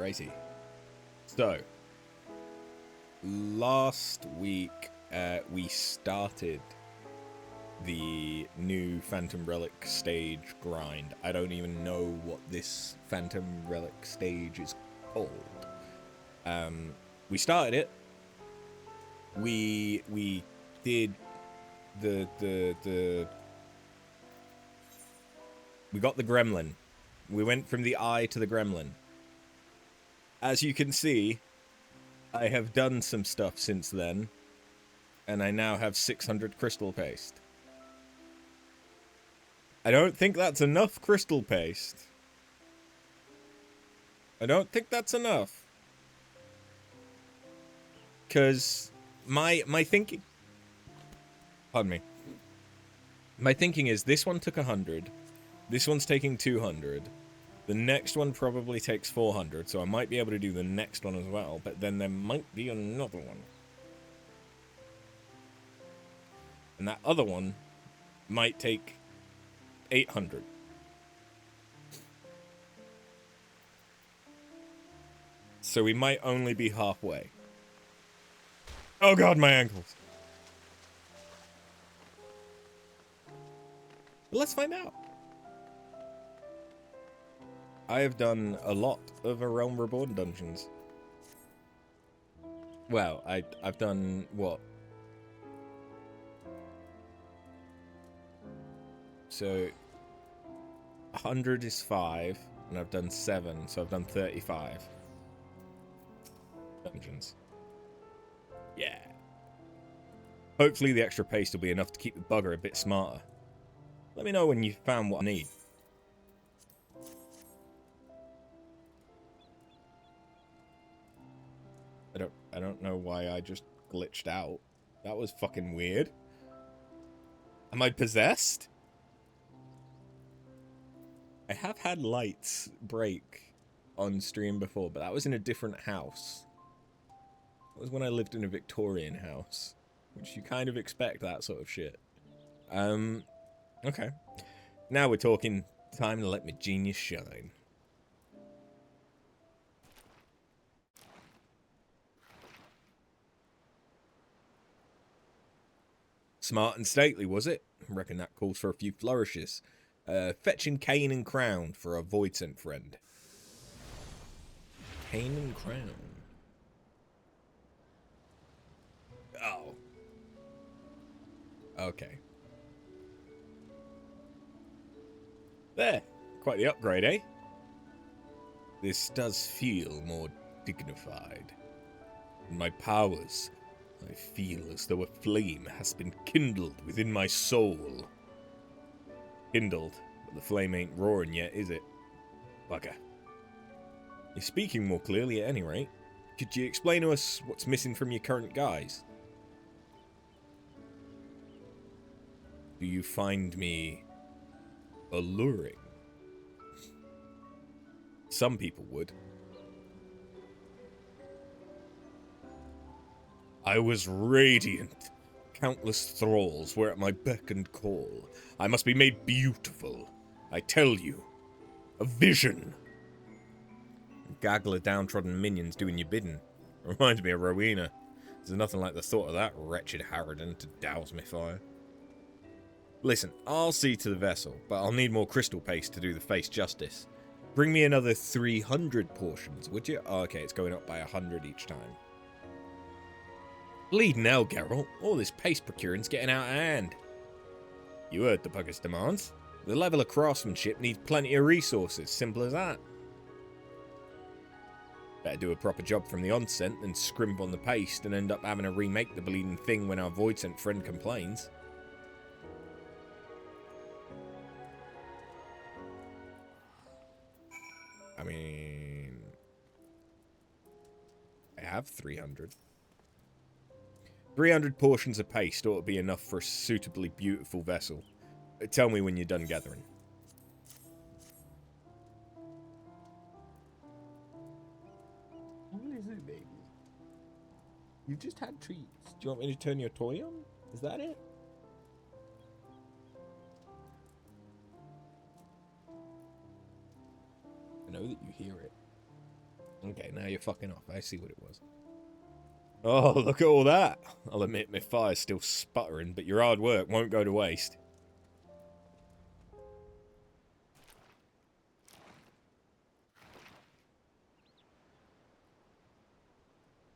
Alrighty. So, last week we started the new Phantom Relic stage grind. I don't even know what this Phantom Relic stage is called. We started it. We did the we got the gremlin. We went from the eye to the gremlin. As you can see, I have done some stuff since then, and I now have 600 crystal paste. I don't think that's enough crystal paste. I don't think that's enough. Because my thinking... Pardon me. My thinking is this one took 100. This one's taking 200. The next one probably takes 400, so I might be able to do the next one as well, but then there might be another one. And that other one might take 800. So we might only be halfway. Oh god, my ankles. But let's find out. I have done a lot of A Realm Reborn dungeons. Well, I've done what? So 100 is 5, and I've done 7, so I've done 35 dungeons. Yeah. Hopefully the extra paste will be enough to keep the bugger a bit smarter. Let me know when you've found what I need. I don't know why I just glitched out. That was fucking weird. Am I possessed? I have had lights break on stream before, but that was in a different house. That was when I lived in a Victorian house, which you kind of expect that sort of shit. Okay. Now we're talking. Time to let my genius shine. Smart and stately, was it? I reckon that calls for a few flourishes. Fetching cane and crown for a void sent friend. Cane and crown. Oh. Okay. There. Quite the upgrade, eh? This does feel more dignified. In my powers, I feel as though a flame has been kindled within my soul. Kindled, but the flame ain't roaring yet, is it? Bugger. You're speaking more clearly at any rate. Could you explain to us what's missing from your current guise? Do you find me alluring? Some people would. I was radiant. Countless thralls were at my beck and call. I must be made beautiful. I tell you. A vision. A gaggle of downtrodden minions doing your bidding. Reminds me of Rowena. There's nothing like the thought of that wretched harridan to douse me fire. Listen, I'll see to the vessel, but I'll need more crystal paste to do the face justice. Bring me another 300 portions, would you? Oh, okay, it's going up by 100 each time. Bleeding hell, Geralt. All this paste procuring's getting out of hand. You heard the bugger's demands. The level of craftsmanship needs plenty of resources, simple as that. Better do a proper job from the onset than scrimp on the paste and end up having to remake the bleeding thing when our void sent friend complains. I mean, I have 300. 300 portions of paste ought to be enough for a suitably beautiful vessel. Tell me when you're done gathering. What is it, baby? You've just had treats. Do you want me to turn your toy on? Is that it? I know that you hear it. Okay, now you're fucking off. I see what it was. Oh, look at all that. I'll admit my fire's still sputtering, but your hard work won't go to waste.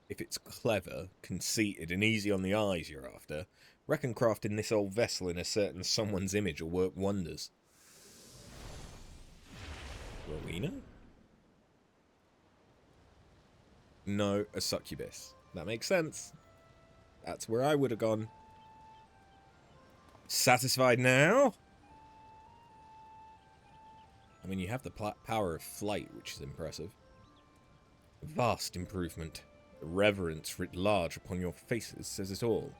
If it's clever, conceited, and easy on the eyes you're after, reckon crafting this old vessel in a certain someone's image will work wonders. Rowena? No, a succubus. That makes sense. That's where I would have gone. Satisfied now? I mean, you have the power of flight, which is impressive. Vast improvement. The reverence writ large upon your faces says it all.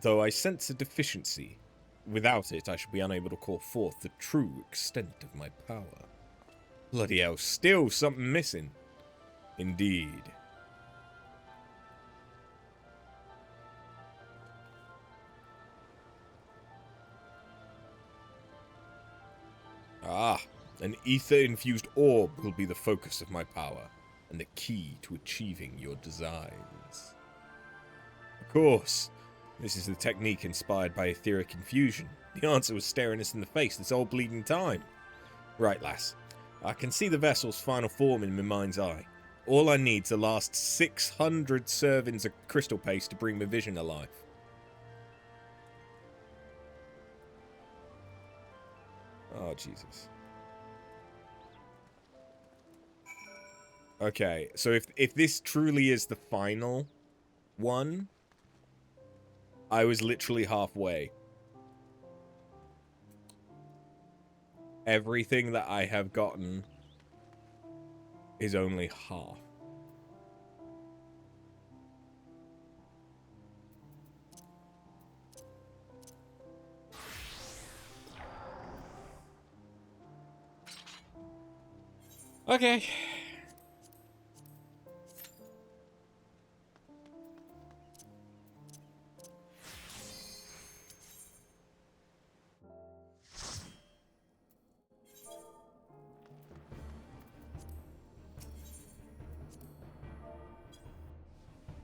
Though I sense a deficiency. Without it, I should be unable to call forth the true extent of my power. Bloody hell, still something missing. Indeed. Ah, an ether-infused orb will be the focus of my power, and the key to achieving your designs. Of course, this is the technique inspired by etheric infusion. The answer was staring us in the face this whole bleeding time. Right, lass. I can see the vessel's final form in my mind's eye. All I need's the last 600 servings of crystal paste to bring my vision alive. Oh, Jesus. Okay, so if this truly is the final one, I was literally halfway. Everything that I have gotten is only half. Okay.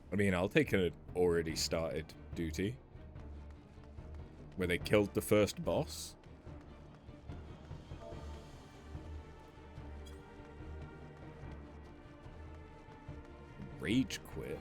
I mean, I'll take an already started duty. Where they killed the first boss. Rage quit.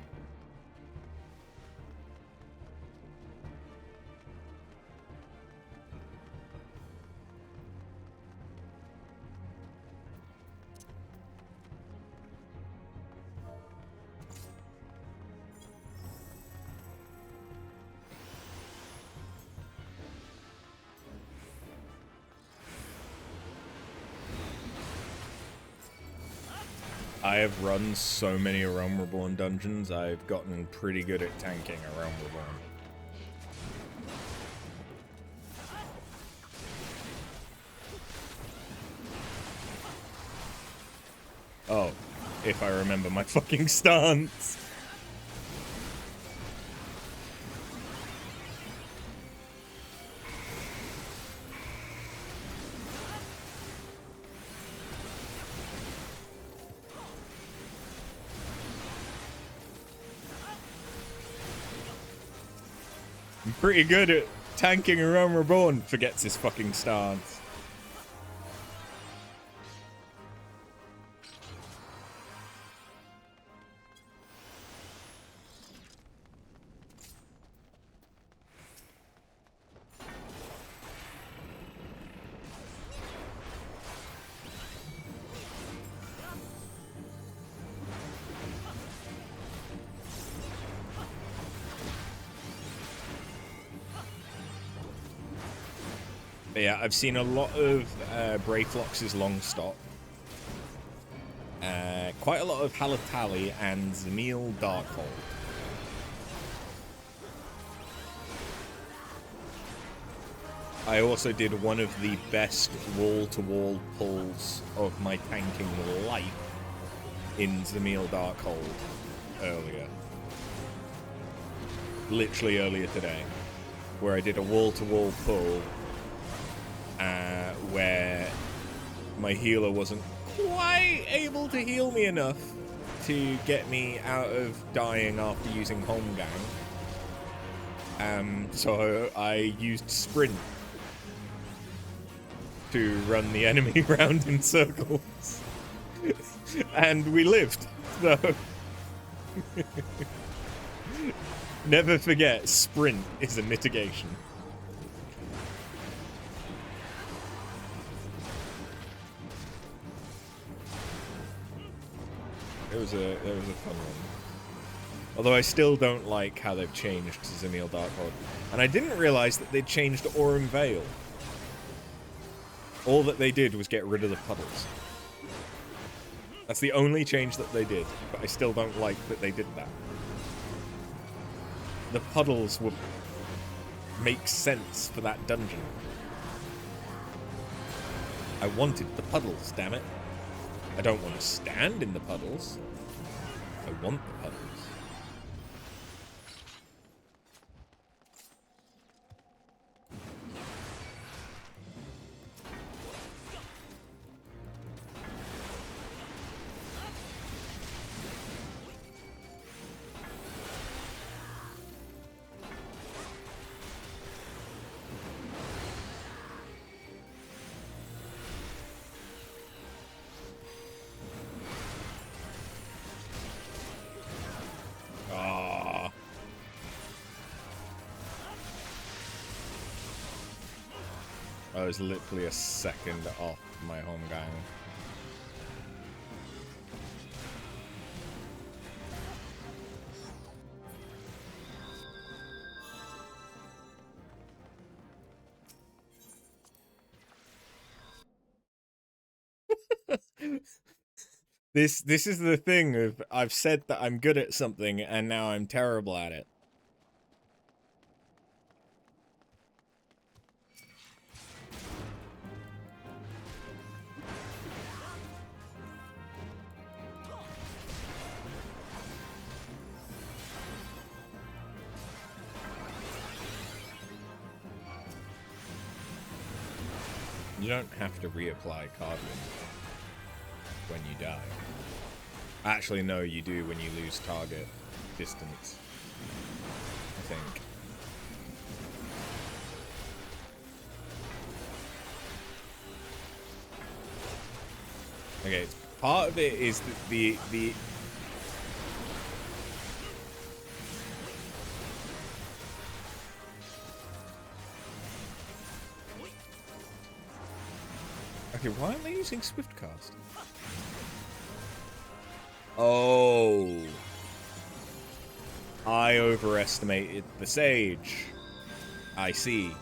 I have run so many A Realm Reborn dungeons, I've gotten pretty good at tanking A Realm Reborn. Oh, if I remember my fucking stance. I'm pretty good at tanking A Realm Reborn. Forgets his fucking stance. But yeah, I've seen a lot of Brayflox's long stop. Quite a lot of Halatali and Zamil Darkhold. I also did one of the best wall-to-wall pulls of my tanking life in Zamil Darkhold earlier. Literally earlier today. Where I did a wall-to-wall pull where my healer wasn't quite able to heal me enough to get me out of dying after using home gang. So I used sprint to run the enemy round in circles. And we lived, so... Never forget, sprint is a mitigation. It was a fun one. Although I still don't like how they've changed Zimiel Darkhawk. And I didn't realize that they'd changed Aurum Vale. All that they did was get rid of the puddles. That's the only change that they did, but I still don't like that they did that. The puddles would make sense for that dungeon. I wanted the puddles, damn it. I don't want to stand in the puddles. I want the puddles. I was literally a second off my home gang. This is the thing of I've said that I'm good at something and now I'm terrible at it. You don't have to reapply card when you die. Actually, no, you do when you lose target distance, I think. Okay, part of it is the Okay, why aren't they using Swiftcast? Oh. I overestimated the Sage. I see.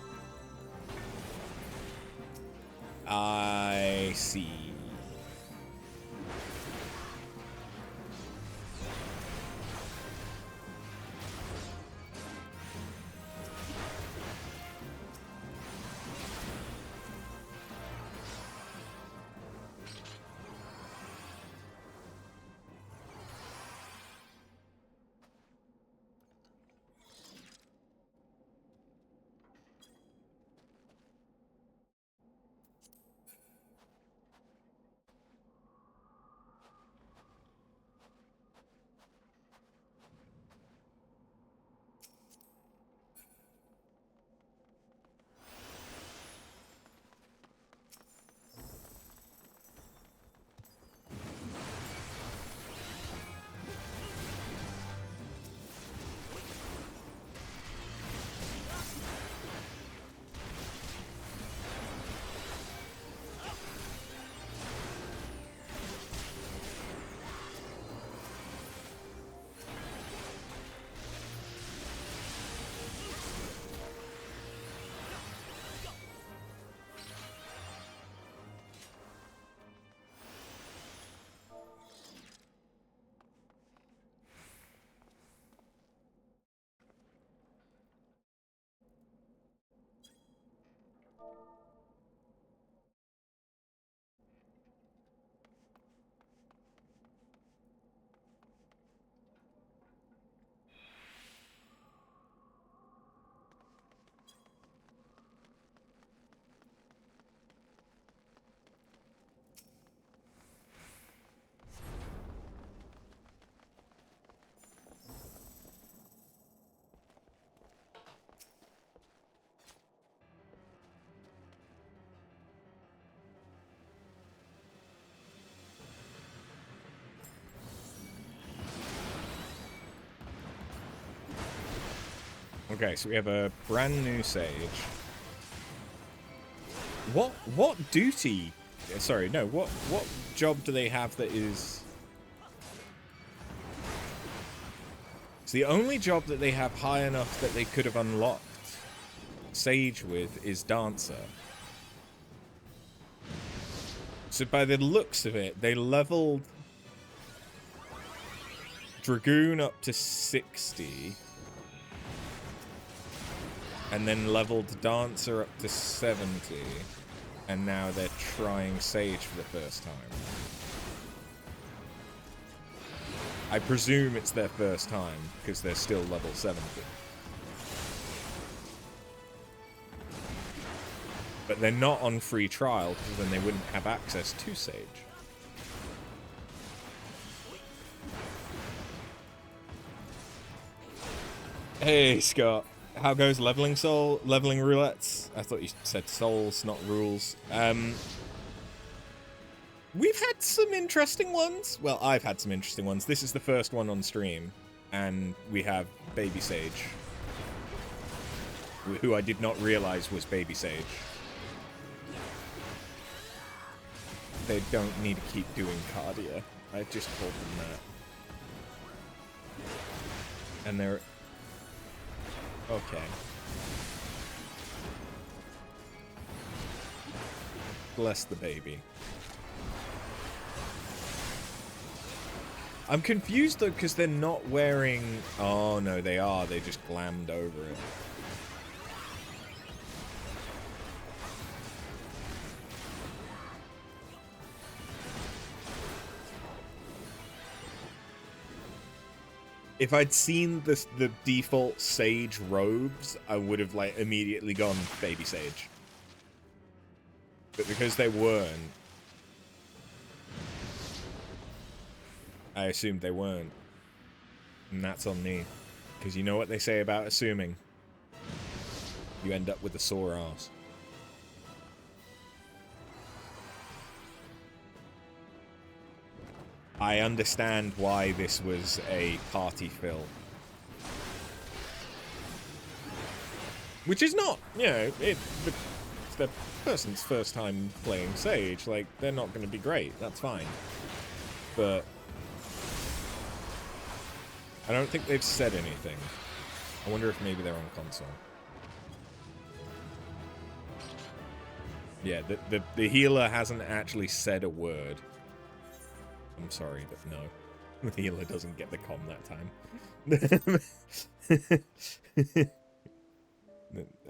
I see. Okay, so we have a brand new sage. What duty? Sorry, no. What job do they have that is? It's the only job that they have high enough that they could have unlocked Sage with is Dancer. So by the looks of it, they leveled Dragoon up to 60. And then leveled Dancer up to 70. And now they're trying Sage for the first time. I presume it's their first time, because they're still level 70. But they're not on free trial, because then they wouldn't have access to Sage. Hey, Scott. How goes leveling roulettes? I thought you said souls, not rules. We've had some interesting ones. Well, I've had some interesting ones. This is the first one on stream, and we have Baby Sage, who I did not realize was Baby Sage. They don't need to keep doing cardia. I just told them that. And they're... okay. Bless the baby. I'm confused though, because they're not wearing... oh no, they are. They just glammed over it. If I'd seen the default Sage robes, I would have like immediately gone Baby Sage. But because they weren't, I assumed they weren't. And that's on me. Because you know what they say about assuming. You end up with a sore ass. I understand why this was a party fill. Which is not, you know, it's the person's first time playing Sage. Like, they're not going to be great. That's fine. But I don't think they've said anything. I wonder if maybe they're on console. Yeah, the healer hasn't actually said a word. I'm sorry, but no. The healer doesn't get the comm that time.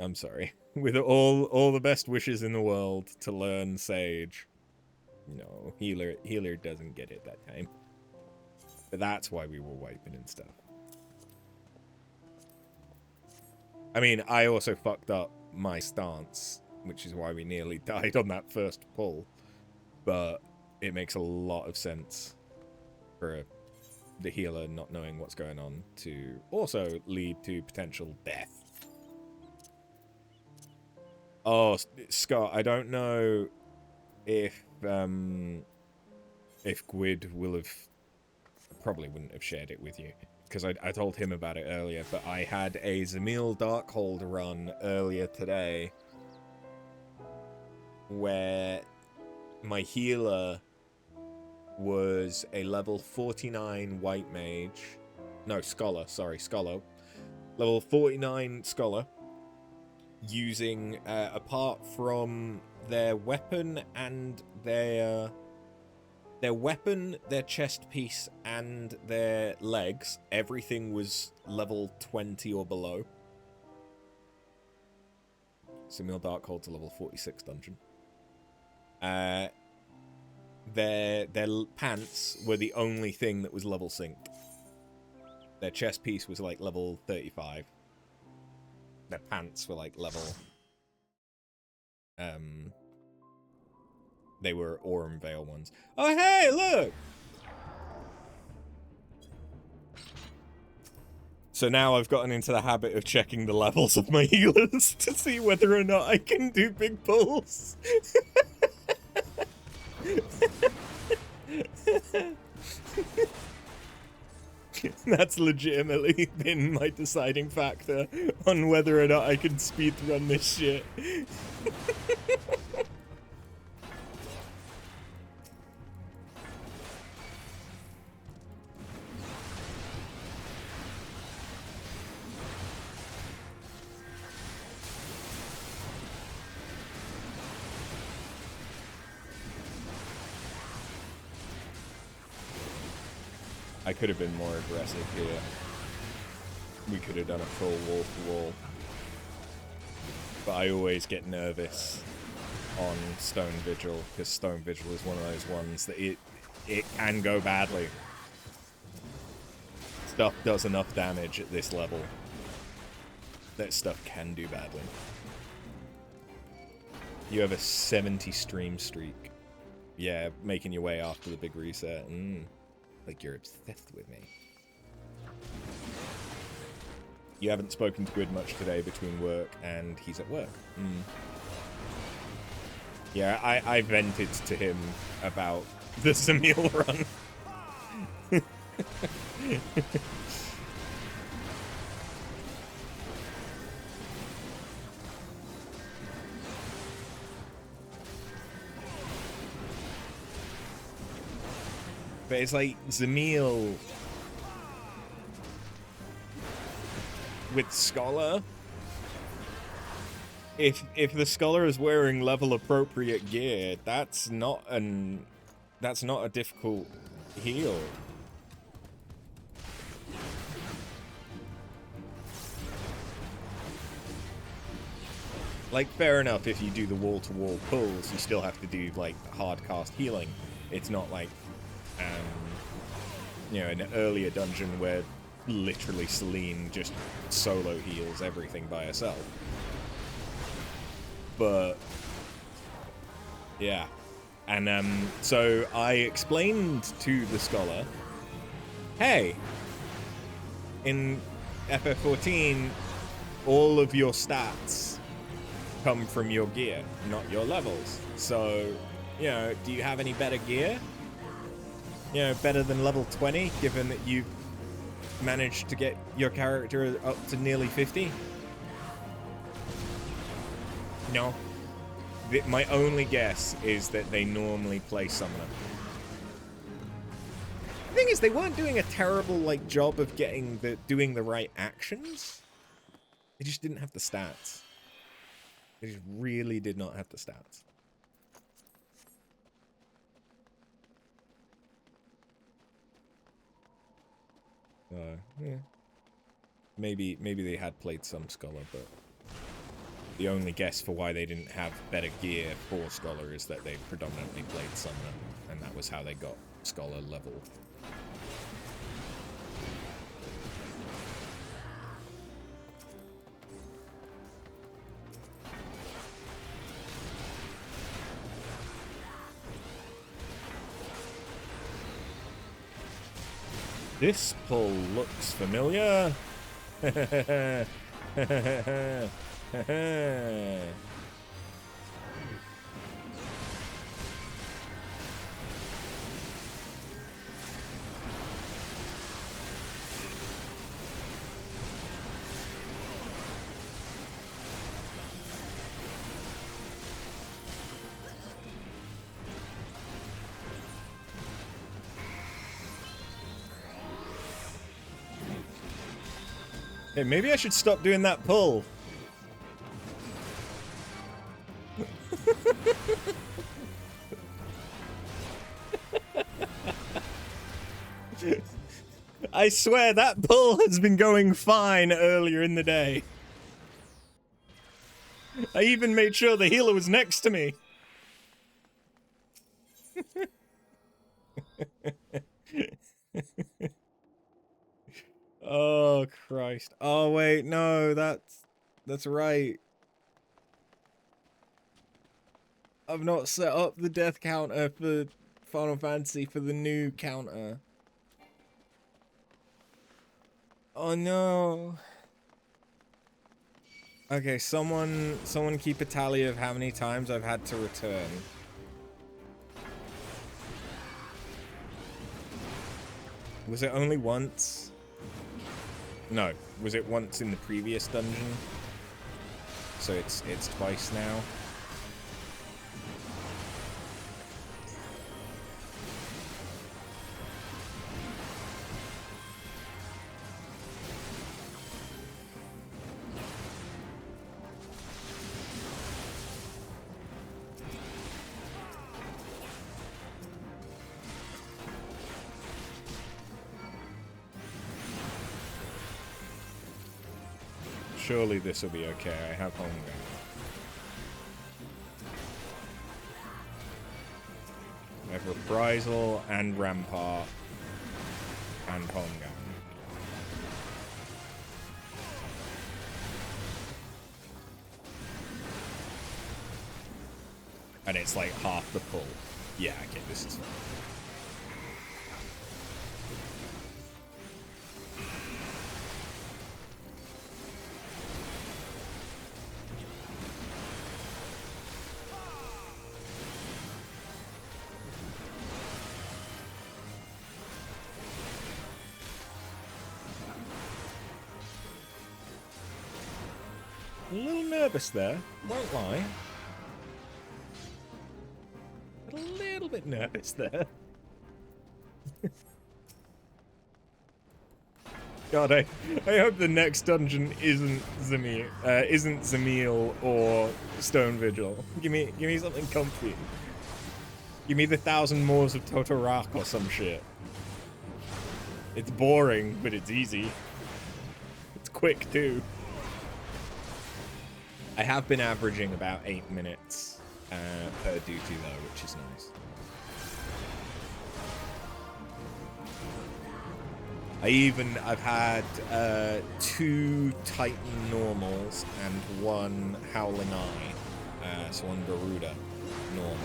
I'm sorry. With all the best wishes in the world to learn Sage. No, healer doesn't get it that time. But that's why we were wiping and stuff. I mean, I also fucked up my stance, which is why we nearly died on that first pull. But it makes a lot of sense for the healer not knowing what's going on to also lead to potential death. Oh, Scott, I don't know if Gwyd will have... probably wouldn't have shared it with you, because I told him about it earlier, but I had a Zamil Darkhold run earlier today where my healer was a level 49 white mage. No, scholar, sorry, scholar. Level 49 scholar. Using, apart from their weapon and their weapon, their chest piece, and their legs, everything was level 20 or below. Samil Darkhold to level 46 dungeon. Their pants were the only thing that was level synced. Their chest piece was like level 35. Their pants were like level... they were Aurum Vale ones. Oh, hey, look! So now I've gotten into the habit of checking the levels of my healers to see whether or not I can do big pulls. That's legitimately been my deciding factor on whether or not I can speedrun this shit. I could have been more aggressive here. We could have done a full wall-to-wall. But I always get nervous on Stone Vigil, because Stone Vigil is one of those ones that it can go badly. Stuff does enough damage at this level that stuff can do badly. You have a 70 stream streak. Yeah, making your way after the big reset. Like you're obsessed with me. You haven't spoken to Grid much today between work and he's at work. Yeah, I vented to him about the Zamil run. But it's like Zamil with Scholar. If the Scholar is wearing level appropriate gear, that's not a difficult heal. Like, fair enough, if you do the wall-to-wall pulls, you still have to do, like, hard cast healing. It's not like, you know, an earlier dungeon where literally Celine just solo heals everything by herself. But, yeah. And, so I explained to the Scholar, hey, in FF14, all of your stats come from your gear, not your levels. So, you know, do you have any better gear? You know, better than level 20, given that you managed to get your character up to nearly 50? No. My only guess is that they normally play Summoner. The thing is, they weren't doing a terrible, like, job of doing the right actions. They just didn't have the stats. They just really did not have the stats. Yeah. Maybe they had played some Scholar, but the only guess for why they didn't have better gear for Scholar is that they predominantly played Summoner, and that was how they got Scholar level. This pull looks familiar. Hey, maybe I should stop doing that pull. I swear that pull has been going fine earlier in the day. I even made sure the healer was next to me. Oh, Christ. Oh, wait, no, that's right. I've not set up the death counter for Final Fantasy for the new counter. Oh, no. Okay, someone keep a tally of how many times I've had to return. Was it only once? No, was it once in the previous dungeon? So it's twice now. Surely this will be okay. I have home gun. I have reprisal and rampart and home gun. And it's like half the pull. Yeah, okay, this is fine. A little nervous there, won't lie. A little bit nervous there. God, I hope the next dungeon isn't Zamil or Stone Vigil. Give me something comfy. Give me the 1,000 Moors of Totorak or some shit. It's boring, but it's easy. It's quick too. I have been averaging about 8 minutes per duty though, which is nice. I've had 2 Titan normals and 1 Howling Eye, so 1 Garuda normal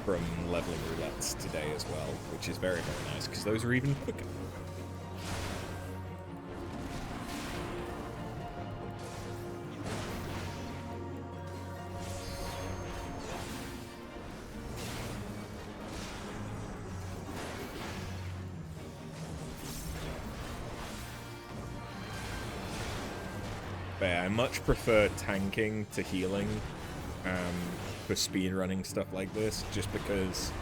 from leveling roulettes today as well, which is very, very nice because those are even quicker. But yeah, I much prefer tanking to healing for speedrunning stuff like this, just because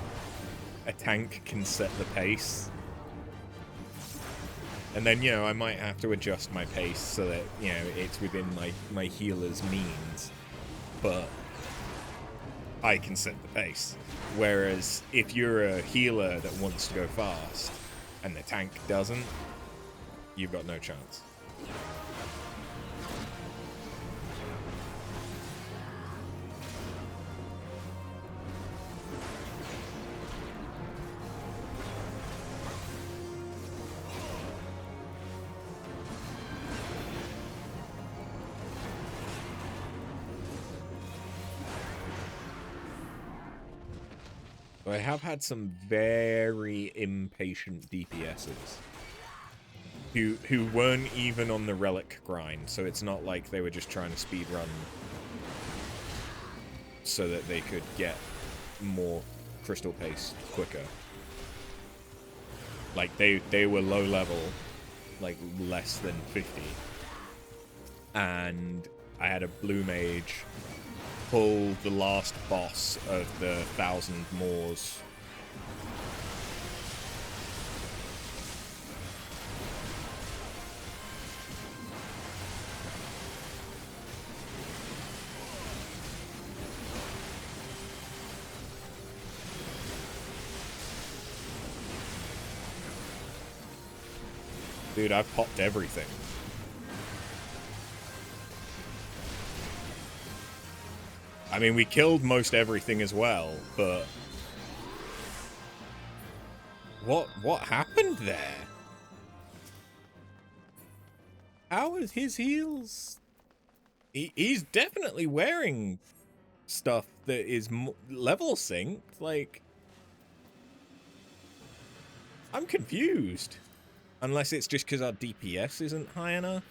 a tank can set the pace. And then, you know, I might have to adjust my pace so that, you know, it's within my healer's means. But I can set the pace. Whereas if you're a healer that wants to go fast and the tank doesn't, you've got no chance. I have had some very impatient DPSs who weren't even on the relic grind, so it's not like they were just trying to speedrun so that they could get more crystal paste quicker. Like they were low level, like less than 50, and I had a blue mage pull the last boss of the 1,000 Moors. Dude, I've popped everything. I mean, we killed most everything as well, but what happened there? How is his heals? He's definitely wearing stuff that is level synced. Like, I'm confused. Unless it's just because our DPS isn't high enough.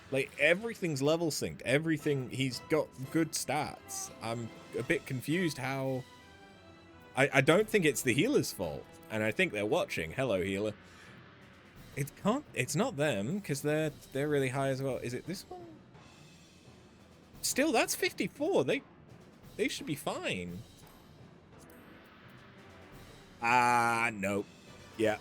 Like, everything's level synced. Everything, he's got good stats. I'm a bit confused how... I don't think it's the healer's fault. And I think they're watching. Hello, healer. It can't. It's not them because they're really high as well. Is it this one? Still, that's 54. They should be fine. Ah, nope. Yeah.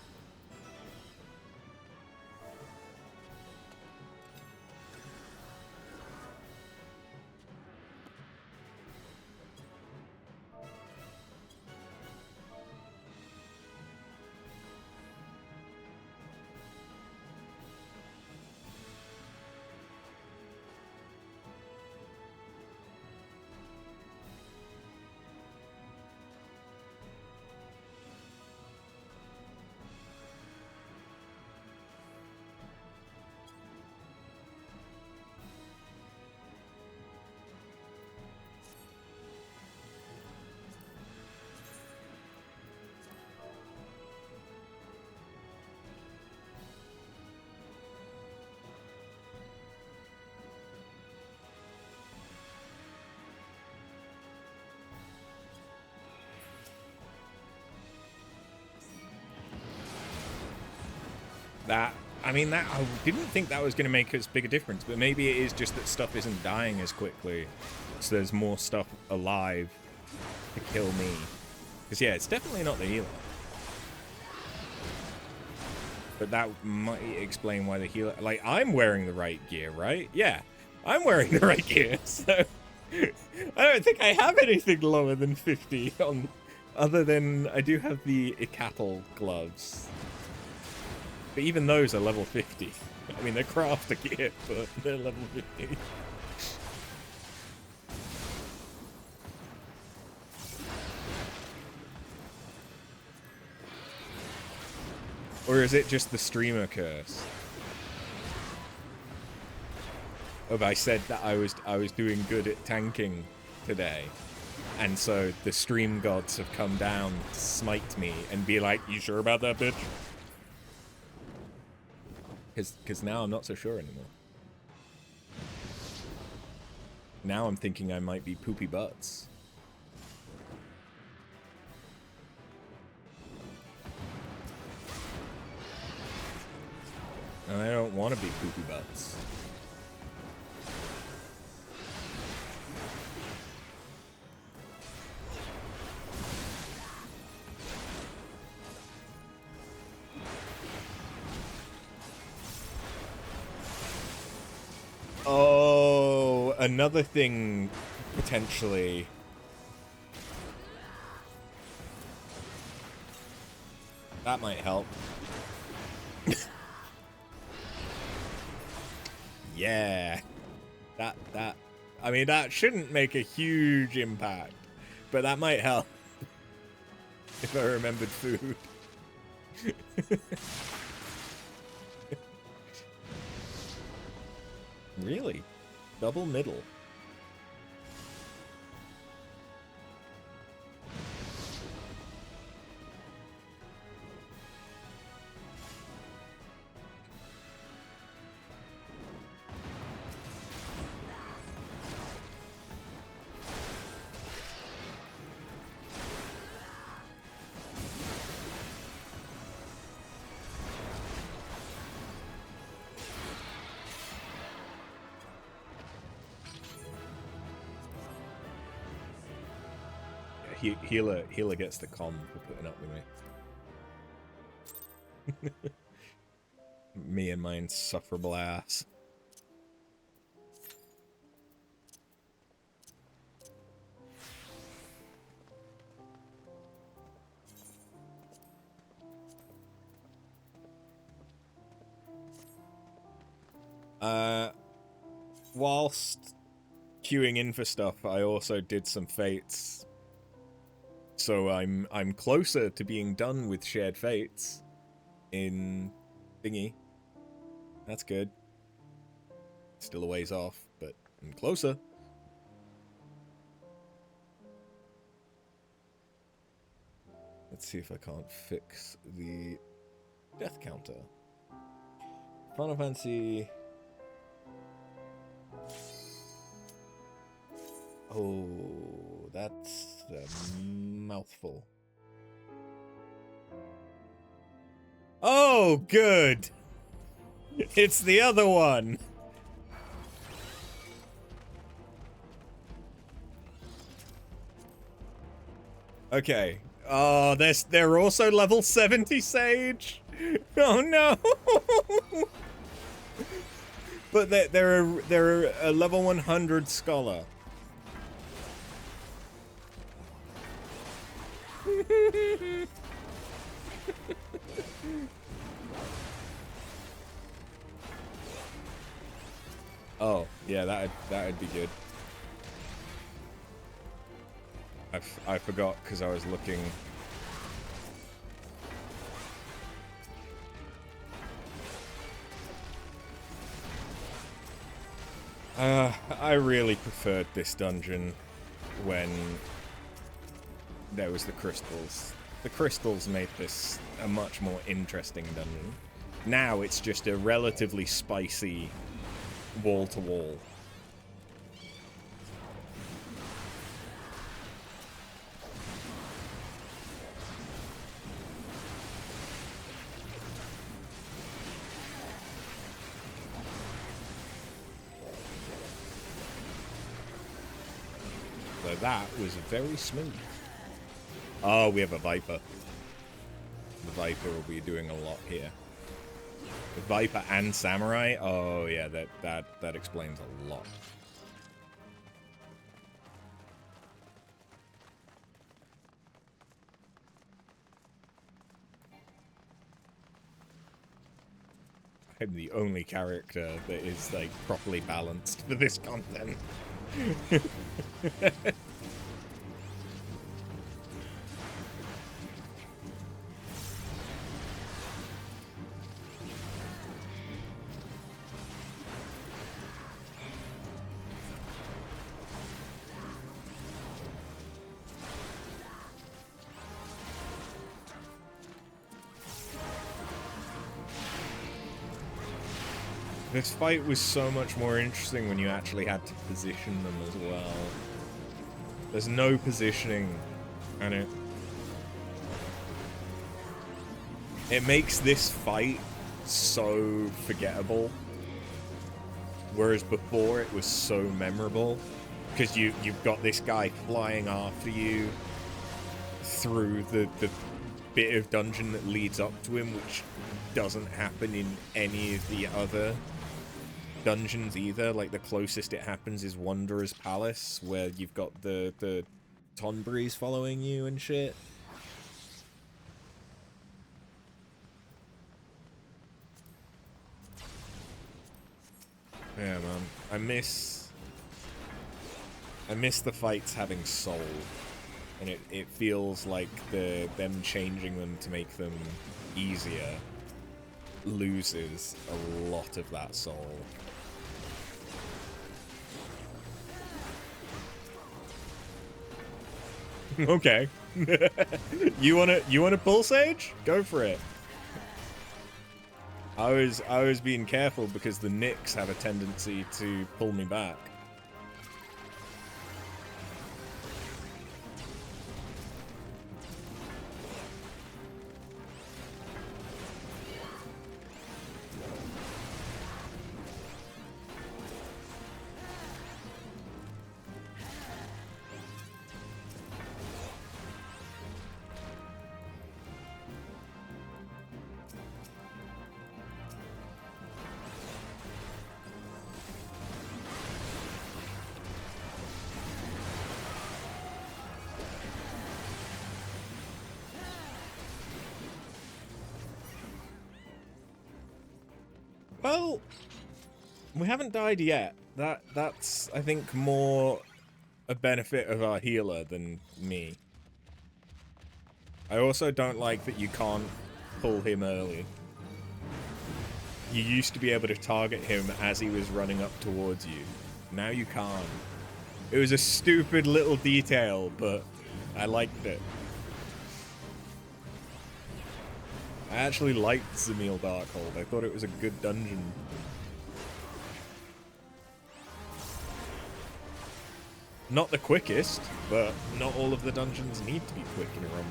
That, I mean, that I didn't think that was going to make as big a difference, but maybe it is just that stuff isn't dying as quickly, so there's more stuff alive to kill me. Because yeah, it's definitely not the healer. But that might explain why the healer... Like, I'm wearing the right gear, right? Yeah, I'm wearing the right gear, so... I don't think I have anything lower than 50 on... Other than I do have the Icatl gloves. But even those are level 50. I mean, they're crafter gear, but they're level 50. Or is it just the streamer curse? Oh, I said that I was doing good at tanking today. And so the stream gods have come down to smite me and be like, you sure about that, bitch? Because now I'm not so sure anymore. Now I'm thinking I might be poopy butts. And I don't want to be poopy butts. Oh, another thing, potentially. That might help. Yeah. I mean, that shouldn't make a huge impact, but that might help. If I remembered food. Really? Double middle. Healer gets the com for putting up with me. Me and my insufferable ass. Whilst queuing in for stuff, I also did some fates. So I'm closer to being done with shared fates in thingy. That's good. Still a ways off, but I'm closer. Let's see if I can't fix the death counter. Final Fantasy... Oh, that's a mouthful. Oh, good! It's the other one. Okay. Oh, they're also level 70 Sage. Oh no. But they're a level 100 Scholar. Oh, yeah, that'd be good. I forgot because I was looking. I really preferred this dungeon when there was the crystals. The crystals made this a much more interesting dungeon. Now it's just a relatively spicy wall-to-wall. So that was very smooth. Oh, we have a Viper. The Viper will be doing a lot here. The Viper and Samurai? Oh yeah, that explains a lot. I'm the only character that is like properly balanced for this content. This fight was so much more interesting when you actually had to position them as well. There's no positioning, and it makes this fight so forgettable. Whereas before it was so memorable, because you've got this guy flying after you through the bit of dungeon that leads up to him, which doesn't happen in any of the other dungeons either. Like, the closest it happens is Wanderer's Palace, where you've got the Tonbreeze following you and shit. Yeah, man. I miss the fights having soul. And it feels like them changing them to make them easier loses a lot of that soul. Okay. You wanna pull Sage? Go for it. I was being careful because the Nyx have a tendency to pull me back. Well, we haven't died yet. That's, I think, more a benefit of our healer than me. I also don't like that you can't pull him early. You used to be able to target him as he was running up towards you. Now you can't. It was a stupid little detail, but I liked it. I actually liked Zamil Darkhold. I thought it was a good dungeon. Not the quickest, but not all of the dungeons need to be quick in a Rumble.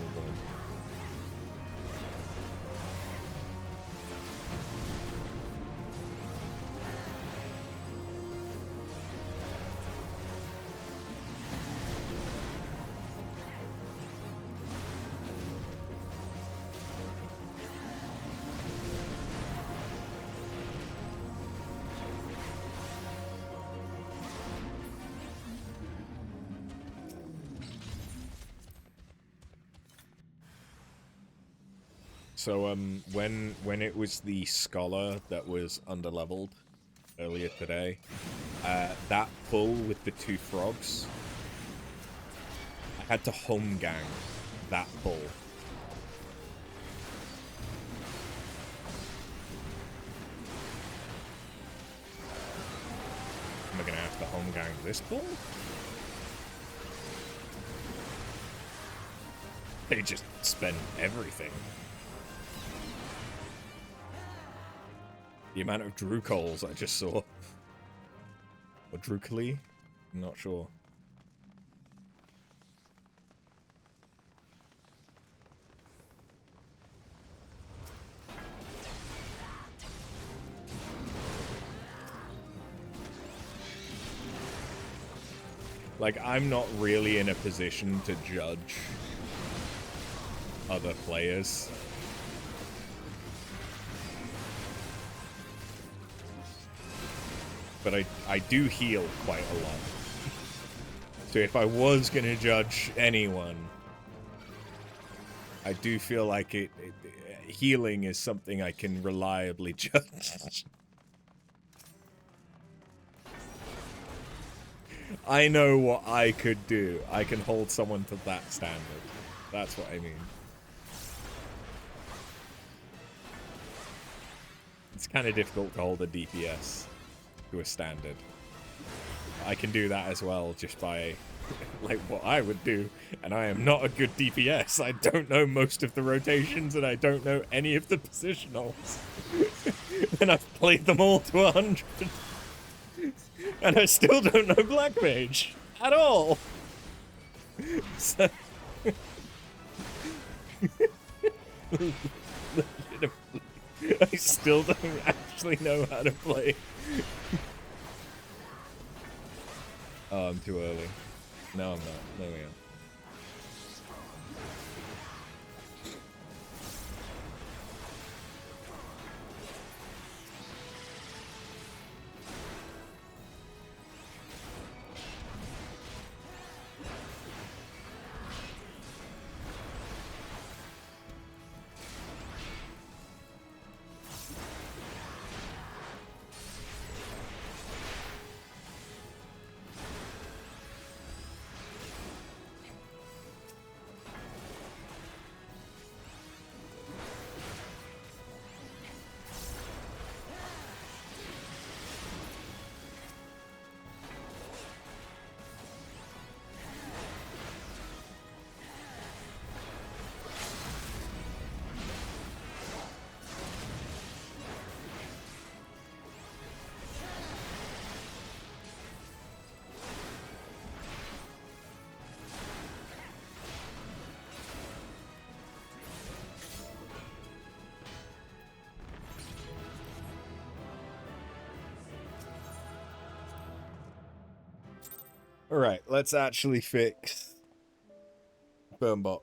So, when it was the scholar that was underleveled earlier today, that pull with the 2 frogs, I had to home gang that pull. Am I gonna have to home gang this pull? They just spend everything. The amount of Drucols I just saw. Or Drucoli? I'm not sure. Like, I'm not really in a position to judge other players. But I do heal quite a lot. So if I was gonna judge anyone, I do feel like healing is something I can reliably judge. I know what I could do. I can hold someone to that standard. That's what I mean. It's kind of difficult to hold a DPS to a standard. I can do that as well just by, like, what I would do. And I am not a good DPS. I don't know most of the rotations and I don't know any of the positionals. And I've played them all to 100. And I still don't know Black Mage at all. So I still don't actually know how to play. Oh, I'm too early. No, I'm not. There we go. Alright, let's actually fix Burnbot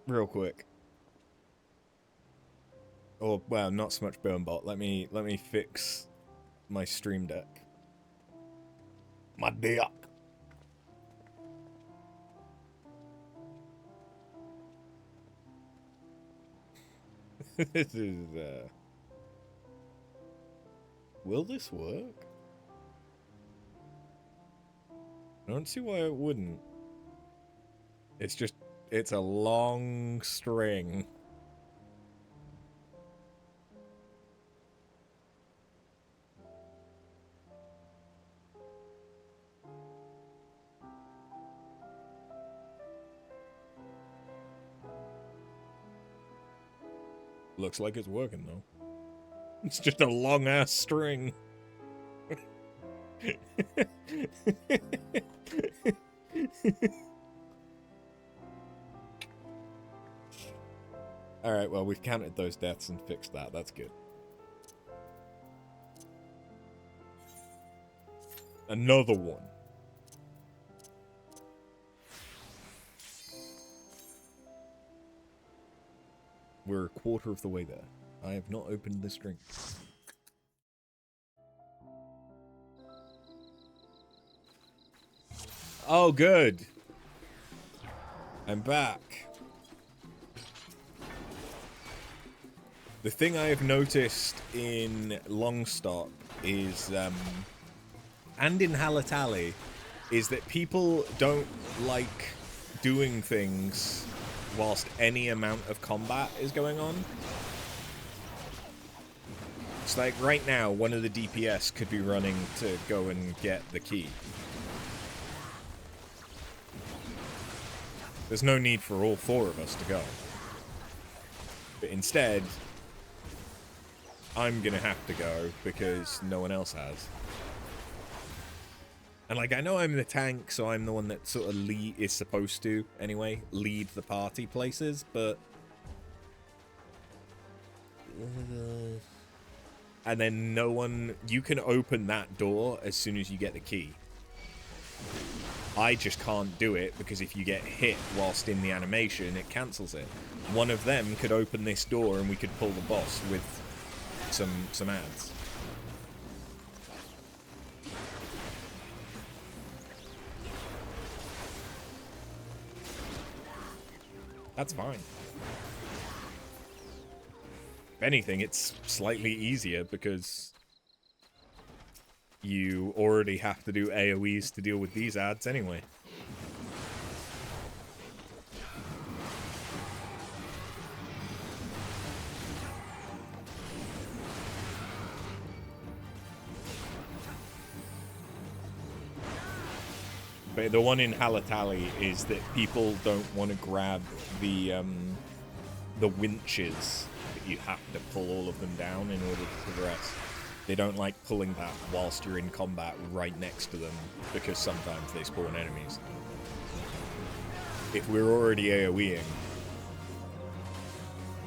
real quick. Or, well, not so much Burnbot. Let me fix my stream deck. My deck. This is, will this work? I don't see why it wouldn't. It's just, it's a long string. Looks like it's working, though. It's just a long-ass string. Alright, well, we've counted those deaths and fixed that. That's good. Another one. We're a quarter of the way there. I have not opened this drink. Oh, good. I'm back. The thing I have noticed in Longstop is, and in Halatali, is that people don't like doing things whilst any amount of combat is going on. It's like right now, one of the DPS could be running to go and get the key. There's no need for all four of us to go. But instead, I'm gonna have to go because no one else has. And like, I know I'm the tank, so I'm the one that sort of is supposed to, anyway, lead the party places, but... And then no one... You can open that door as soon as you get the key. I just can't do it, because if you get hit whilst in the animation, it cancels it. One of them could open this door and we could pull the boss with some ads. That's fine. If anything, it's slightly easier because you already have to do AoEs to deal with these ads anyway. But the one in Halatali is that people don't want to grab the winches that you have to pull all of them down in order to progress. They don't like pulling that whilst you're in combat right next to them, because sometimes they spawn enemies. If we're already AoEing,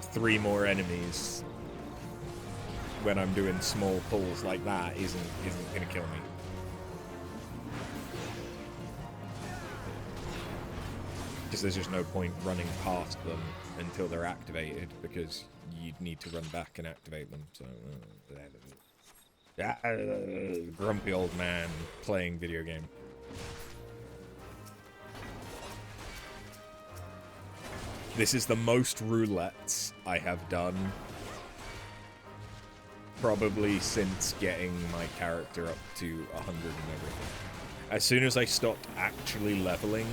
3 more enemies when I'm doing small pulls like that isn't gonna kill me. Because there's just no point running past them until they're activated, because you'd need to run back and activate them. So, grumpy old man playing video game. This is the most roulettes I have done probably since getting my character up to 100 and everything. As soon as I stopped actually leveling,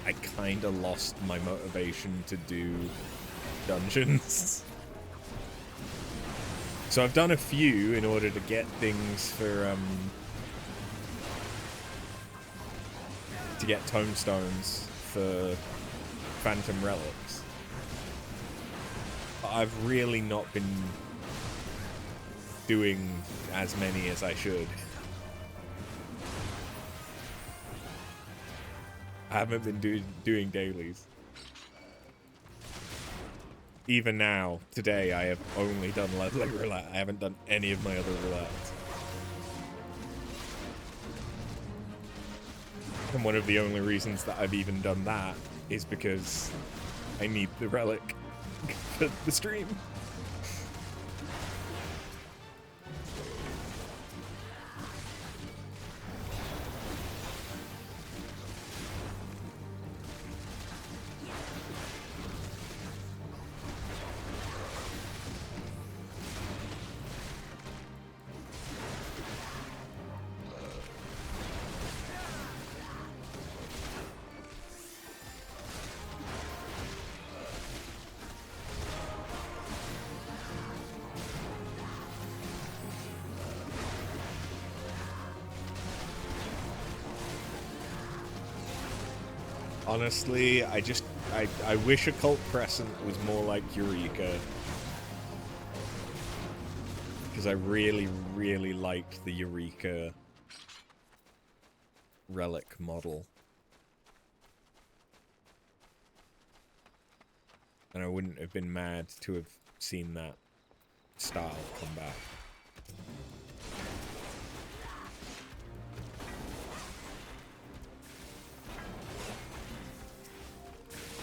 I kinda lost my motivation to do dungeons. So I've done a few in order to get things for, to get tomestones for Phantom Relics. But I've really not been doing as many as I should. I haven't been doing dailies. Even now, today, I have only done leveling roulette. I haven't done any of my other roulettes. And one of the only reasons that I've even done that is because I need the relic for the stream. Honestly, I wish Occult Crescent was more like Eureka. Because I really, really liked the Eureka relic model. And I wouldn't have been mad to have seen that style come back.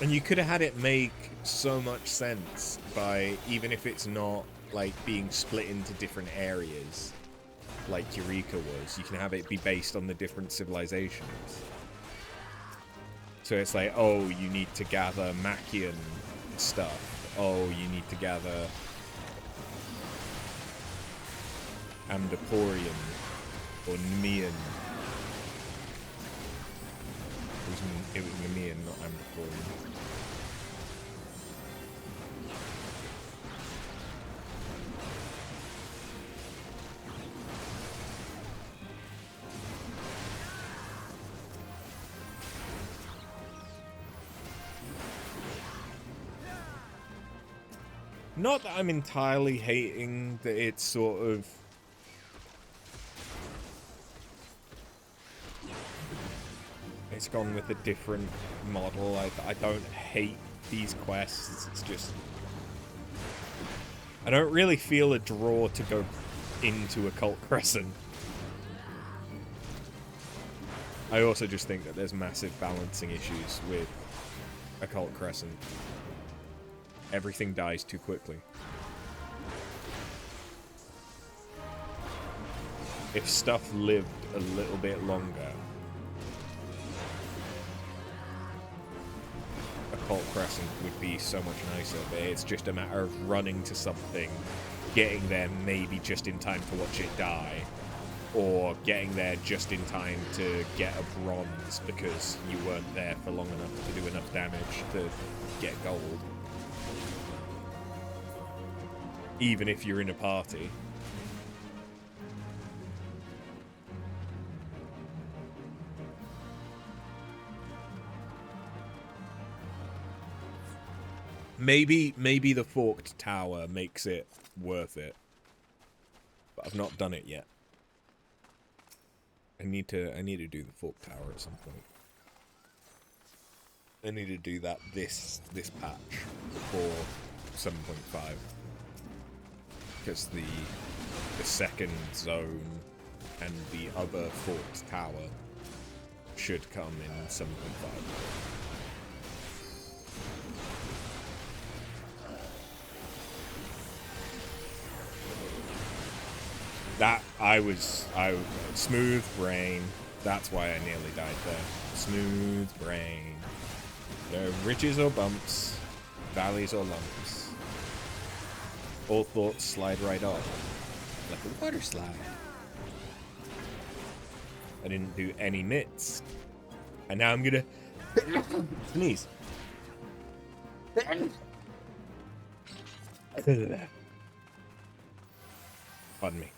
And you could have had it make so much sense by, even if it's not, like, being split into different areas, like Eureka was, you can have it be based on the different civilizations. So it's like, oh, you need to gather Machian stuff. Oh, you need to gather Amdaporian or Nemean. It was Nemean, not Amdaporian. Not that I'm entirely hating that it's sort of... It's gone with a different model. I don't hate these quests, it's just... I don't really feel a draw to go into Occult Crescent. I also just think that there's massive balancing issues with Occult Crescent. Everything dies too quickly. If stuff lived a little bit longer, Occult Crescent would be so much nicer, but it's just a matter of running to something, getting there maybe just in time to watch it die, or getting there just in time to get a bronze because you weren't there for long enough to do enough damage to get gold. Even if you're in a party. Maybe the Forked Tower makes it worth it. But I've not done it yet. I need to do the Forked Tower at some point. I need to do that this patch before 7.5. Because the second zone and the other Forked Tower should come in 7.5. That I was smooth brain. That's why I nearly died there. Smooth brain. No ridges or bumps, valleys or lumps. All thoughts slide right off, like a water slide. I didn't do any mitts, and now I'm gonna sneeze. Pardon me.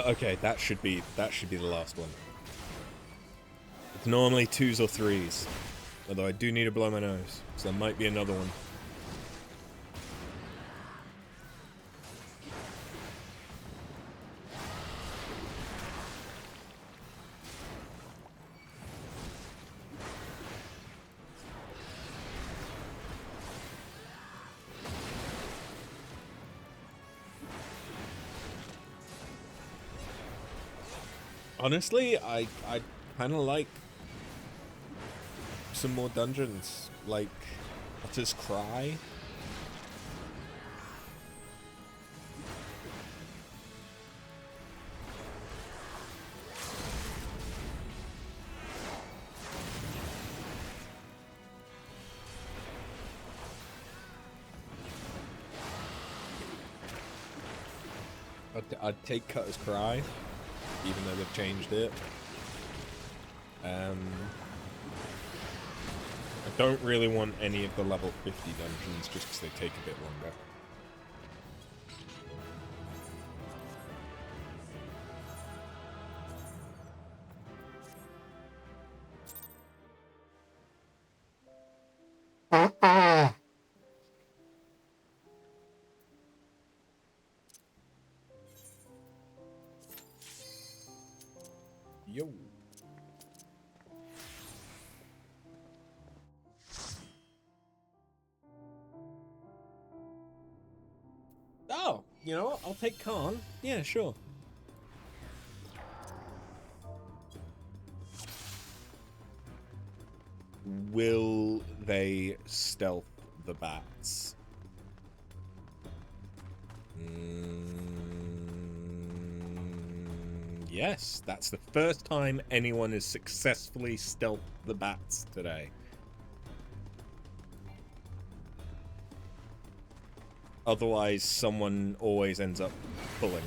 Okay, that should be the last one. It's normally 2s or 3s, although I do need to blow my nose, so there might be another one. Honestly, I kind of like some more dungeons, like Utter's Cry. I'd take Cutter's Cry, even though they've changed it. I don't really want any of the level 50 dungeons just because they take a bit longer. Yo. Oh, you know what? I'll take Khan. Yeah, sure. Will they stealth the bats? Yes, that's the first time anyone has successfully stealthed the bats today. Otherwise, someone always ends up pulling.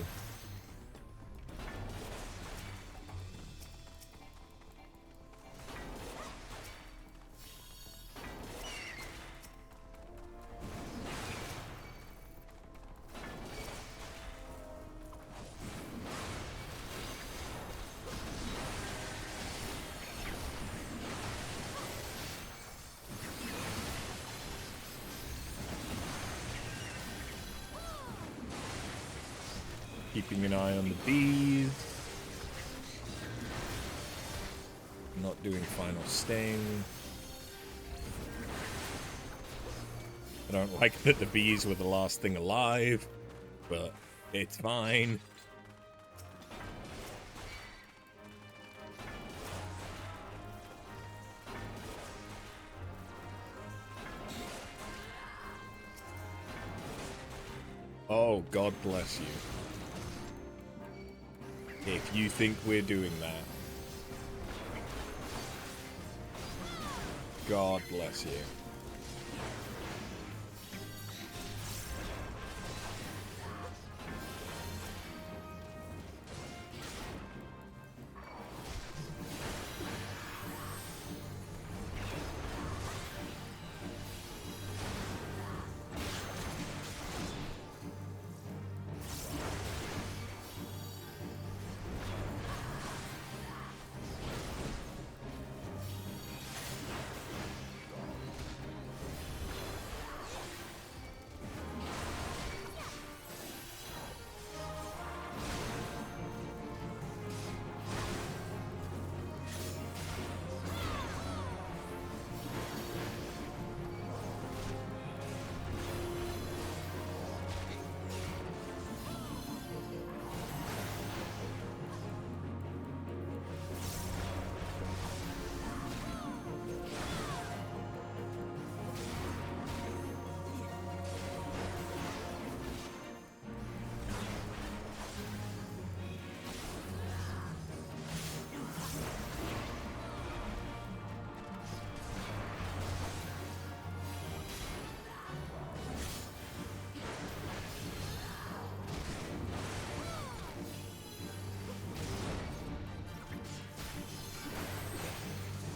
Keeping an eye on the bees. Not doing final sting. I don't like that the bees were the last thing alive, but it's fine. Oh, God bless you. If you think we're doing that. God bless you.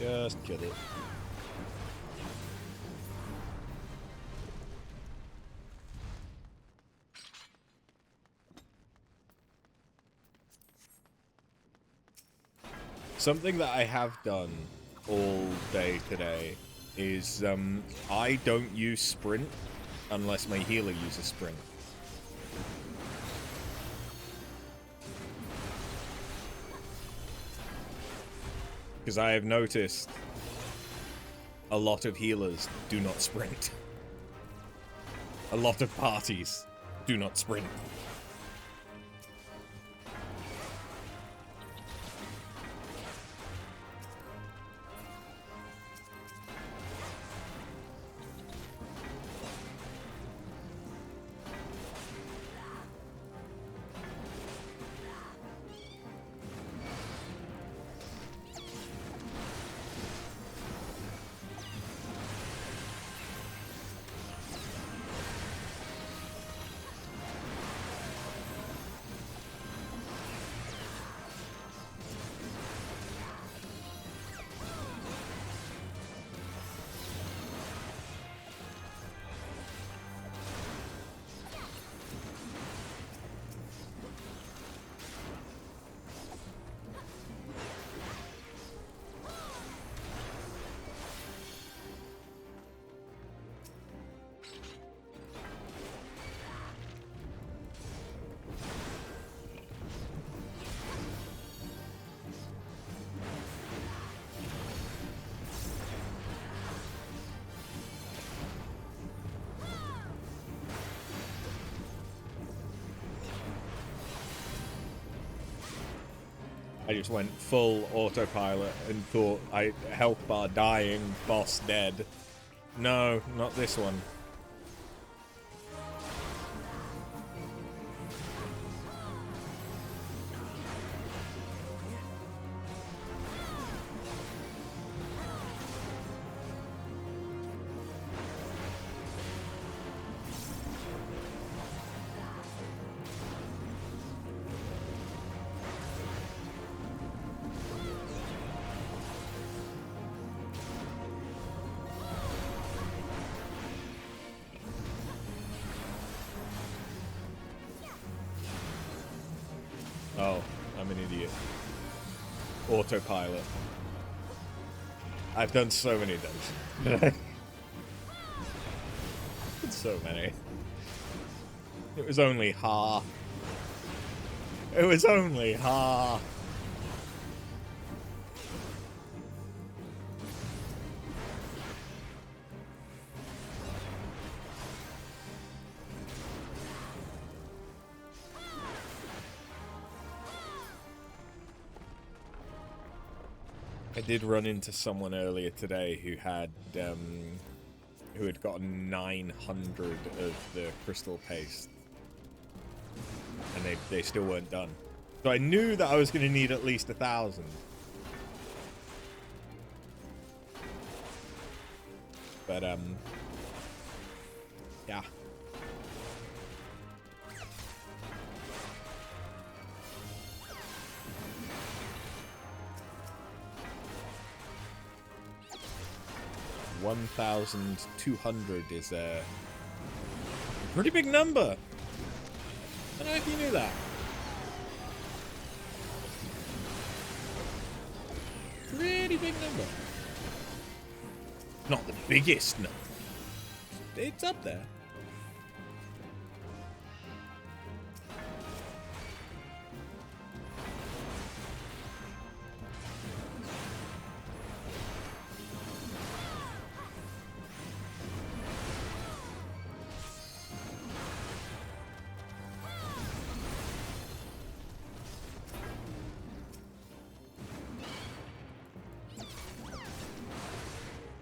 Just kill it. Something that I have done all day today is I don't use sprint unless my healer uses sprint. Because I have noticed a lot of healers do not sprint. A lot of parties do not sprint. I just went full autopilot and thought health bar dying, boss dead. No, not this one. Oh, I'm an idiot. Autopilot. I've done so many of those. So many. It was only ha. It was only ha. I did run into someone earlier today who had gotten 900 of the crystal paste, and they still weren't done. So I knew that I was going to need at least 1,000. But yeah. $1,200 is a pretty big number. I don't know if you knew that. Pretty big number. Not the biggest number. It's up there.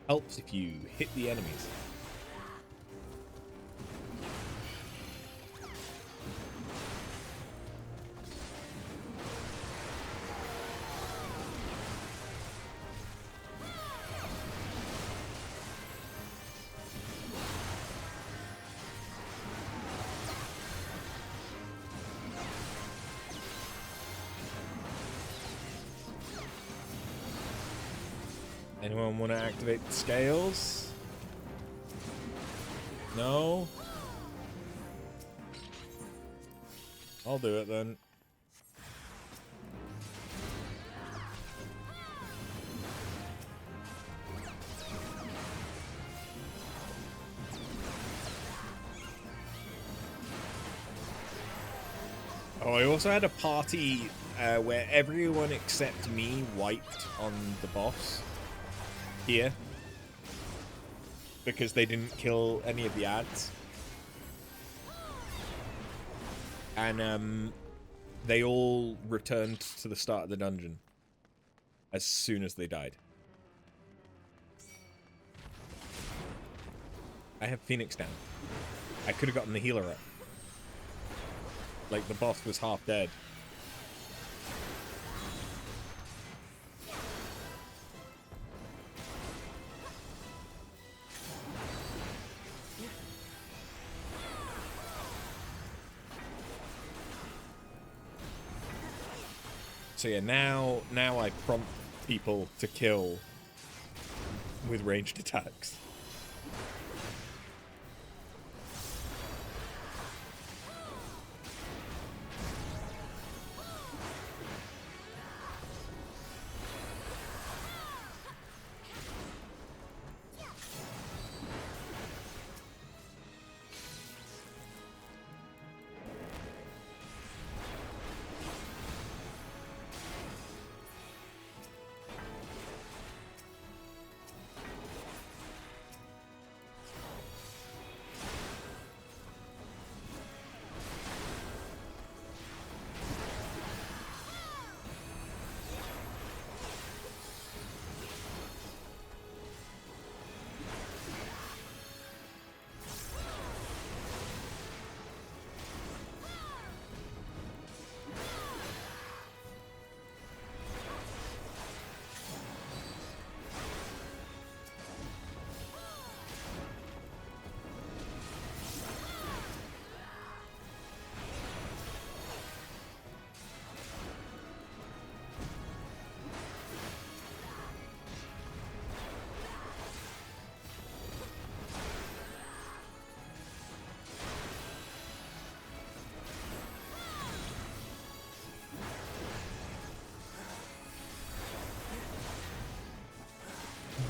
Helps if you hit the enemies. Anyone want to activate the scales? No? I'll do it then. Oh, I also had a party where everyone except me wiped on the boss here because they didn't kill any of the ads, and they all returned to the start of the dungeon as soon as they died. I have Phoenix down. I could have gotten the healer up. Like, the boss was half dead. So yeah, now I prompt people to kill with ranged attacks.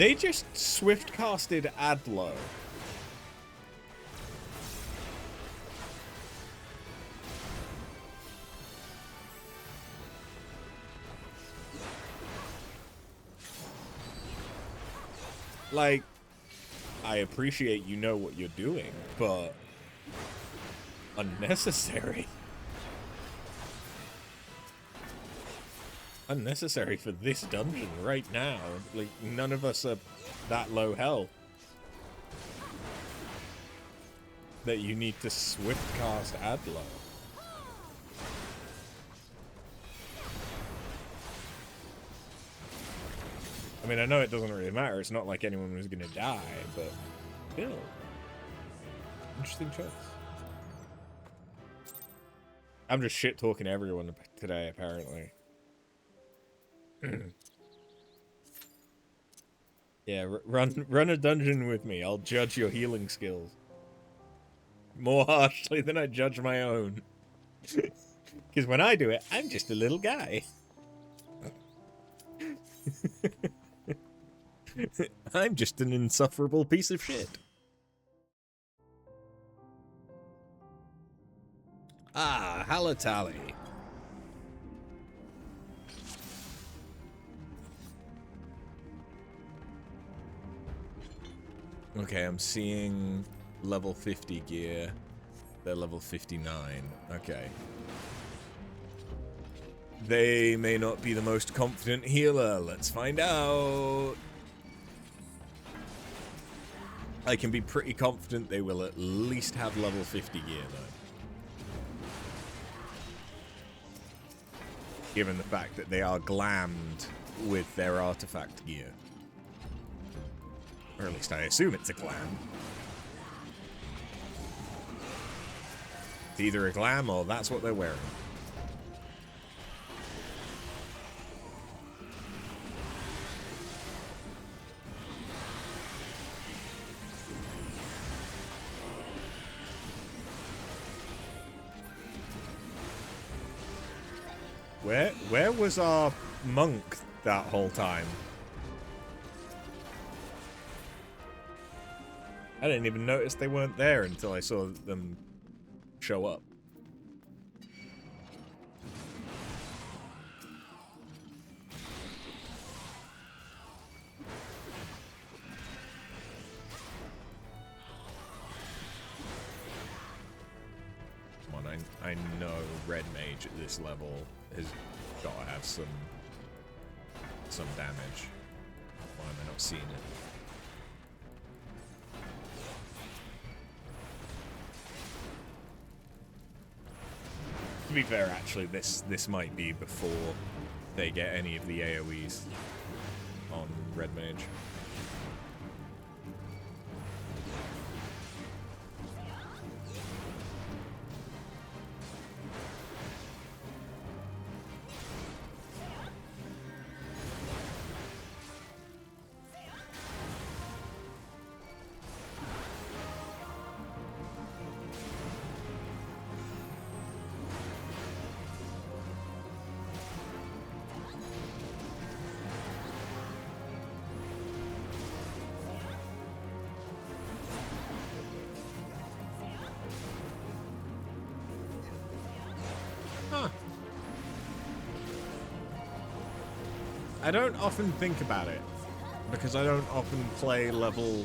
They just swift casted Adlo. Like, I appreciate you know what you're doing, but unnecessary. Unnecessary for this dungeon right now. Like, none of us are that low health that you need to swift cast Adlo. I mean, I know it doesn't really matter. It's not like anyone was gonna die, but still. Interesting choice. I'm just shit-talking everyone today, apparently. Yeah, run a dungeon with me. I'll judge your healing skills. More harshly than I judge my own. Because when I do it, I'm just a little guy. I'm just an insufferable piece of shit. Ah, Halatali. Okay, I'm seeing level 50 gear. They're level 59. Okay. They may not be the most confident healer. Let's find out. I can be pretty confident they will at least have level 50 gear, though. Given the fact that they are glammed with their artifact gear. Or at least I assume it's a glam. It's either a glam or that's what they're wearing. Where was our monk that whole time? I didn't even notice they weren't there until I saw them show up. Come on, I know Red Mage at this level has got to have some damage. Why am I not seeing it? To be fair, actually, this might be before they get any of the AoEs on Red Mage. I don't often think about it, because I don't often play level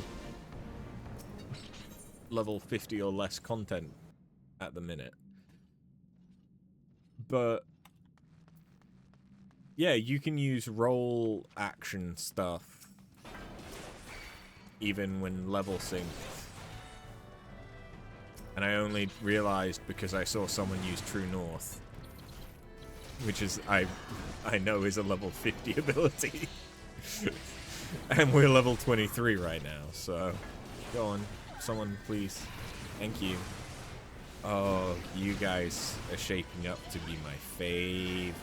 50 or less content at the minute. But yeah, you can use roll action stuff even when level synced. And I only realized because I saw someone use True North. Which is, I know is a level 50 ability. And we're level 23 right now, so go on. Someone, please. Thank you. Oh, you guys are shaping up to be my favorite.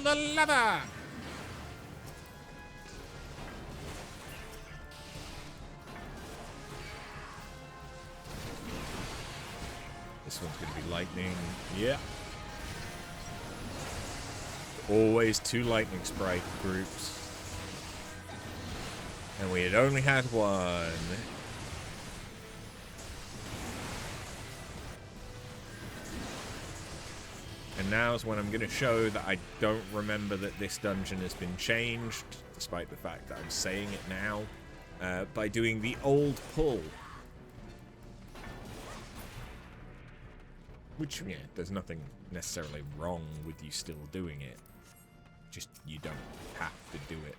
Pull the lever! This one's going to be lightning. Yeah. Always 2 lightning sprite groups. And we had only had 1. And now is when I'm going to show that I don't remember that this dungeon has been changed, despite the fact that I'm saying it now, by doing the old pull. Which, yeah, there's nothing necessarily wrong with you still doing it. Just, you don't have to do it.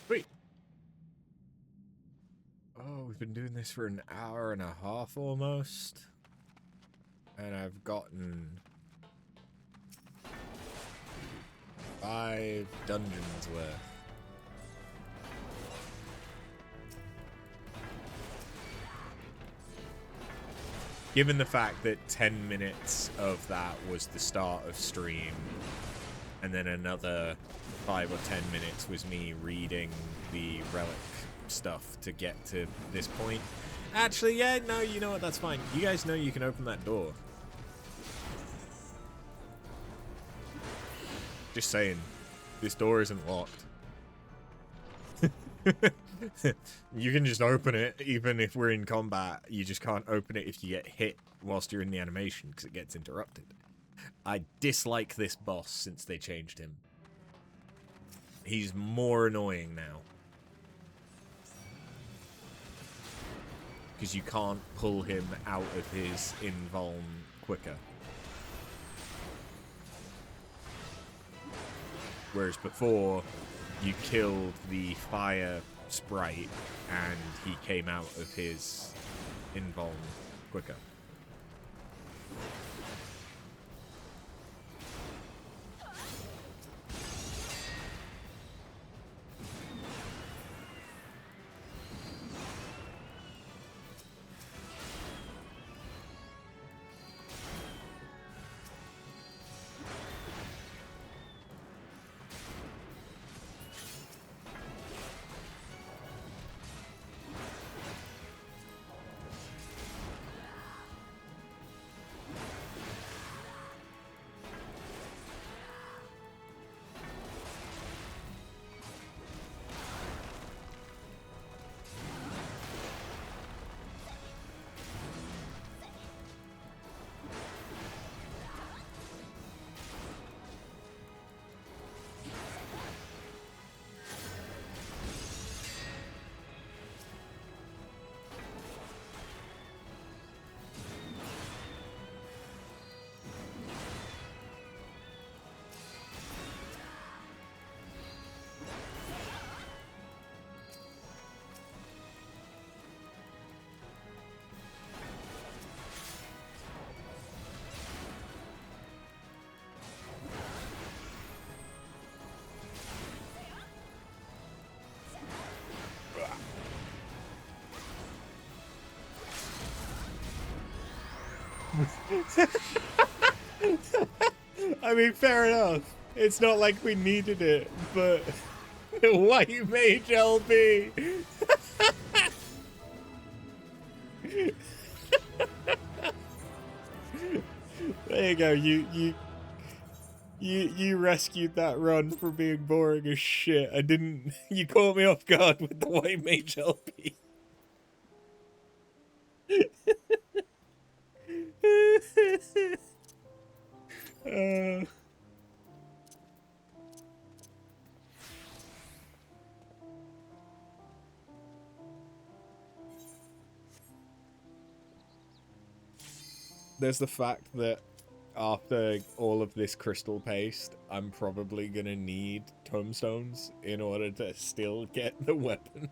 Sweet. Oh, we've been doing this for an hour and a half almost. And I've gotten 5 dungeons worth. Given the fact that 10 minutes of that was the start of stream, and then another 5 or 10 minutes was me reading the relic stuff to get to this point. Actually, yeah, no, you know what, that's fine. You guys know you can open that door. Just saying, this door isn't locked. You can just open it, even if we're in combat. You just can't open it if you get hit whilst you're in the animation, because it gets interrupted. I dislike this boss since they changed him. He's more annoying now. Because you can't pull him out of his invuln quicker. Whereas before, you killed the fire sprite and he came out of his invuln quicker. I mean, fair enough. It's not like we needed it, but white mage LB. There you go. You rescued that run from being boring as shit. I didn't. You caught me off guard with the white mage LB. There's the fact that after all of this crystal paste, I'm probably gonna need tomestones in order to still get the weapon.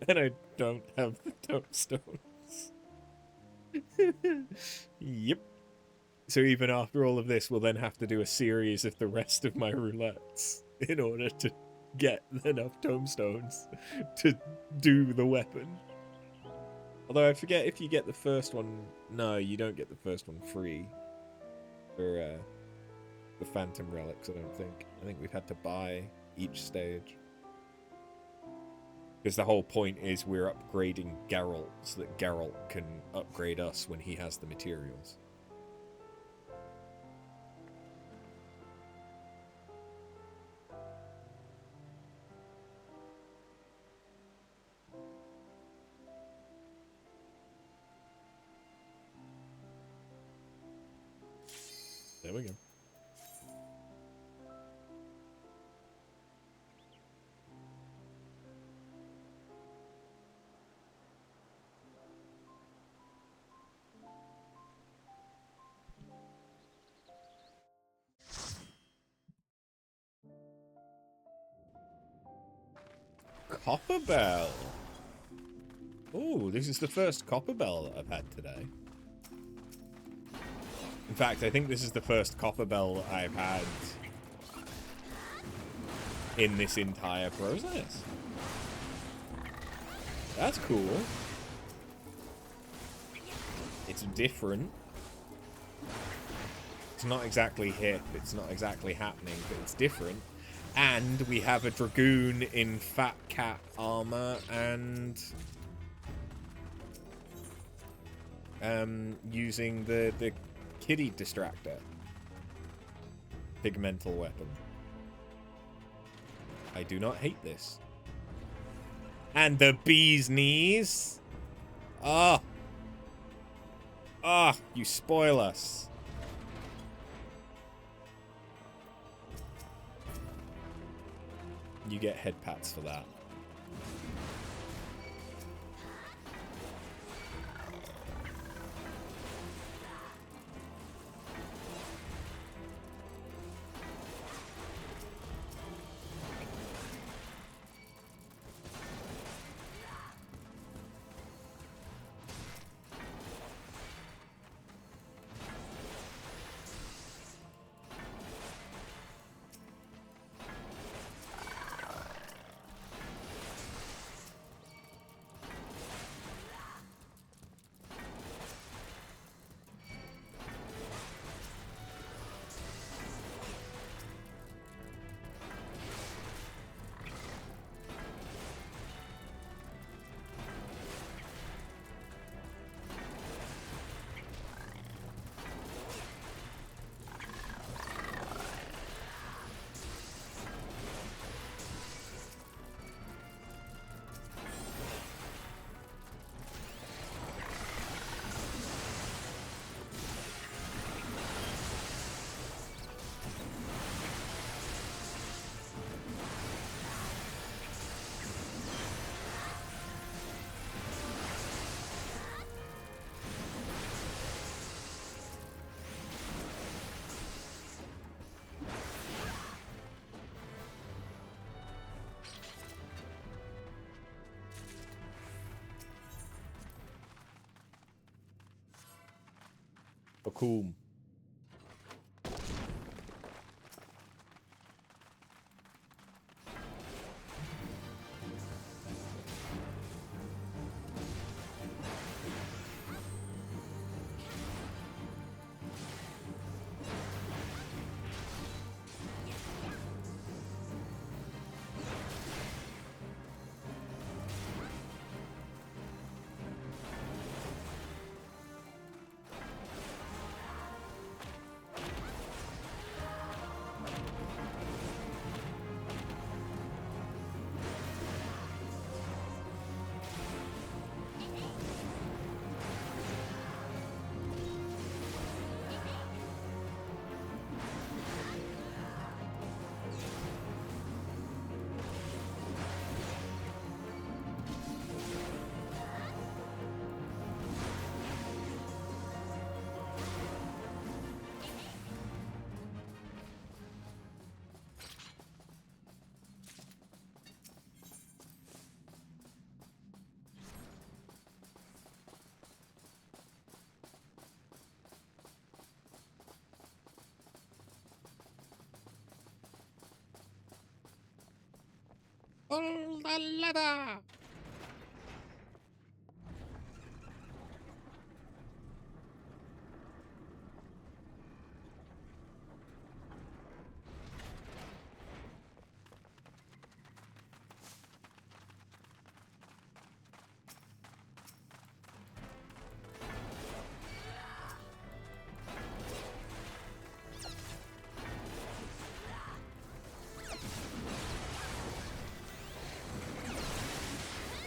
And I don't have the tomestones. Yep. So even after all of this, we'll then have to do a series of the rest of my roulettes in order to get enough tomestones to do the weapon. Although I forget if you get the first one... No, you don't get the first one free for the Phantom Relics, I don't think. I think we've had to buy each stage. Because the whole point is we're upgrading Geralt so that Geralt can upgrade us when he has the materials. There we go. Copper Bell. Oh, this is the first Copper Bell that I've had today. In fact, I think this is the first Copper Bell I've had in this entire process. That's cool. It's different. It's not exactly hip, it's not exactly happening, but it's different. And we have a Dragoon in Fat Cat armor and using the kitty distractor. Pigmental weapon. I do not hate this. And the bee's knees. Ah. Ah, you spoil us. You get head pats for that. Oh, cool. Pull the lever!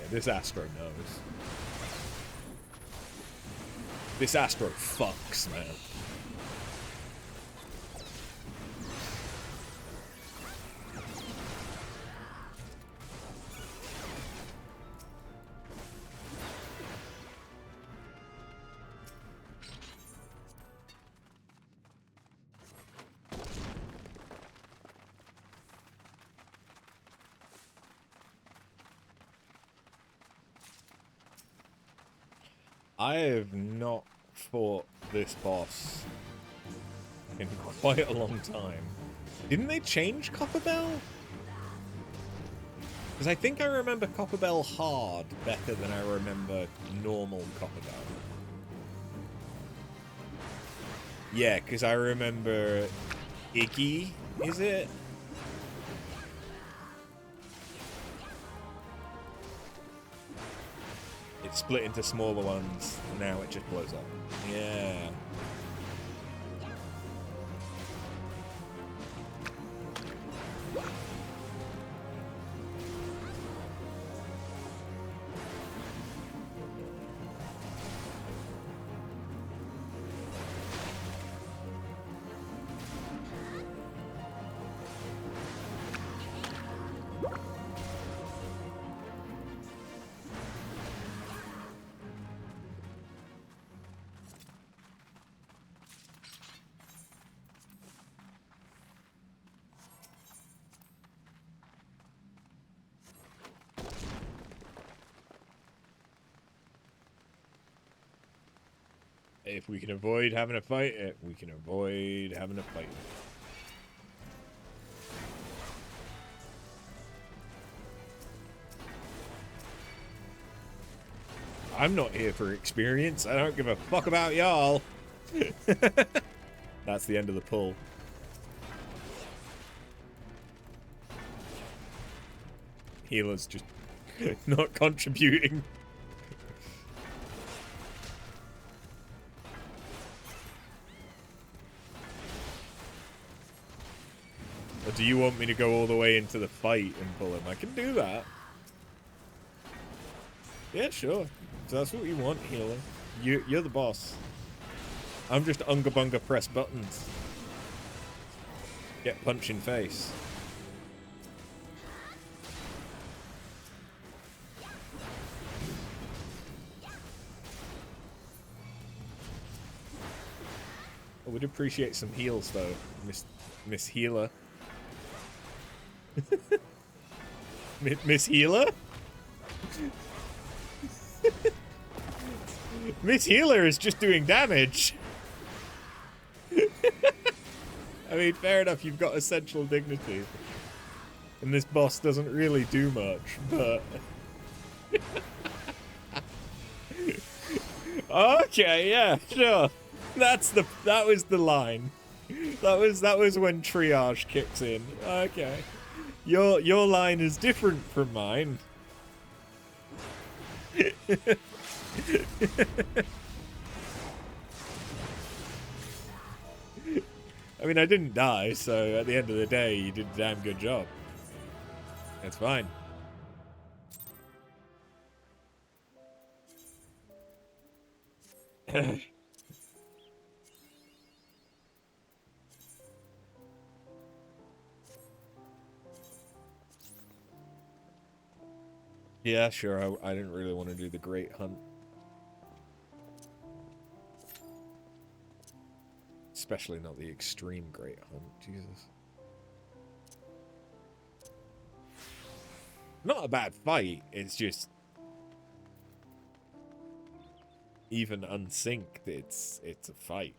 This Astro knows. This Astro fucks, man. I have not fought this boss in quite a long time. Didn't they change Copperbell? Because I think I remember Copperbell hard better than I remember normal Copperbell. Yeah, because I remember Iggy, is it? It's split into smaller ones, and now it just blows up. Yeah. If we can avoid having to fight it, we can avoid having to fight it. I'm not here for experience. I don't give a fuck about y'all. That's the end of the pull. Healer's just not contributing. Or do you want me to go all the way into the fight and pull him? I can do that. Yeah, sure. If that's what you want, healer. You're the boss. I'm just unga bunga press buttons. Get punch in face. I would appreciate some heals though, Miss Healer. Miss Healer? Miss Healer is just doing damage. I mean, fair enough, you've got essential dignity. And this boss doesn't really do much, but... Okay, yeah, sure. That was the line. That was when triage kicks in. Okay. Your line is different from mine. I mean, I didn't die, so at the end of the day, you did a damn good job. That's fine. Yeah, sure, I didn't really want to do the Great Hunt. Especially not the extreme Great Hunt, Jesus. Not a bad fight, it's just... Even unsynced, it's a fight.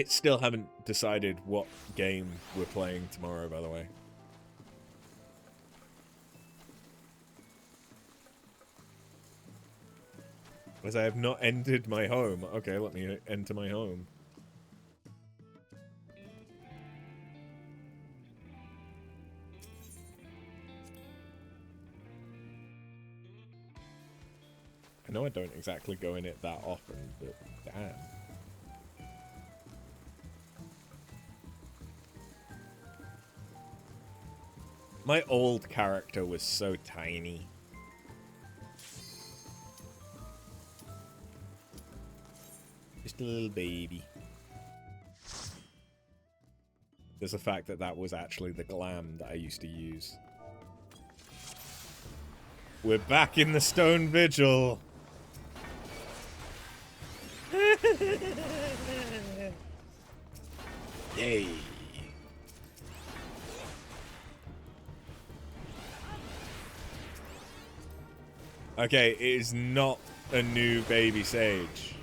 still haven't decided what game we're playing tomorrow, by the way. As I have not entered my home. Okay, let me enter my home. I know I don't exactly go in it that often, but damn. My old character was so tiny. Just a little baby. There's the fact that that was actually the glam that I used to use. We're back in the Stone Vigil! Yay! Okay, it is not a new baby sage.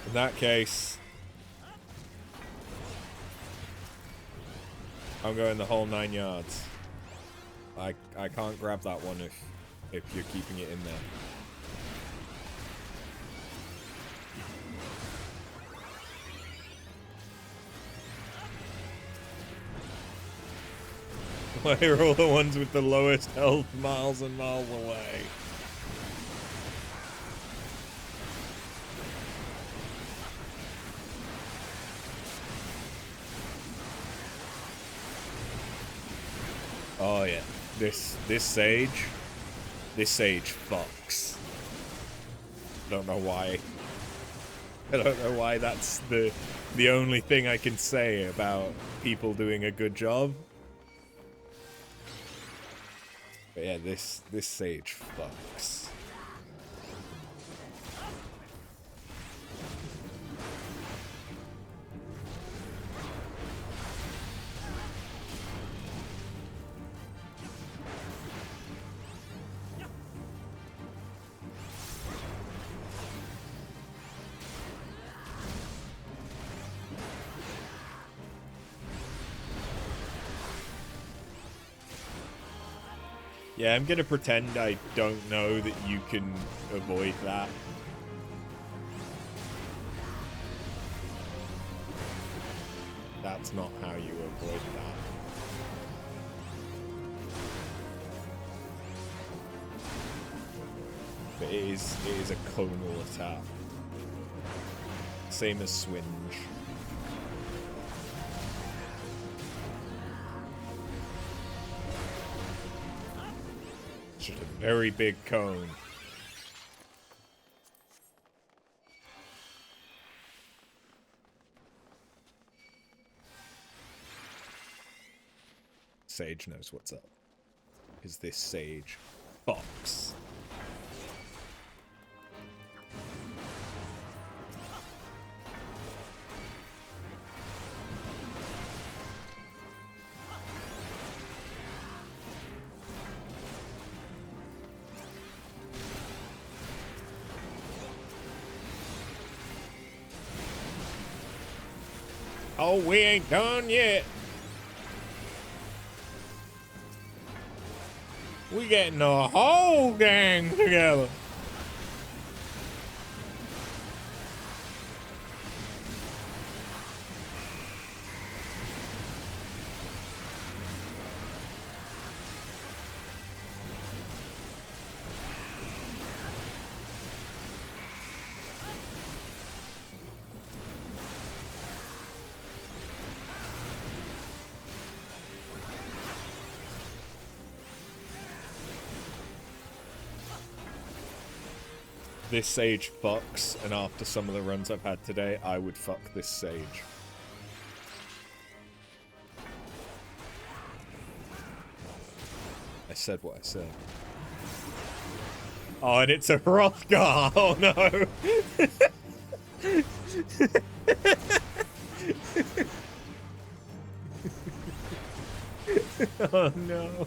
In that case, I'm going the whole 9 yards. I can't grab that one if you're keeping it in there. Why are all the ones with the lowest health miles and miles away? Oh yeah, this sage fucks. Don't know why. I don't know why that's the only thing I can say about people doing a good job. But yeah, this sage fucks. Yeah, I'm gonna pretend I don't know that you can avoid that. That's not how you avoid that. But it is a conal attack. Same as Swinge. Just a very big cone. Sage knows what's up. Is this Sage Fox? Oh, we ain't done yet. We getting the whole gang together. This sage fucks, and after some of the runs I've had today, I would fuck this sage. I said what I said. Oh, and it's a Hrothgar! Oh no! Oh no.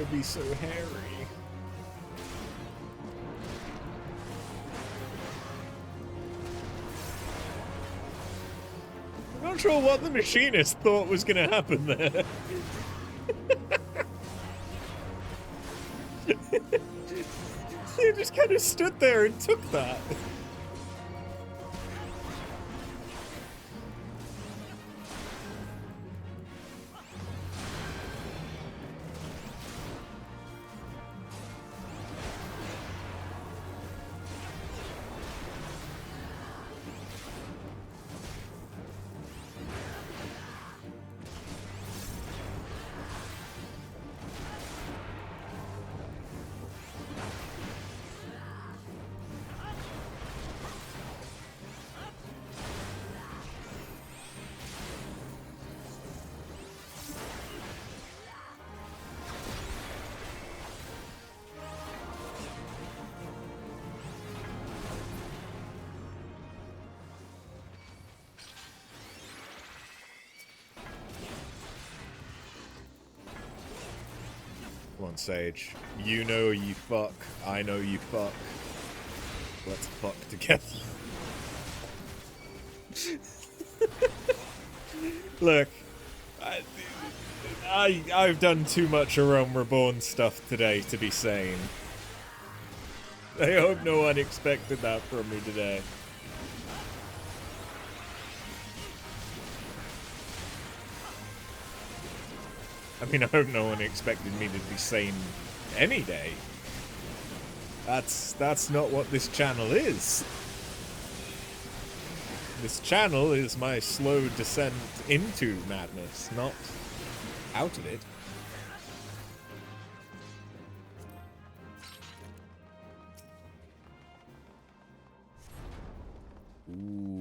to be so hairy. I'm not sure what the machinist thought was going to happen there. He just kind of stood there and took that. Come on, Sage. You know you fuck. I know you fuck. Let's fuck together. Look, I've done too much Realm Reborn stuff today to be sane. I hope no one expected that from me today. I mean, I hope no one expected me to be sane any day. That's not what this channel is. This channel is my slow descent into madness, not out of it. Ooh.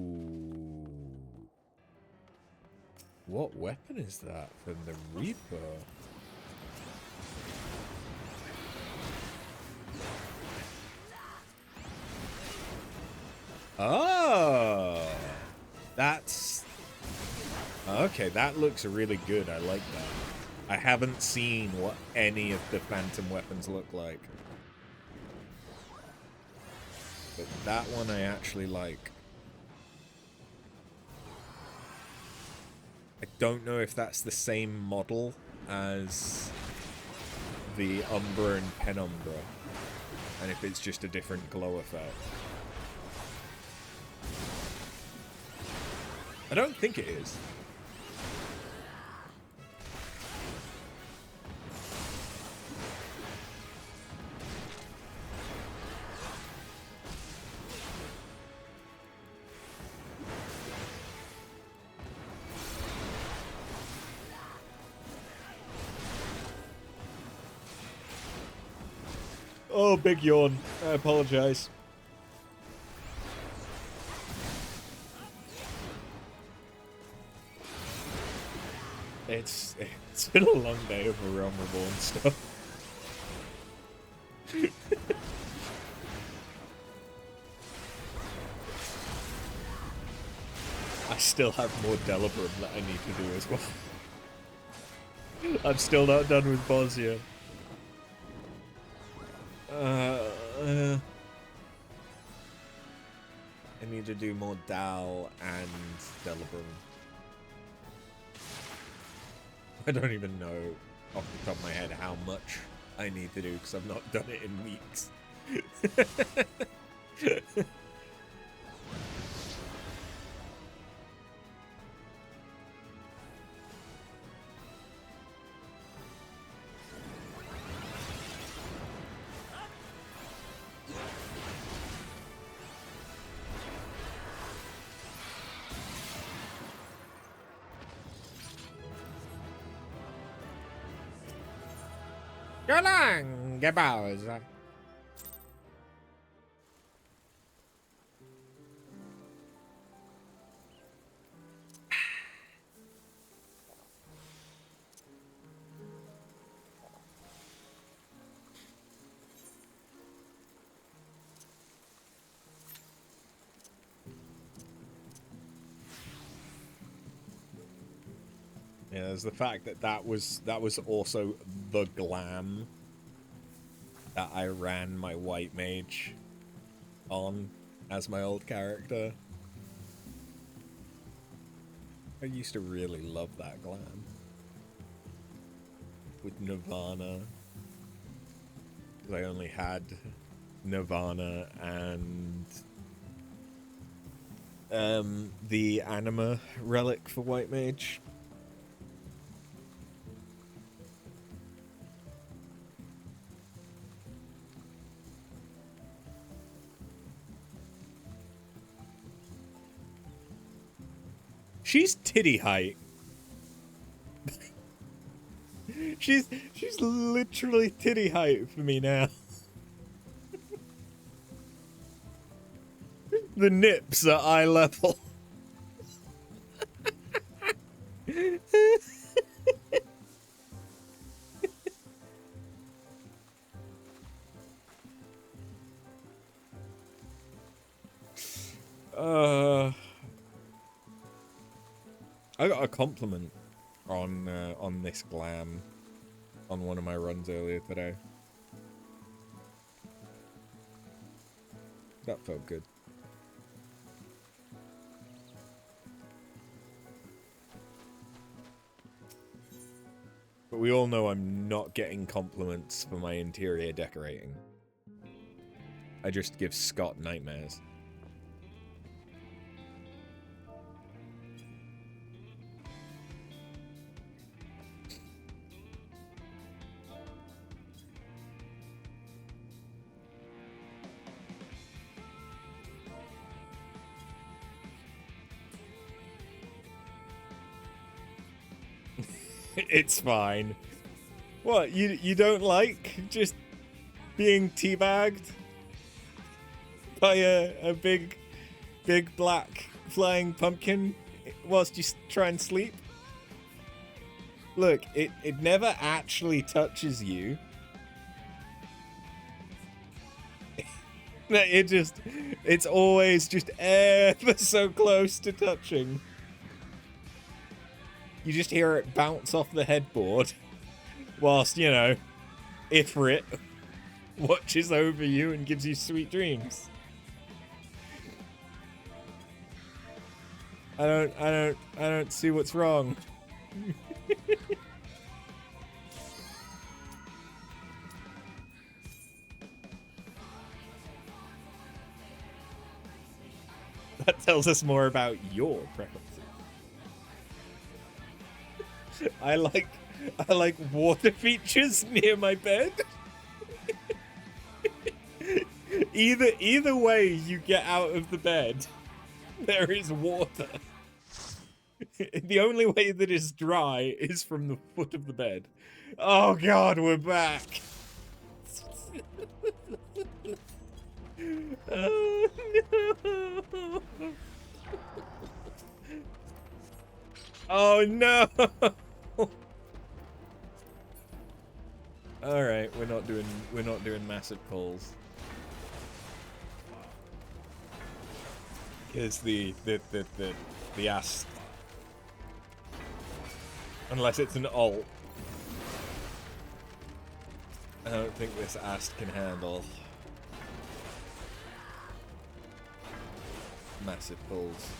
What weapon is that from the Reaper? Oh! That's... Okay, that looks really good. I like that. I haven't seen what any of the phantom weapons look like. But that one I actually like. I don't know if that's the same model as the Umbra and Penumbra, and if it's just a different glow effect. I don't think it is. Oh, big yawn. I apologize. It's been a long day of Realm Reborn stuff. I still have more Delibrum that I need to do as well. I'm still not done with Bosnia. I need to do more Dal and Delibrum. I don't even know off the top of my head how much I need to do because I've not done it in weeks. Go long, Gebauers. Yeah, there's the fact that that was also the glam that I ran my white mage on as my old character. I used to really love that glam. With Nirvana. Because I only had Nirvana and the anima relic for white mage. She's titty height. she's literally titty height for me now. The nips are eye level. I got a compliment on this glam on one of my runs earlier today. That felt good. But we all know I'm not getting compliments for my interior decorating. I just give Scott nightmares. It's fine. What, you don't like just being teabagged by a big black flying pumpkin whilst you try and sleep? Look, it never actually touches you. It's always just ever so close to touching. You just hear it bounce off the headboard whilst, you know, Ifrit watches over you and gives you sweet dreams. I don't see what's wrong. That tells us more about your preferences. I like water features near my bed. Either way you get out of the bed, there is water. The only way that is dry is from the foot of the bed. Oh god, we're back. Oh no. Oh no. All right, we're not doing massive pulls. Because the ass, unless it's an alt, I don't think this ass can handle massive pulls.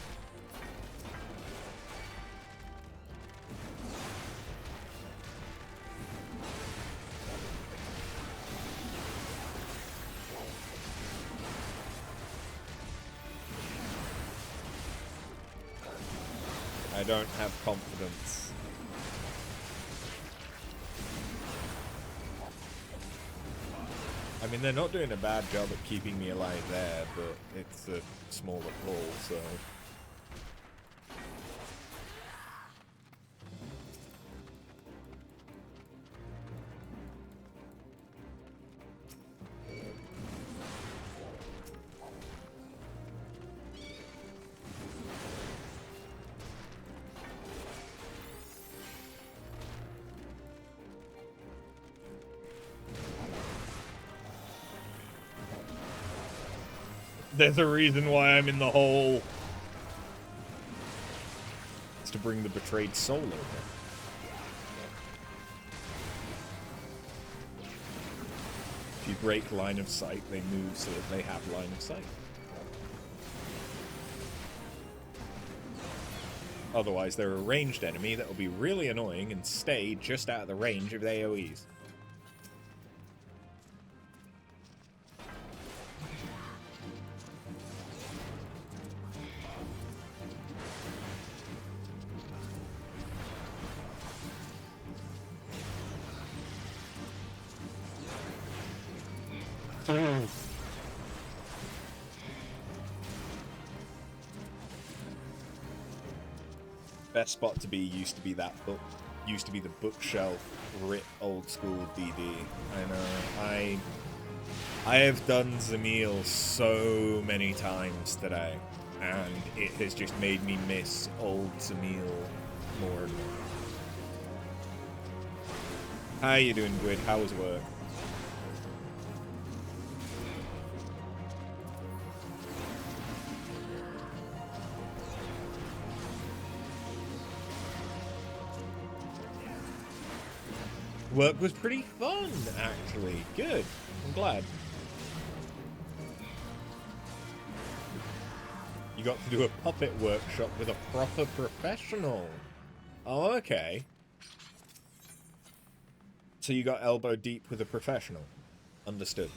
I don't have confidence. I mean, they're not doing a bad job at keeping me alive there, but it's a smaller pull, so... There's a reason why I'm in the hole. It's to bring the betrayed soul over. She's break line of sight, they move so that they have line of sight. Otherwise, they're a ranged enemy that will be really annoying and stay just out of the range of the AoEs. Best spot to be used to be the bookshelf writ old school DD. I know. I have done Zamil so many times today, and it has just made me miss old Zamil more and more. How you doing, Gwyd? How was work? Work was pretty fun, actually. Good. I'm glad. You got to do a puppet workshop with a proper professional. Oh, okay. So you got elbow deep with a professional. Understood.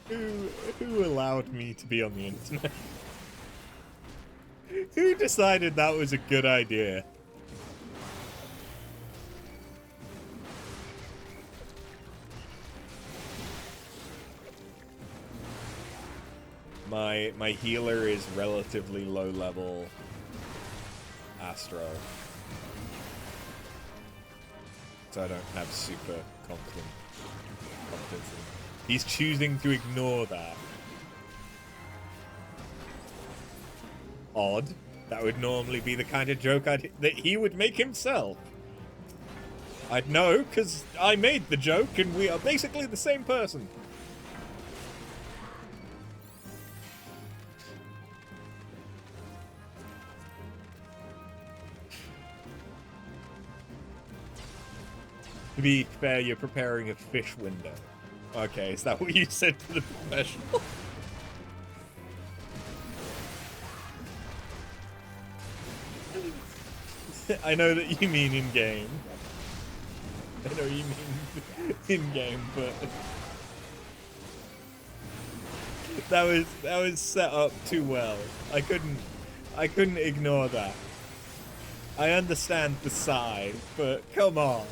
Who allowed me to be on the internet? Who decided that was a good idea? My healer is relatively low level Astro. So I don't have super confidence. He's choosing to ignore that. Odd. That would normally be the kind of joke that he would make himself. I'd know, because I made the joke and we are basically the same person. To be fair, you're preparing a fish window. Okay, is that what you said to the professional? I know that you mean in-game. I know you mean in-game, but that was set up too well. I couldn't ignore that. I understand the sigh, but come on.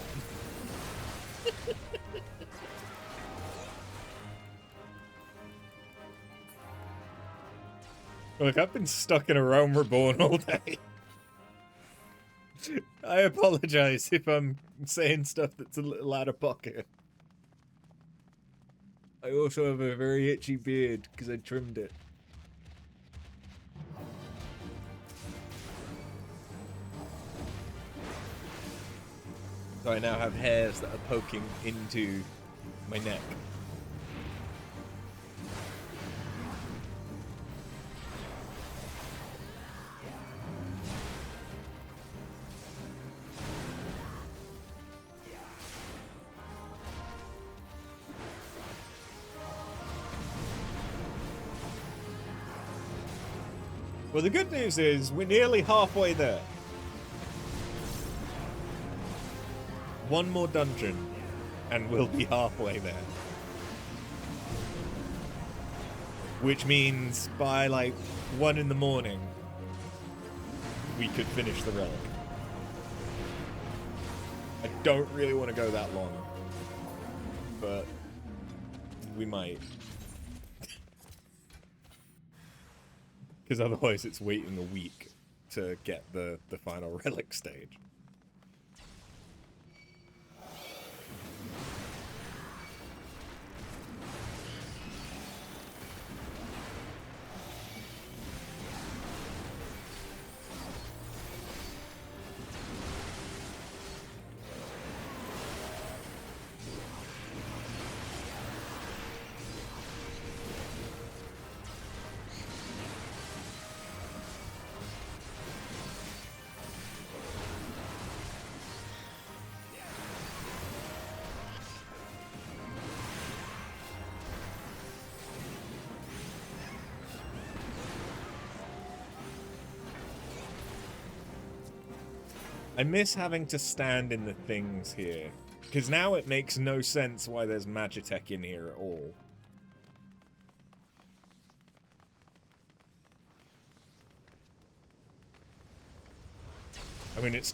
Look, I've been stuck in a Realm Reborn all day. I apologize if I'm saying stuff that's a little out of pocket. I also have a very itchy beard because I trimmed it. So I now have hairs that are poking into my neck. Well, the good news is we're nearly halfway there. One more dungeon, and we'll be halfway there. Which means by, like, 1 in the morning, we could finish the relic. I don't really want to go that long, but we might. Because otherwise it's waiting a week to get the final relic stage. I miss having to stand in the things here. Because now it makes no sense why there's Magitech in here at all. I mean, it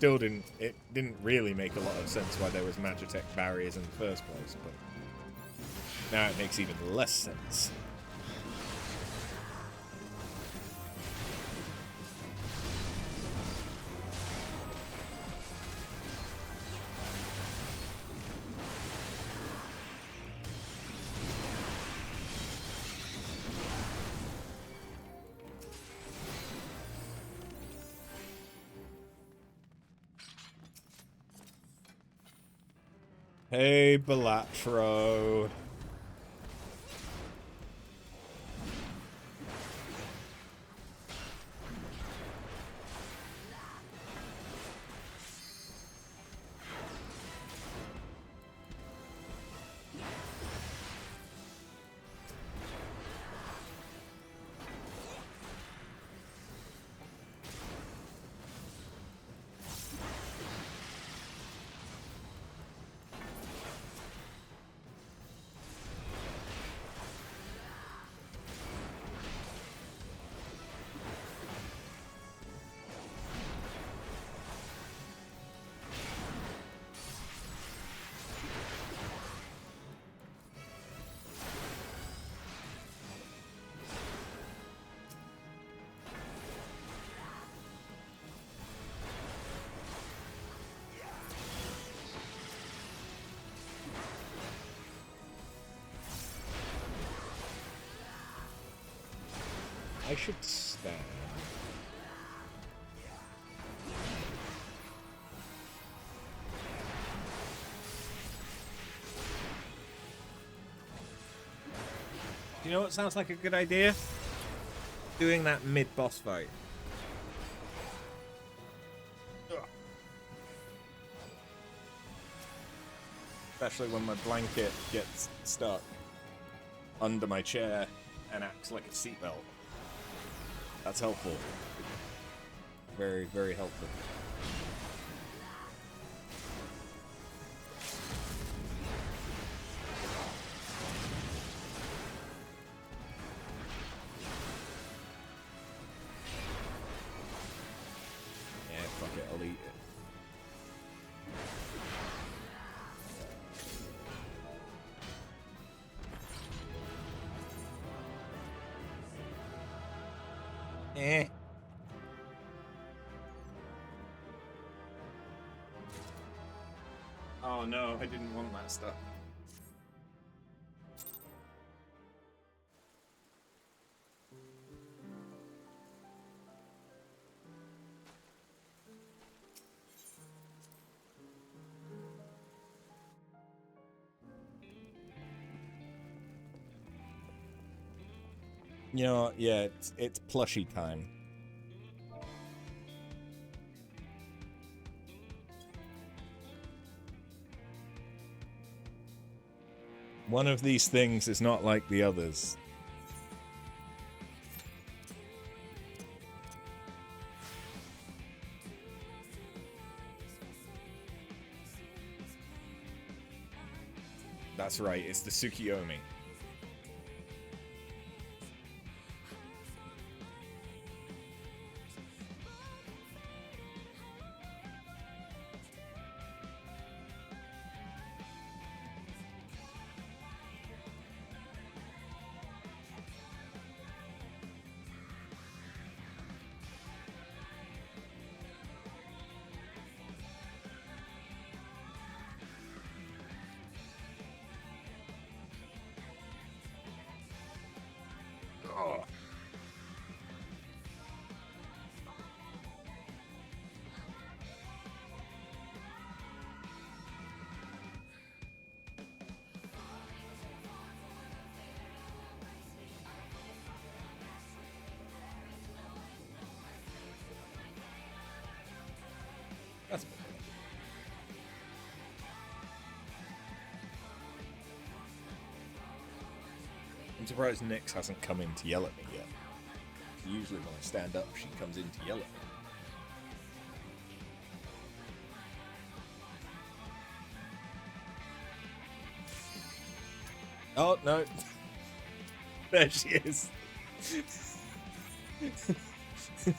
didn't really make a lot of sense why there was Magitech barriers in the first place, but now it makes even less sense. Hey, Balatro. I should stand. Do you know what sounds like a good idea? Doing that mid-boss fight. Especially when my blanket gets stuck under my chair and acts like a seatbelt. That's helpful. Very, very helpful. Yeah, fuck it, I'll eat it. Eh. Oh no, I didn't want that stuff. You know, yeah, it's plushie time. One of these things is not like the others. That's right, it's the Tsukiyomi. Oh. That's I'm surprised Nyx hasn't come in to yell at me yet. Usually when I stand up, she comes in to yell at me. Oh, no. There she is.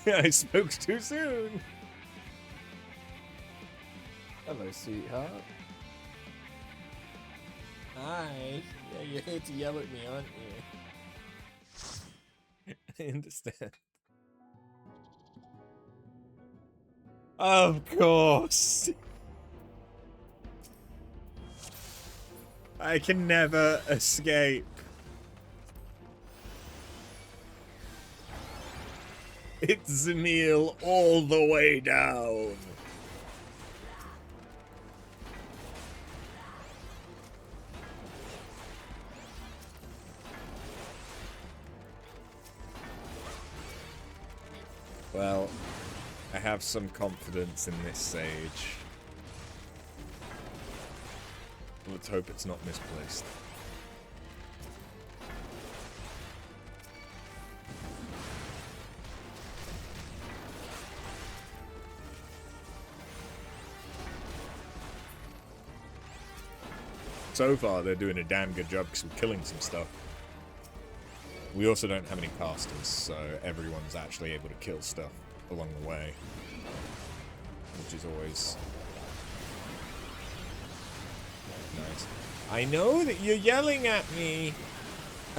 I spoke too soon. Hello, sweetheart. Hi. Yeah, you're here to yell at me, aren't you? I understand. Of course. I can never escape. It's Zamil all the way down. Well, I have some confidence in this sage. Let's hope it's not misplaced. So far, they're doing a damn good job because we're killing some stuff. We also don't have any casters, so everyone's actually able to kill stuff along the way, which is always nice. I know that you're yelling at me.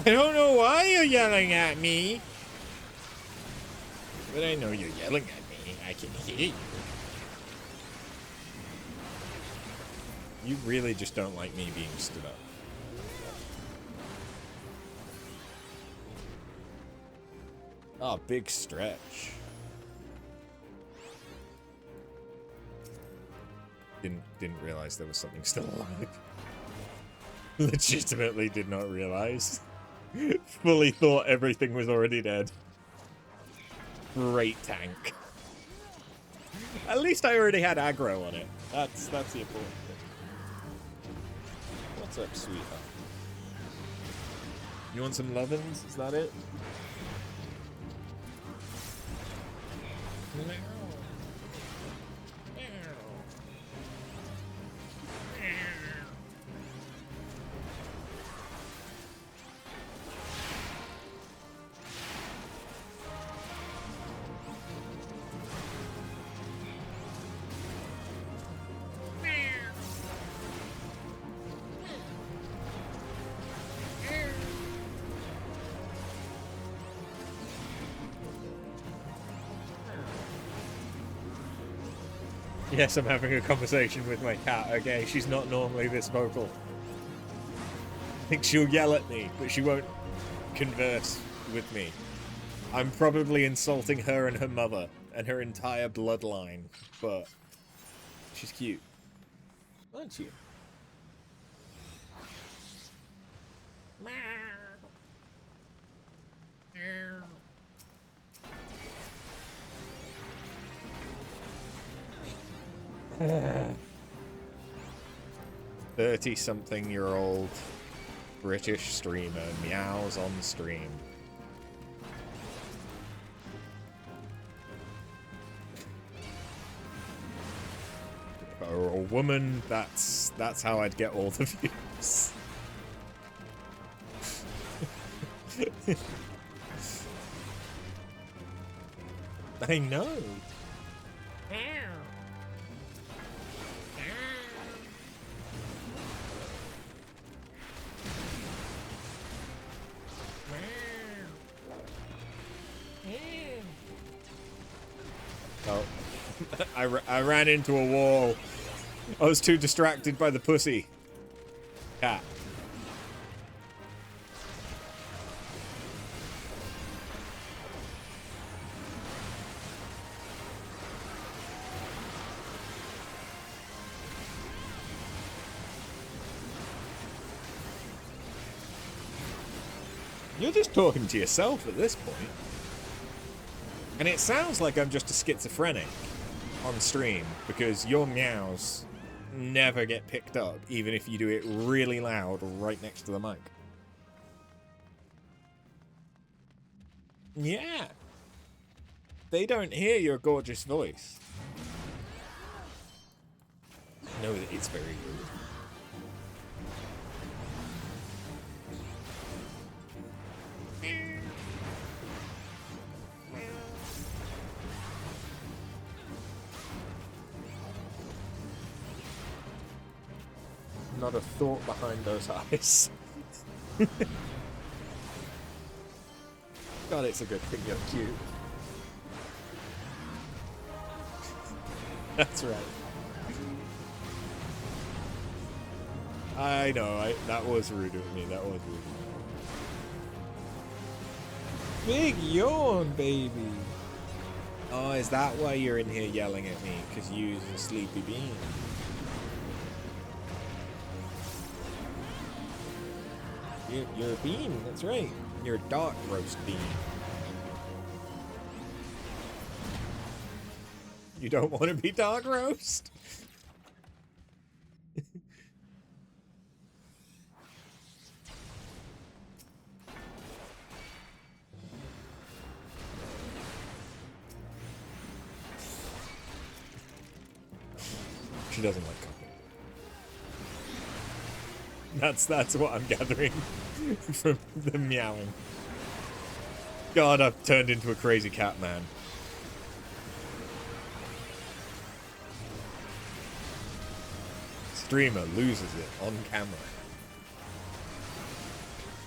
I don't know why you're yelling at me, but I know you're yelling at me. I can hear you. You really just don't like me being stood up. Oh, big stretch. Didn't realize there was something still alive. Legitimately did not realize. Fully thought everything was already dead. Great tank. At least I already had aggro on it. That's the important thing. What's up, sweetheart? You want some lovin's? Is that it? Yes, I'm having a conversation with my cat, okay? She's not normally this vocal. I think she'll yell at me, but she won't converse with me. I'm probably insulting her and her mother and her entire bloodline, but she's cute. Aren't you? 30-something-year-old British streamer meows on stream. If I were a woman, that's how I'd get all the views. I know. Oh, I ran into a wall. I was too distracted by the pussy. Cat. You're just talking to yourself at this point. And it sounds like I'm just a schizophrenic on stream, because your meows never get picked up, even if you do it really loud right next to the mic. Yeah. They don't hear your gorgeous voice. Know that it's very rude. Not a thought behind those eyes. God, it's a good thing you're cute. That's right. I know, that was rude of me, that was rude. Big yawn, baby! Oh, is that why you're in here yelling at me? Because you're a sleepy bean. You're a bean, that's right. You're a dark roast bean. You don't want to be dark roast? She doesn't like cooking. That's what I'm gathering from the meowing. God, I've turned into a crazy cat man. Streamer loses it on camera.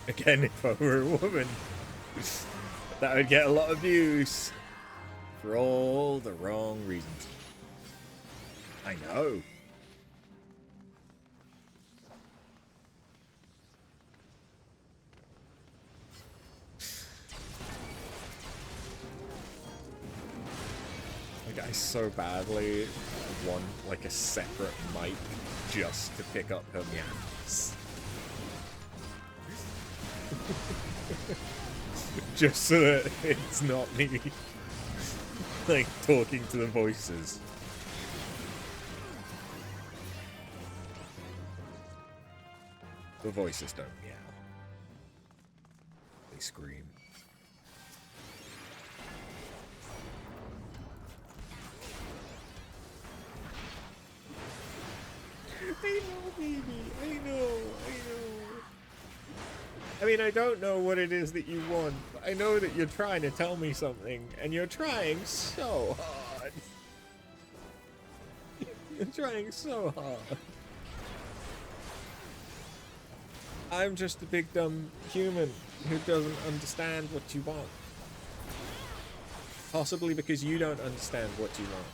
Again, if I were a woman, that would get a lot of views. For all the wrong reasons. I know. Like, I so badly want, like, a separate mic just to pick up her meows. Just so that it's not me, like, talking to the voices. The voices don't meow. They scream. I know, baby. I know. I mean, I don't know what it is that you want, but I know that you're trying to tell me something, and you're trying so hard. You're trying so hard. I'm just a big dumb human who doesn't understand what you want. Possibly because you don't understand what you want.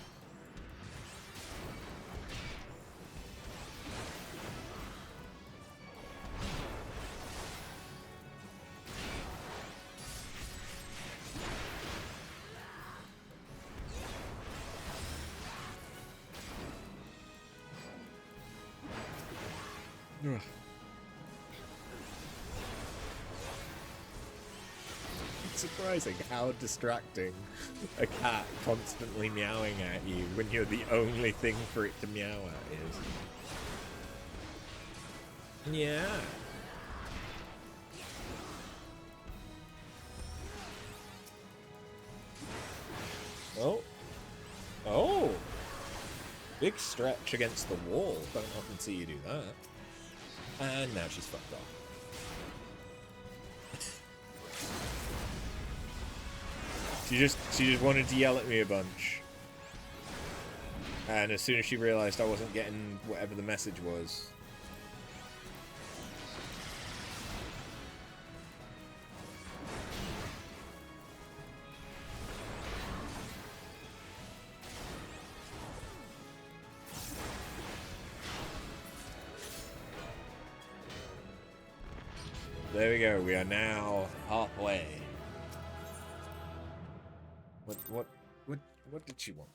Ugh. It's surprising how distracting a cat constantly meowing at you when you're the only thing for it to meow at is. Yeah. Oh. Oh. Big stretch against the wall. Don't often see you do that. And now she's fucked off. She just wanted to yell at me a bunch. And as soon as she realized I wasn't getting whatever the message was. There we go, we are now halfway. What did she want?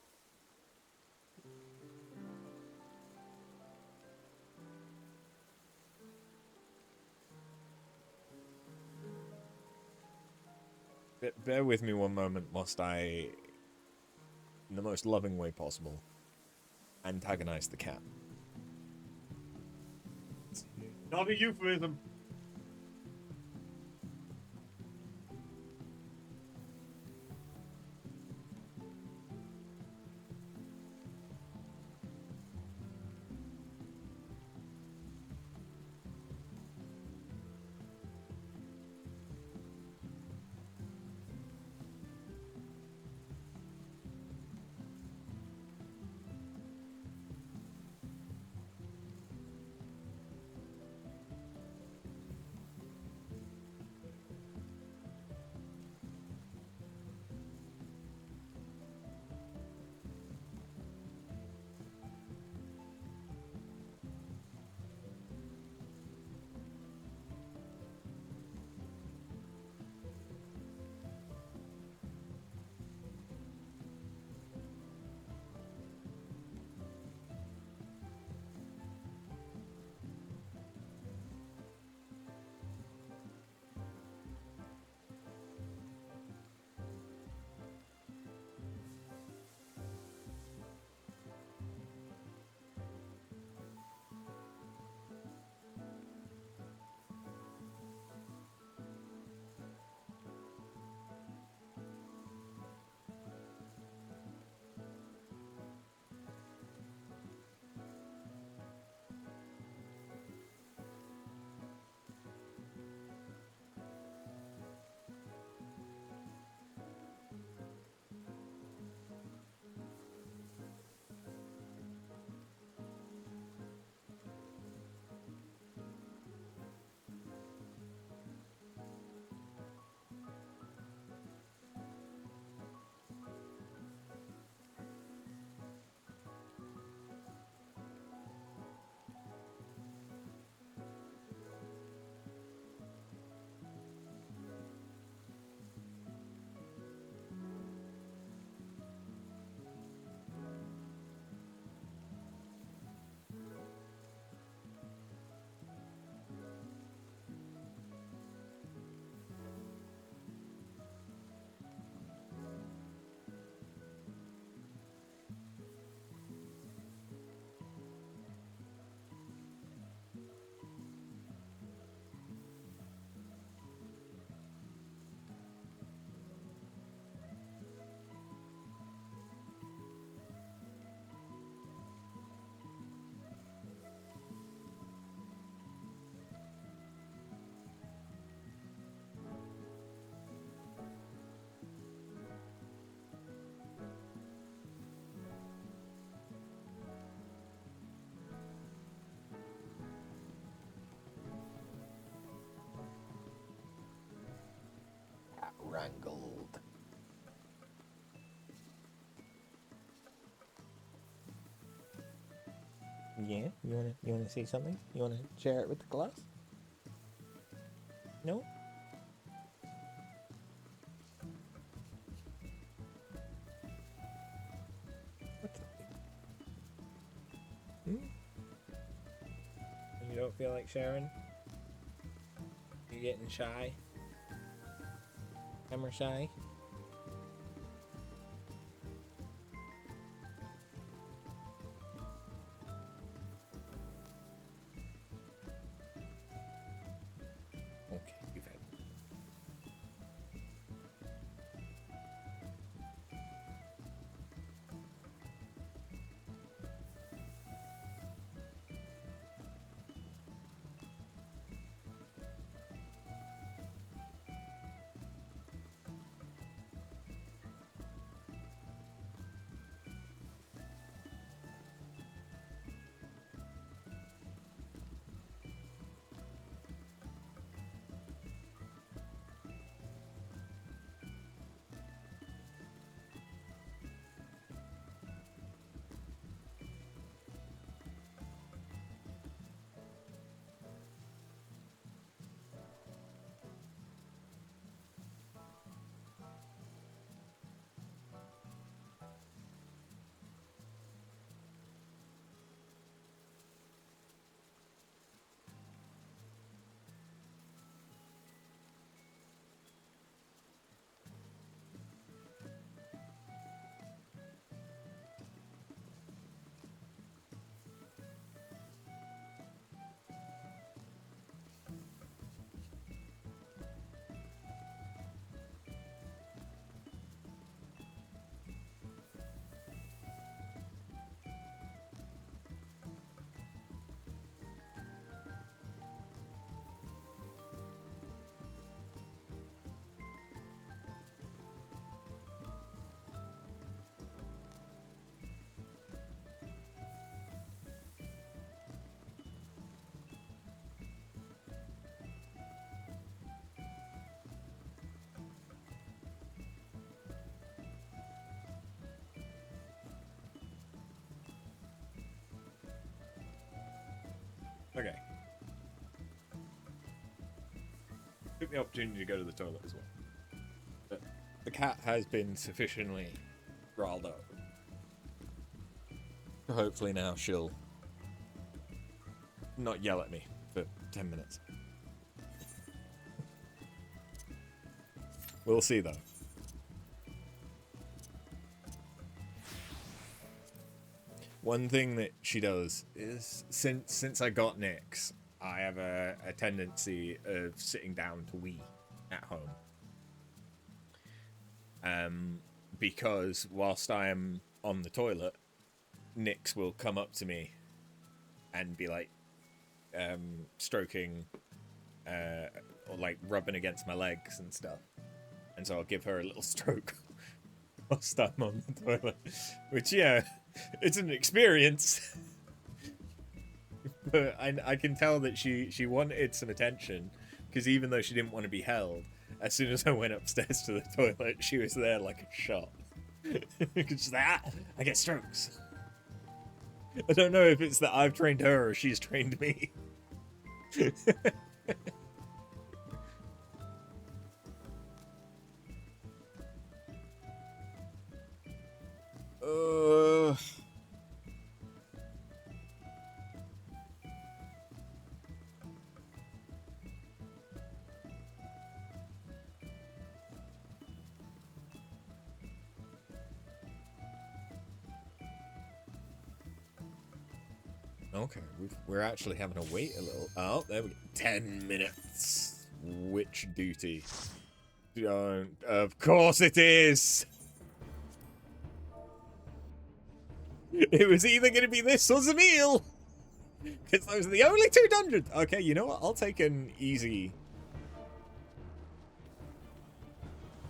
Bear with me one moment whilst I, in the most loving way possible, antagonize the cat. Not a euphemism. Yeah, you wanna say something? You wanna share it with the class? No? What's up? Hmm? You don't feel like sharing? You getting shy? Hammer shy? Okay, you've had it. Okay. Took the opportunity to go to the toilet as well. But the cat has been sufficiently riled up. Hopefully now she'll not yell at me for 10 minutes. We'll see though. One thing that she does is since I got Nyx, I have a tendency of sitting down to wee at home. Because whilst I am on the toilet, Nyx will come up to me and be like stroking or like rubbing against my legs and stuff. And so I'll give her a little stroke whilst I'm on the toilet. Which, yeah, it's an experience. But I can tell that she wanted some attention, because even though she didn't want to be held, as soon as I went upstairs to the toilet, she was there like a shot. She's like, I get strokes. I don't know if it's that I've trained her or she's trained me. Okay, we're actually having to wait a little. Oh, there we go. 10 minutes. Which duty? Don't. Of course it is! It was either going to be this or Zamil! Because those are the only two dungeons! Okay, you know what? I'll take an easy...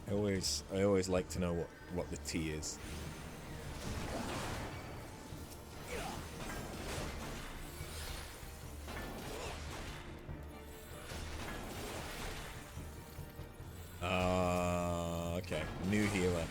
I always like to know what the T is. Okay. New healer.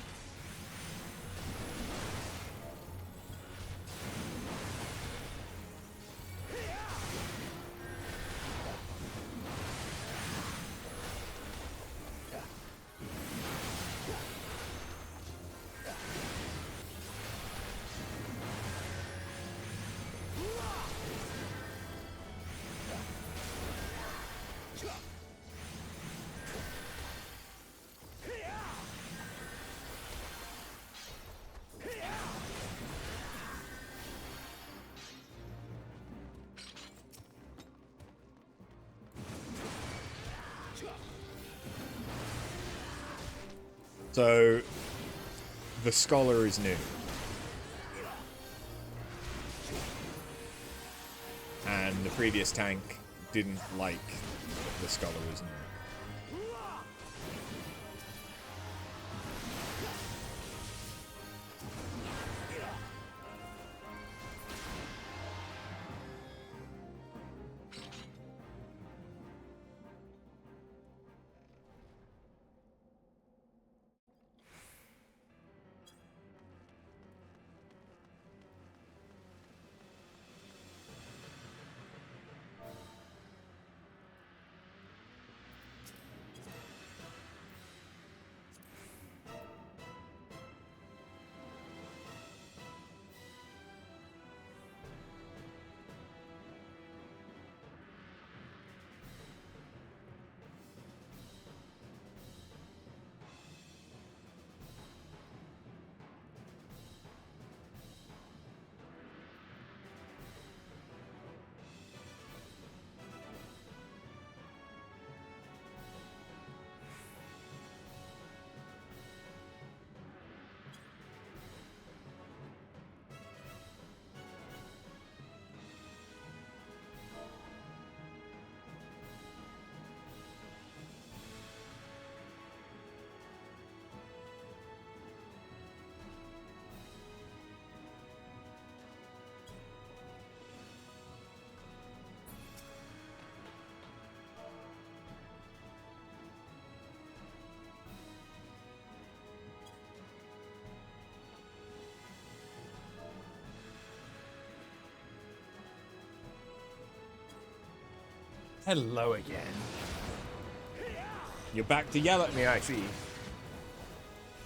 So, the Scholar is new. And the previous tank didn't like the Scholar is new. Hello again. You're back to yell at me, I see.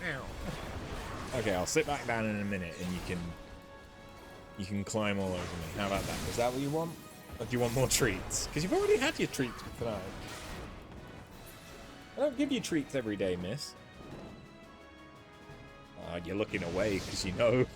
Ow. Okay, I'll sit back down in a minute and you can climb all over me. How about that? Is that what you want? Or do you want more treats? Because you've already had your treats for tonight. I don't give you treats every day, miss. You're looking away because you know.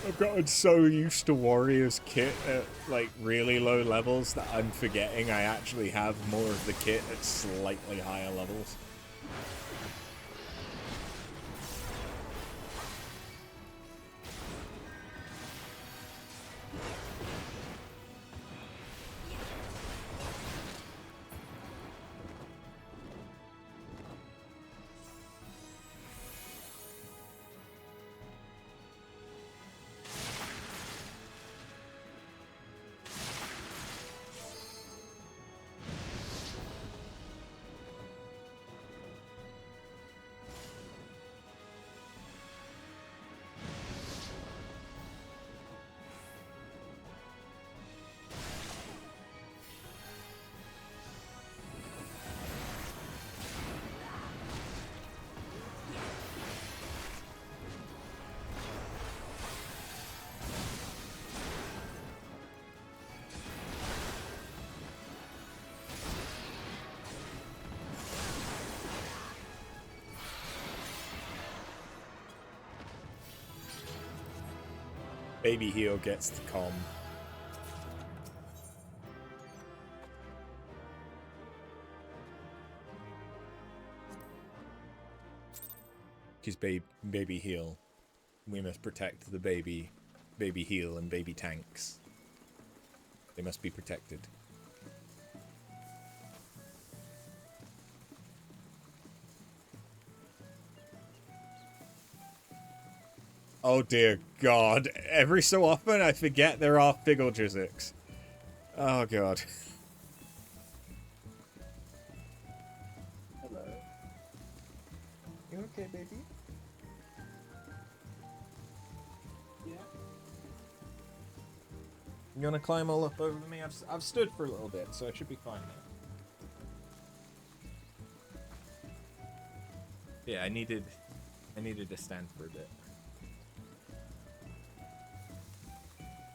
I've gotten so used to Warrior's kit at, like, really low levels that I'm forgetting I actually have more of the kit at slightly higher levels. Baby Heel gets to calm. Because baby heal. We must protect the baby heal and baby tanks. They must be protected. Oh dear God. Every so often I forget there are Figgle Jizzix. Oh God. Hello. You okay, baby? Yeah. You wanna climb all up over me? I've stood for a little bit, so I should be fine now. Yeah, I needed to stand for a bit.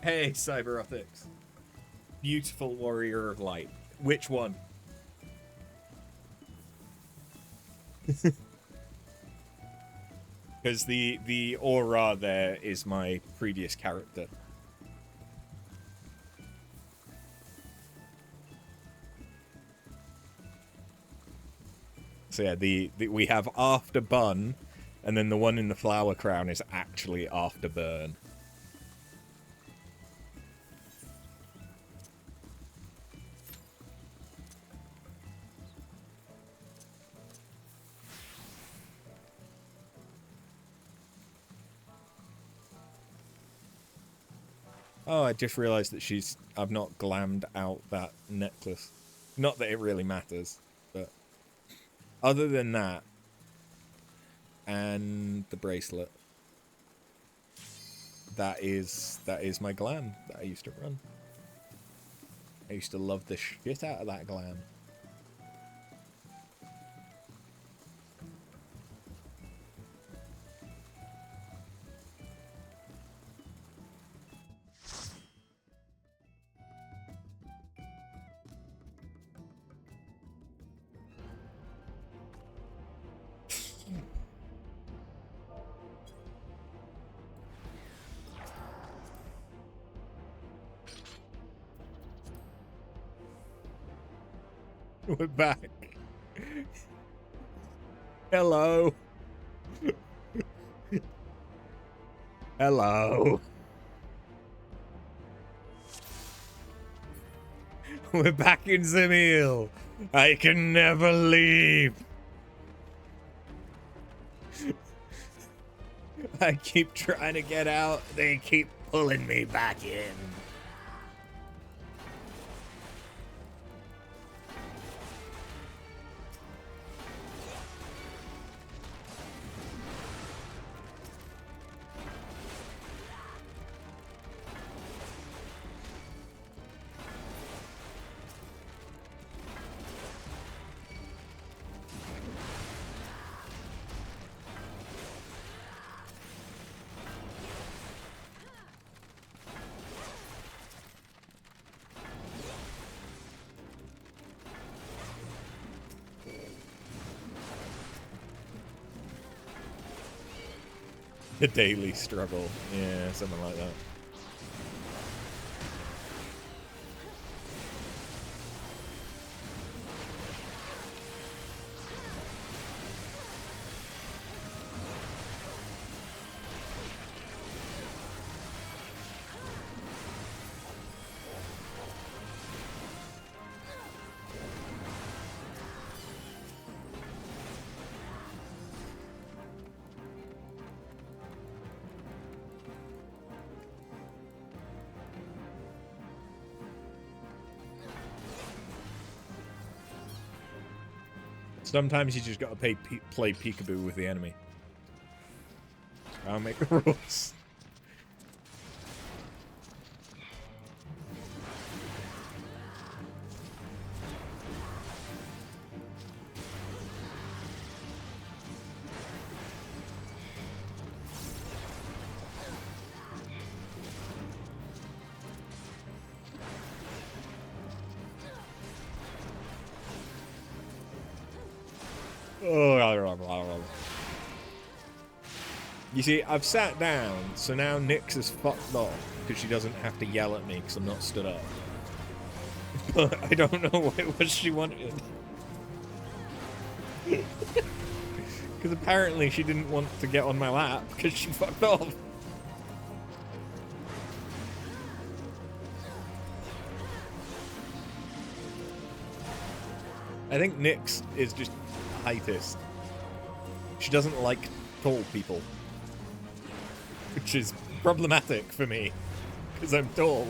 Hey, Cyberotics. Beautiful warrior of light. Which one? Because the aura there is my previous character. So yeah, we have Afterburn, and then the one in the flower crown is actually Afterburn. Oh, I just realised that I've not glammed out that necklace. Not that it really matters, but other than that, and the bracelet, that is my glam that I used to run. I used to love the shit out of that glam. We're back. Hello. Hello. We're back in Zemil. I can never leave. I keep trying to get out. They keep pulling me back in. The daily struggle. Yeah, something like that. Sometimes you just gotta play peekaboo with the enemy. I'll make the rules. You see, I've sat down, so now Nyx is fucked off because she doesn't have to yell at me because I'm not stood up. But I don't know what it was she wanted. Because apparently she didn't want to get on my lap because she fucked off. I think Nyx is just a heightist. She doesn't like tall people. Which is problematic for me. Because I'm tall.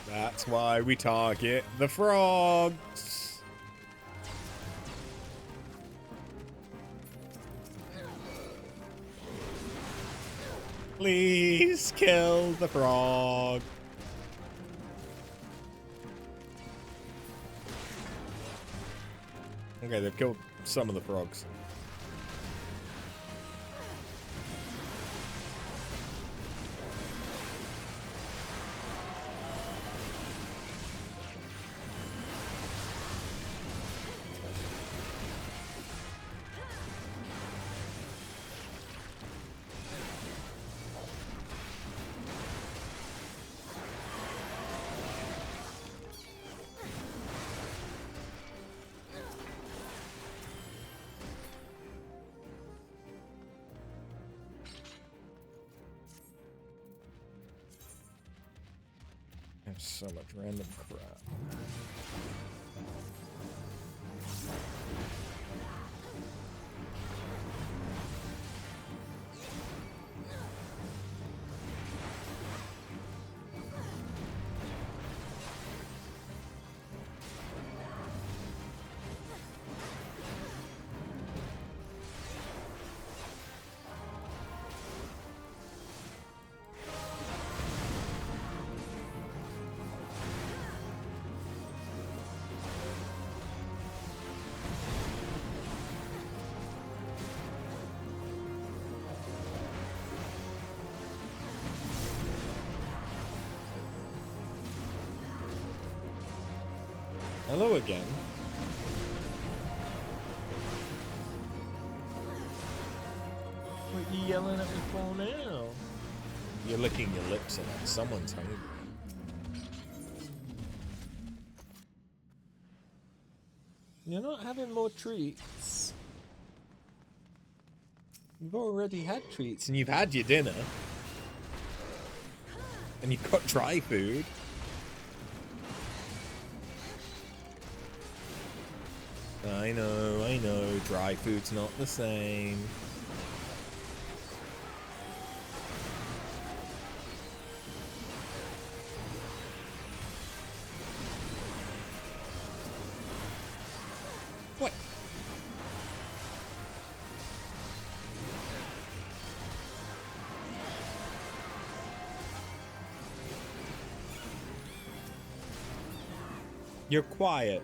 That's why we target the frogs. Please kill the frog. Okay, they've killed some of the frogs. There's so much random crap. Hello again. What are you yelling at me for now? You're licking your lips and someone's hungry. You're not having more treats. You've already had treats and you've had your dinner. And you've got dry food. I know, dry food's not the same. What? You're quiet.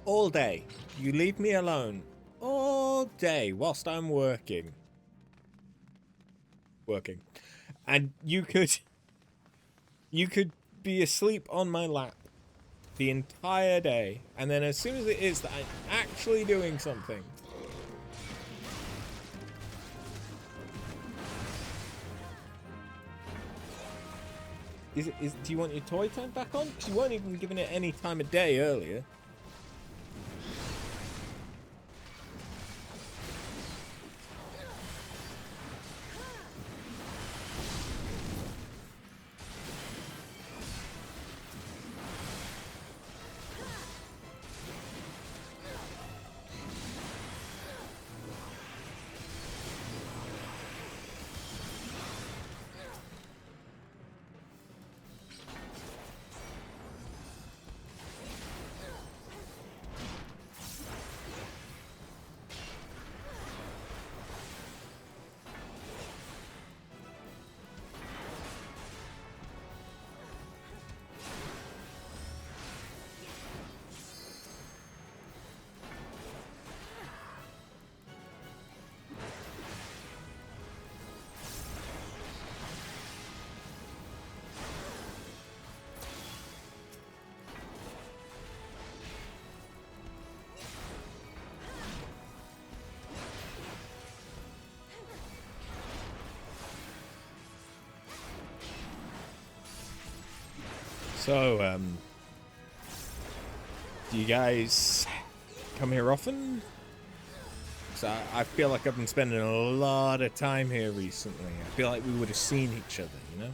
All day. You leave me alone. All day whilst I'm working. And you could be asleep on my lap the entire day. And then as soon as it is that I'm actually doing something, do you want your toy turned back on? Because you weren't even giving it any time of day earlier. So, do you guys come here often? So I feel like I've been spending a lot of time here recently. I feel like we would have seen each other, you know?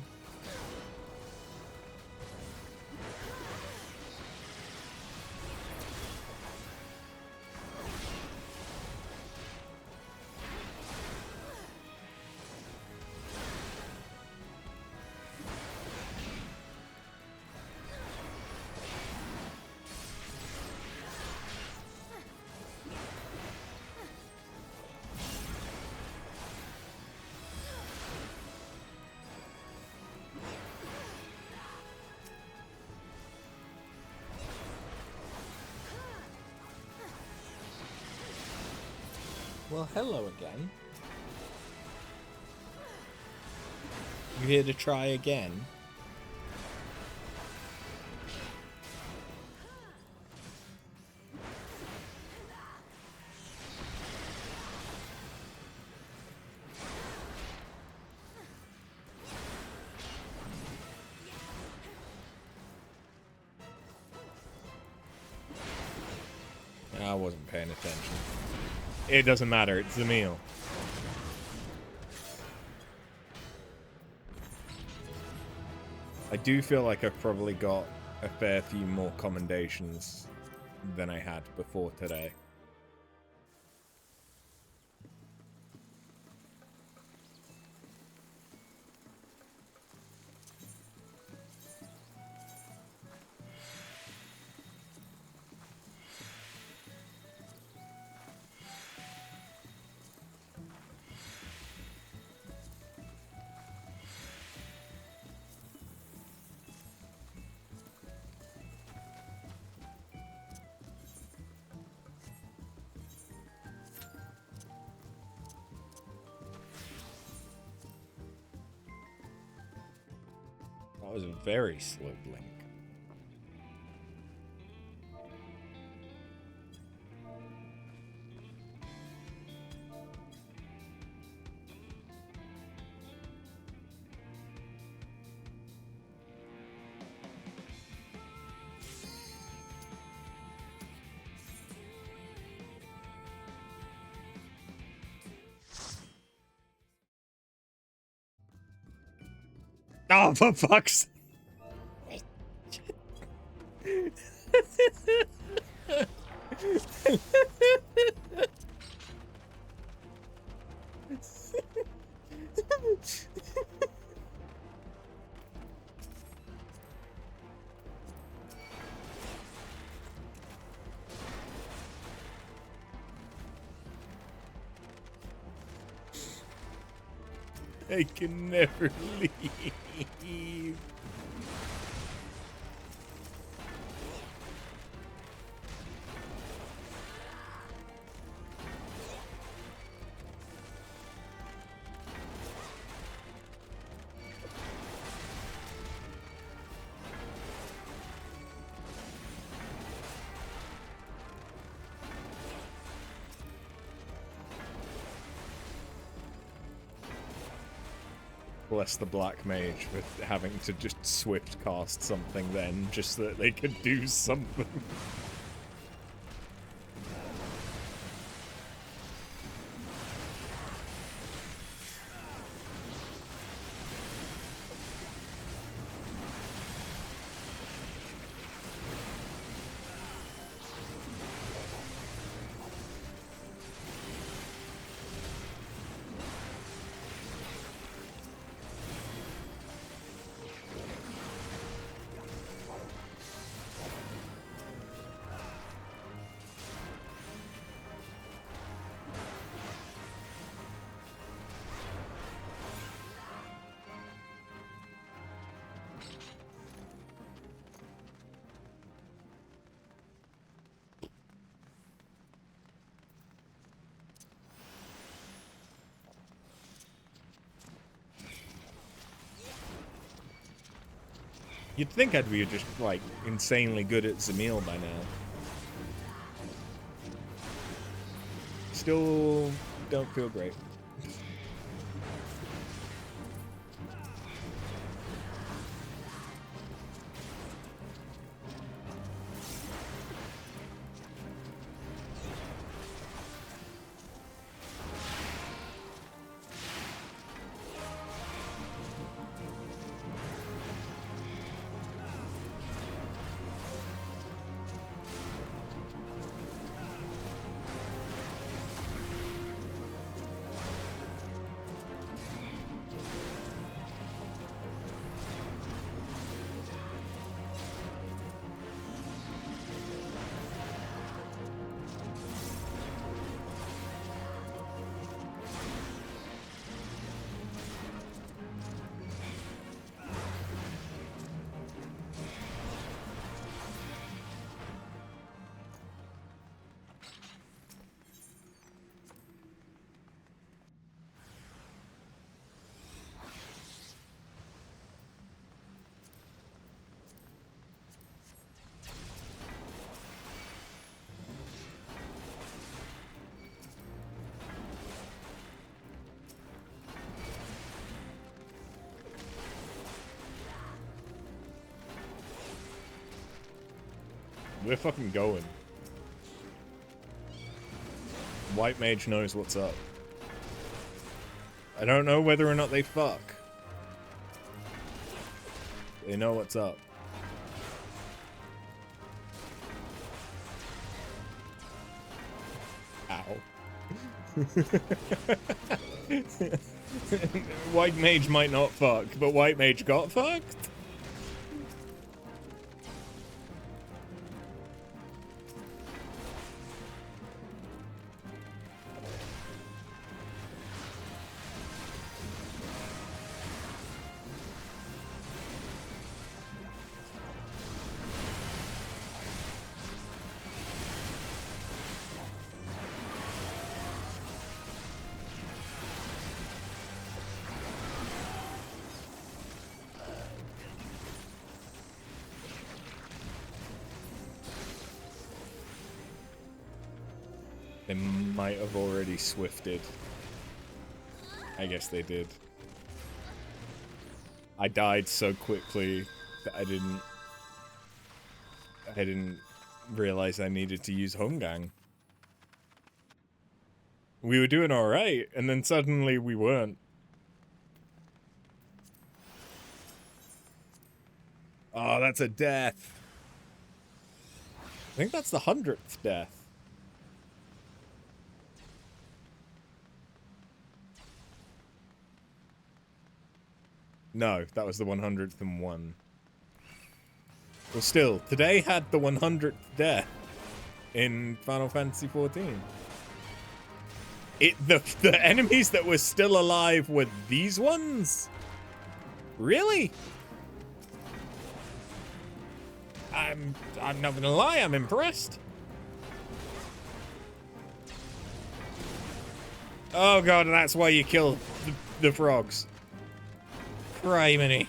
Well, hello again. You here to try again? I wasn't paying attention. It doesn't matter, it's the meal. I do feel like I've probably got a fair few more commendations than I had before today. That was a very slow blink. Oh, for fuck's I can never leave. Bless the Black Mage with having to just swift cast something then, just so that they could do something. You'd think I'd be just, like, insanely good at Zamil by now. Still don't feel great. We're fucking going. White mage knows what's up. I don't know whether or not they fuck. They know what's up. Ow. White mage might not fuck, but white mage got fucked? They might have already swifted. I guess they did. I died so quickly that I didn't realize I needed to use Hongang. We were doing alright, and then suddenly we weren't. Oh, that's a death. I think that's the 100th death. No, that was the 101. Well, still, today had the 100th death in Final Fantasy XIV. The enemies that were still alive were these ones? Really? I'm not gonna lie, I'm impressed. Oh god, that's why you kill the frogs. Criminy.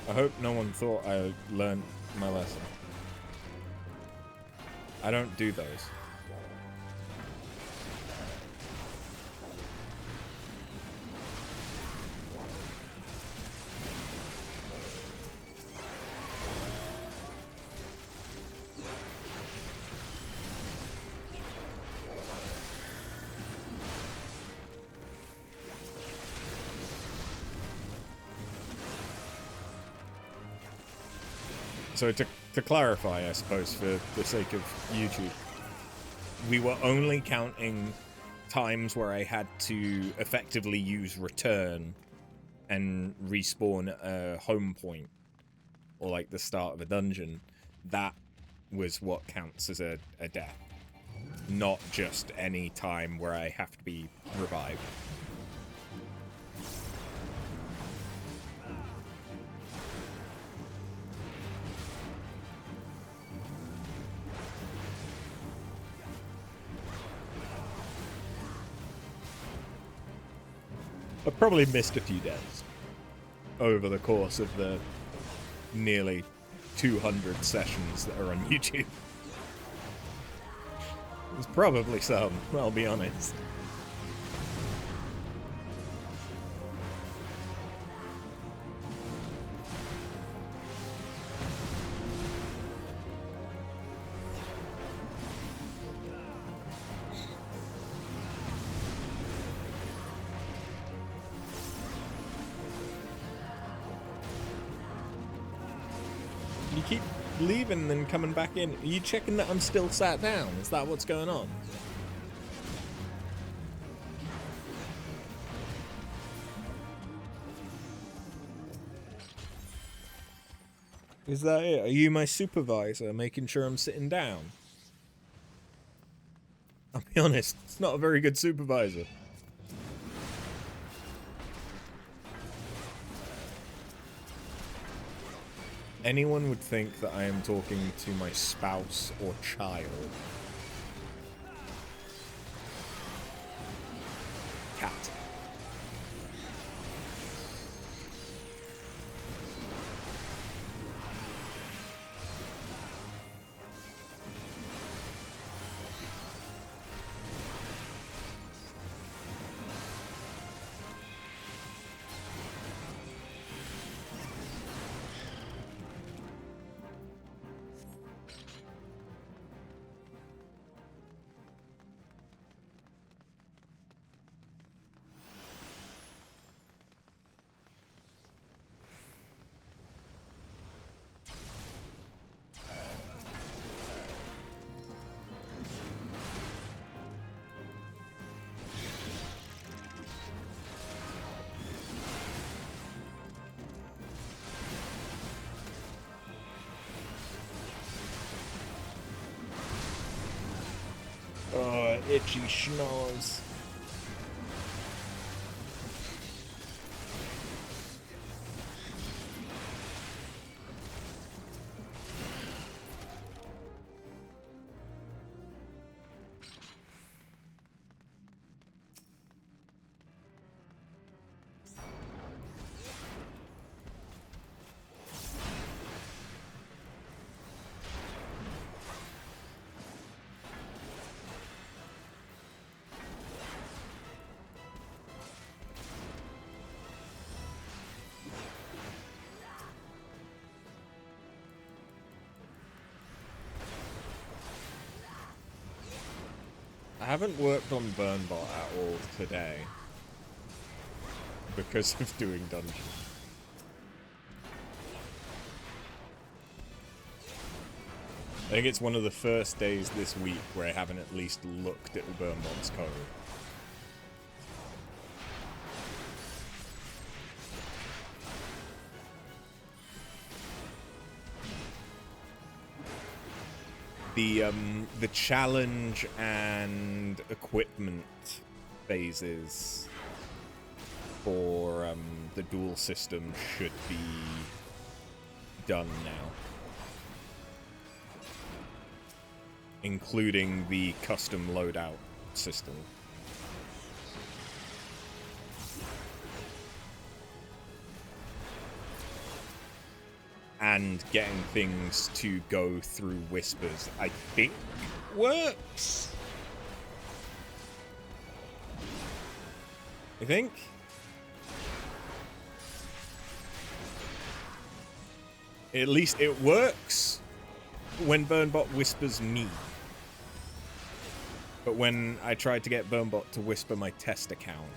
I hope no one thought I learned my lesson. I don't do those. So to clarify, I suppose, for the sake of YouTube, we were only counting times where I had to effectively use return and respawn a home point, or like the start of a dungeon. That was what counts as a death, not just any time where I have to be revived. I probably missed a few deaths over the course of the nearly 200 sessions that are on YouTube. There's probably some, I'll be honest. You keep leaving and then coming back in. Are you checking that I'm still sat down? Is that what's going on? Is that it? Are you my supervisor, making sure I'm sitting down? I'll be honest, it's not a very good supervisor. Anyone would think that I am talking to my spouse or child. Cat. Oh, itchy schnoz. I haven't worked on Burnbot at all today because of doing dungeons. I think it's one of the first days this week where I haven't at least looked at the Burnbot's code. The challenge and equipment phases for the dual system should be done now, including the custom loadout system. And getting things to go through whispers, I think, works. I think. At least it works when Burnbot whispers me. But when I tried to get Burnbot to whisper my test account,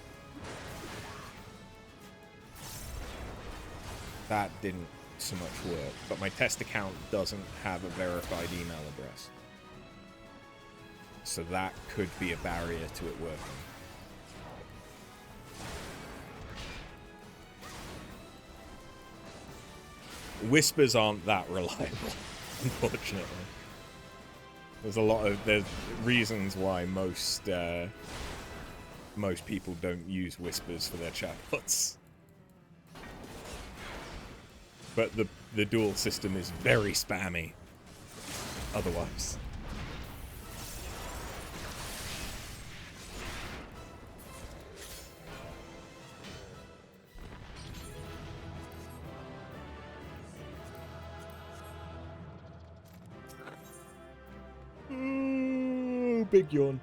that didn't so much work, but my test account doesn't have a verified email address. So that could be a barrier to it working. Whispers aren't that reliable, unfortunately. There's reasons why most people don't use whispers for their chatbots. But the dual system is very spammy otherwise. Ooh, big yawn.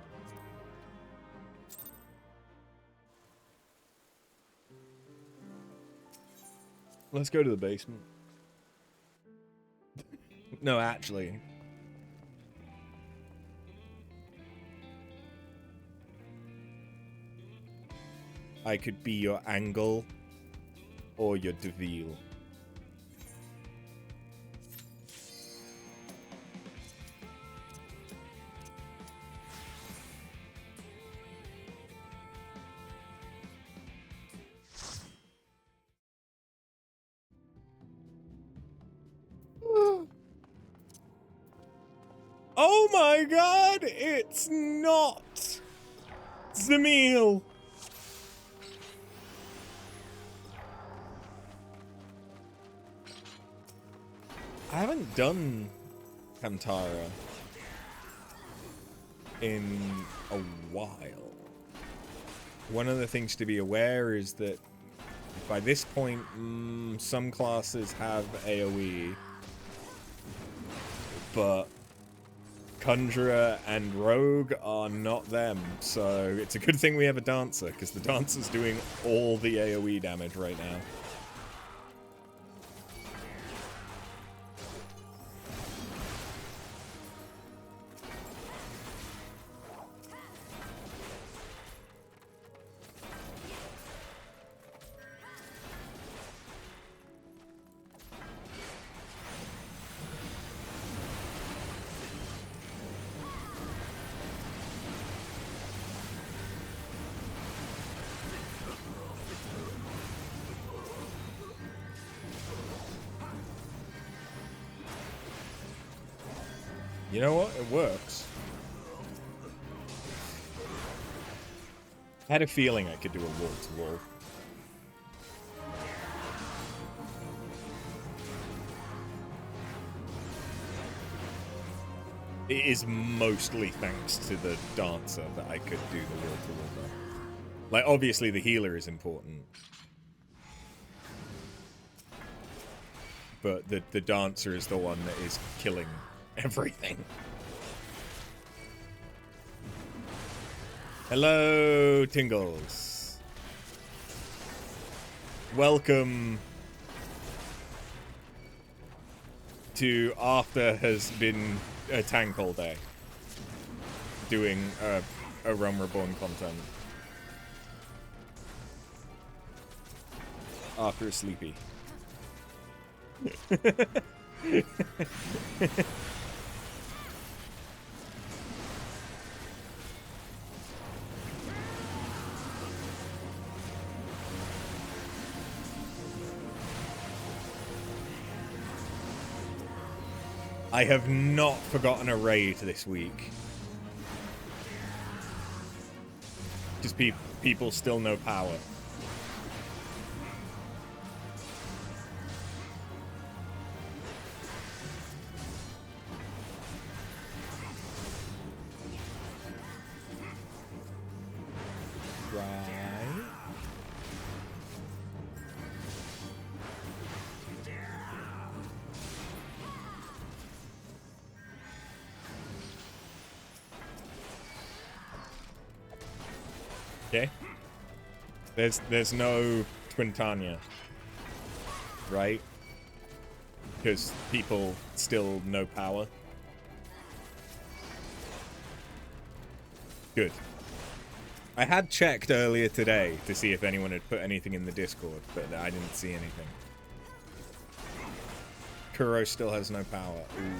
Let's go to the basement. No, actually. I could be your Angle or your Deville. Oh my god, it's not Zamil. I haven't done Kantara in a while. One of the things to be aware is that by this point, some classes have AoE, but Conjurer and Rogue are not them, so it's a good thing we have a Dancer, because the Dancer's doing all the AoE damage right now. You know what? It works. I had a feeling I could do a wall-to-wall. It is mostly thanks to the dancer that I could do the wall-to-wall though. Like, obviously the healer is important. But the dancer is the one that is killing everything. Hello, Tingles. Welcome to Arthur has been a tank all day. Doing a Realm Reborn content. Arthur is sleepy. I have not forgotten a raid this week. Just people still know power. Okay. There's no Twintania, right? Because people still know power. Good. I had checked earlier today to see if anyone had put anything in the Discord, but I didn't see anything. Kuro still has no power. Ooh.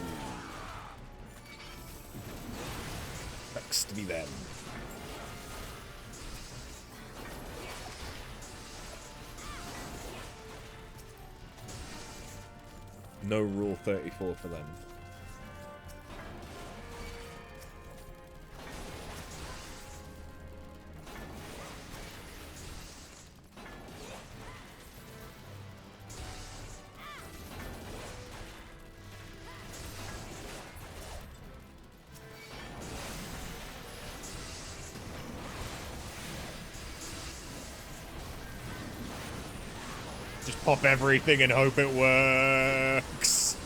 Sucks to be them. No Rule 34 for them. Just pop everything and hope it works.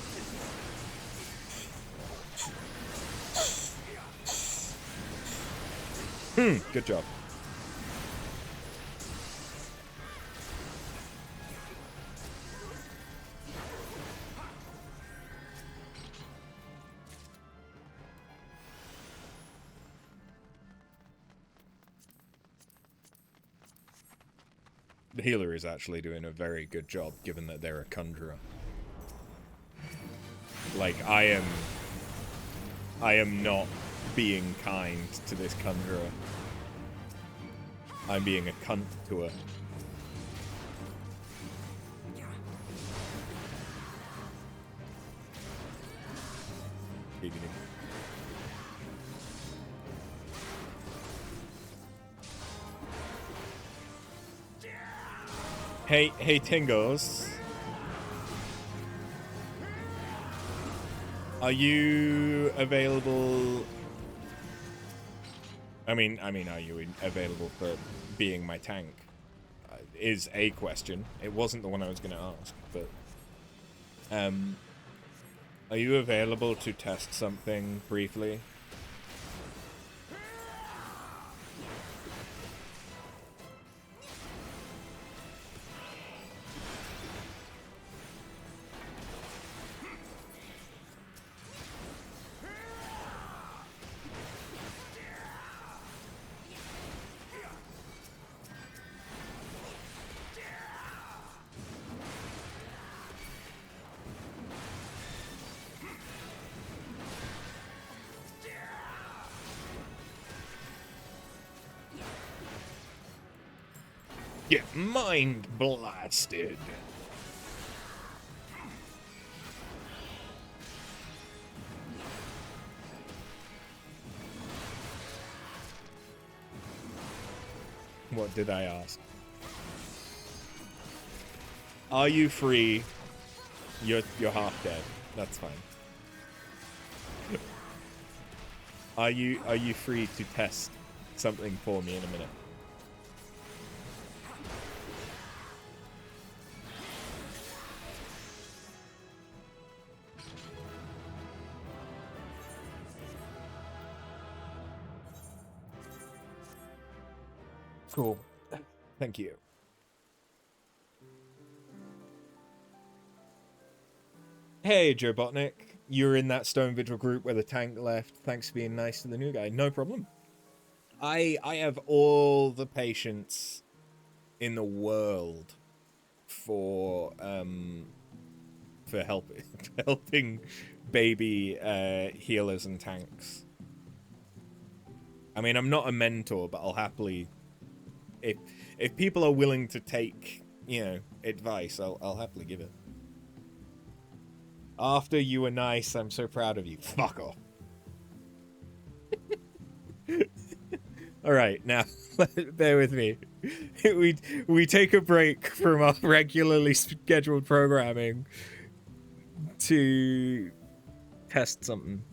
Good job. The healer is actually doing a very good job, given that they're a conjurer. Like, I am not being kind to this conjurer. I'm being a cunt to her. Hey, Tingos. Are you available? I mean, are you available for being my tank? Is a question. It wasn't the one I was going to ask, but are you available to test something briefly? Get mind blasted. What did I ask? Are you free? You're half dead. That's fine. Are you free to test something for me in a minute? Cool. Thank you. Hey, Joe Botnick. You're in that Stone Vigil group where the tank left. Thanks for being nice to the new guy. No problem. I have all the patience in the world for helping baby healers and tanks. I mean, I'm not a mentor, but I'll happily, if people are willing to take, you know, advice, I'll happily give it. After you were nice, I'm so proud of you. Fuck off. All right, now bear with me. We take a break from our regularly scheduled programming to test something.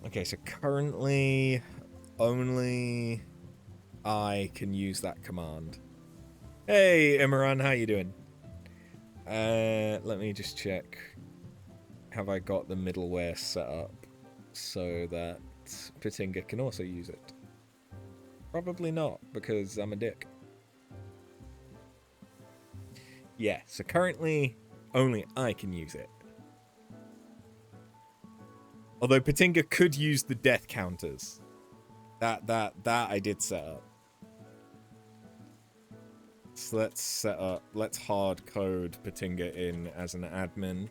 Okay, so currently only I can use that command. Hey, Imran, how you doing? Let me just check. Have I got the middleware set up so that Patinga can also use it? Probably not, because I'm a dick. Yeah, so currently only I can use it. Although Patinga could use the death counters. That I did set up. So let's hard code Patinga in as an admin.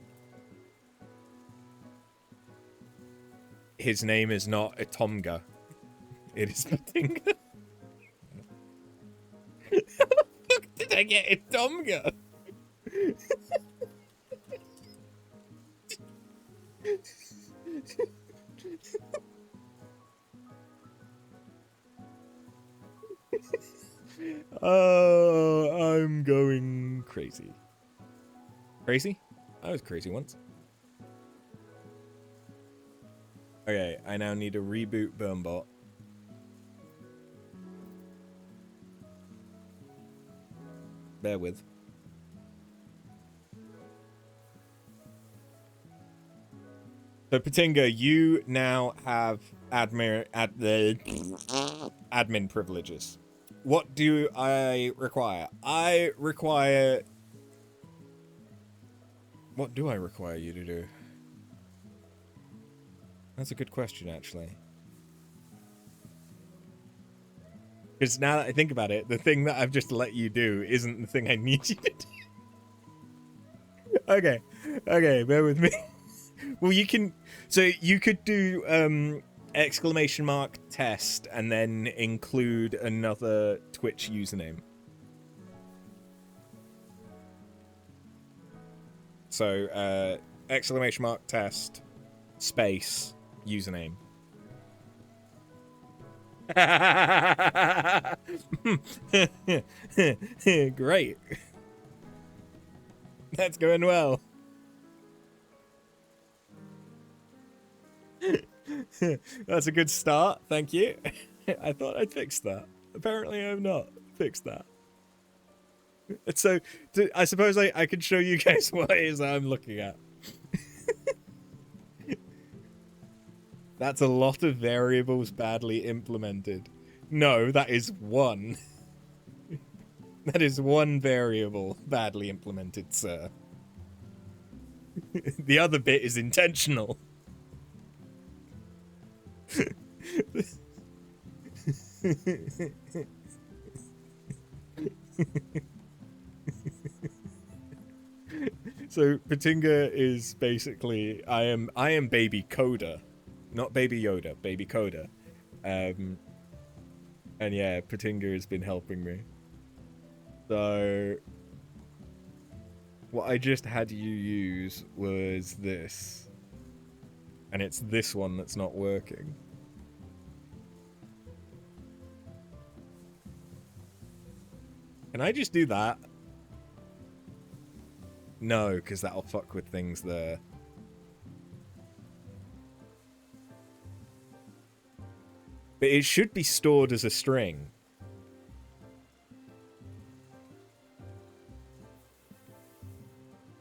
His name is not Itomga. It is Patinga. How the fuck did I get Itomga? Oh, I'm going crazy. Crazy? I was crazy once. Okay, I now need to reboot Burmbot. Bear with. So Patinga, you now have admin privileges. What do I require? I require... What do I require you to do? That's a good question, actually. Because now that I think about it, the thing that I've just let you do isn't the thing I need you to do. Okay. Okay, bear with me. Well, you can... So you could do... exclamation mark test and then include another Twitch username. So exclamation mark test space username. Great. That's going well. That's a good start, thank you. I thought I'd fix that. Apparently I have not fixed that. So, I suppose I could show you guys what it is I'm looking at. That's a lot of variables badly implemented. No, that is one. That is one variable badly implemented, sir. The other bit is intentional. So Patinga is basically I am baby Coda, not baby Yoda, baby Coda. And yeah, Patinga has been helping me. So what I just had you use was this. And it's this one that's not working. Can I just do that? No, because that'll fuck with things there. But it should be stored as a string.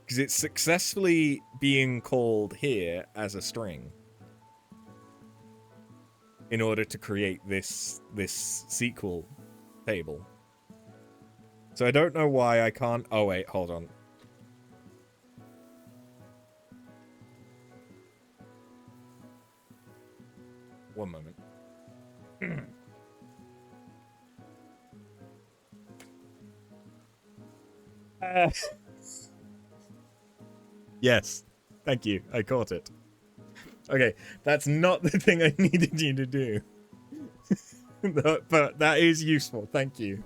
Because it's successfully being called here as a string. In order to create this SQL table. So I don't know why I can't... Oh, wait, hold on. One moment. Yes. Thank you. I caught it. Okay, that's not the thing I needed you to do. But that is useful. Thank you.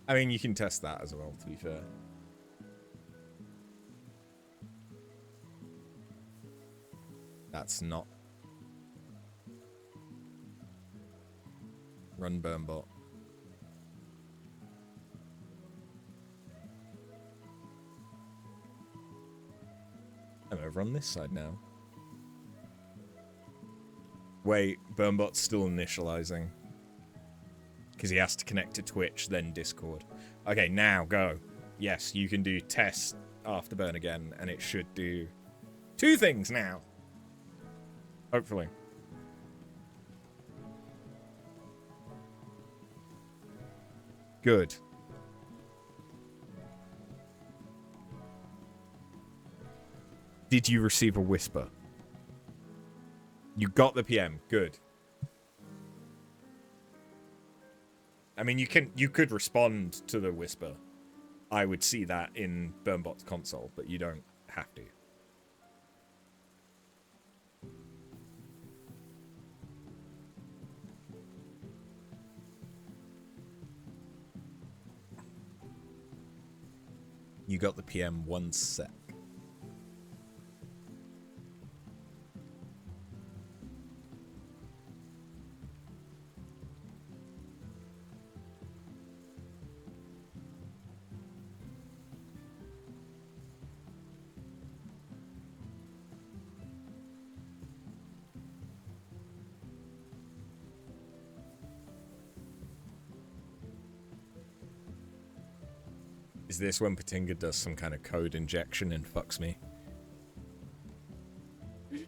I mean, you can test that as well, to be fair. That's not. Run Burnbot. I'm over on this side now. Wait, Burnbot's still initializing. Because he has to connect to Twitch, then Discord. Okay, now go. Yes, you can do test Afterburn again, and it should do 2 things now. Hopefully. Good. Did you receive a whisper? You got the PM. Good. I mean, you could respond to the whisper. I would see that in Burnbot's console, but you don't have to. You got the PM 1 sec. Is this when Patinga does some kind of code injection and fucks me?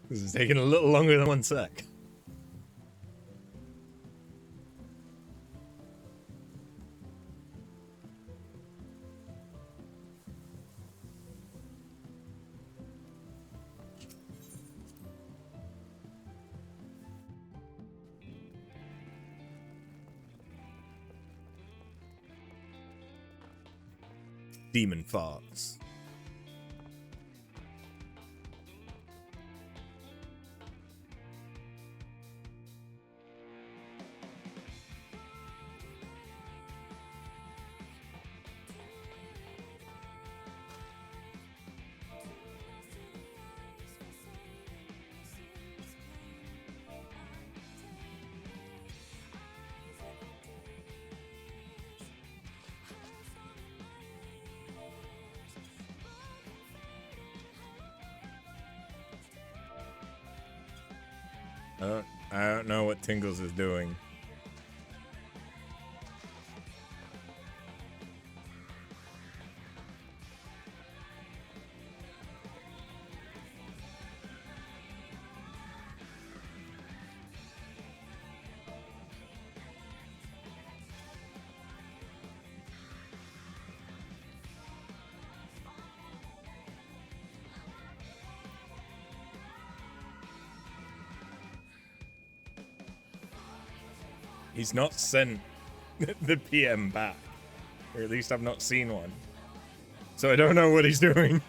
This is taking a little longer than 1 sec. Demon farts. I don't know what Tingles is doing. He's not sent the PM back. Or at least I've not seen one. So I don't know what he's doing.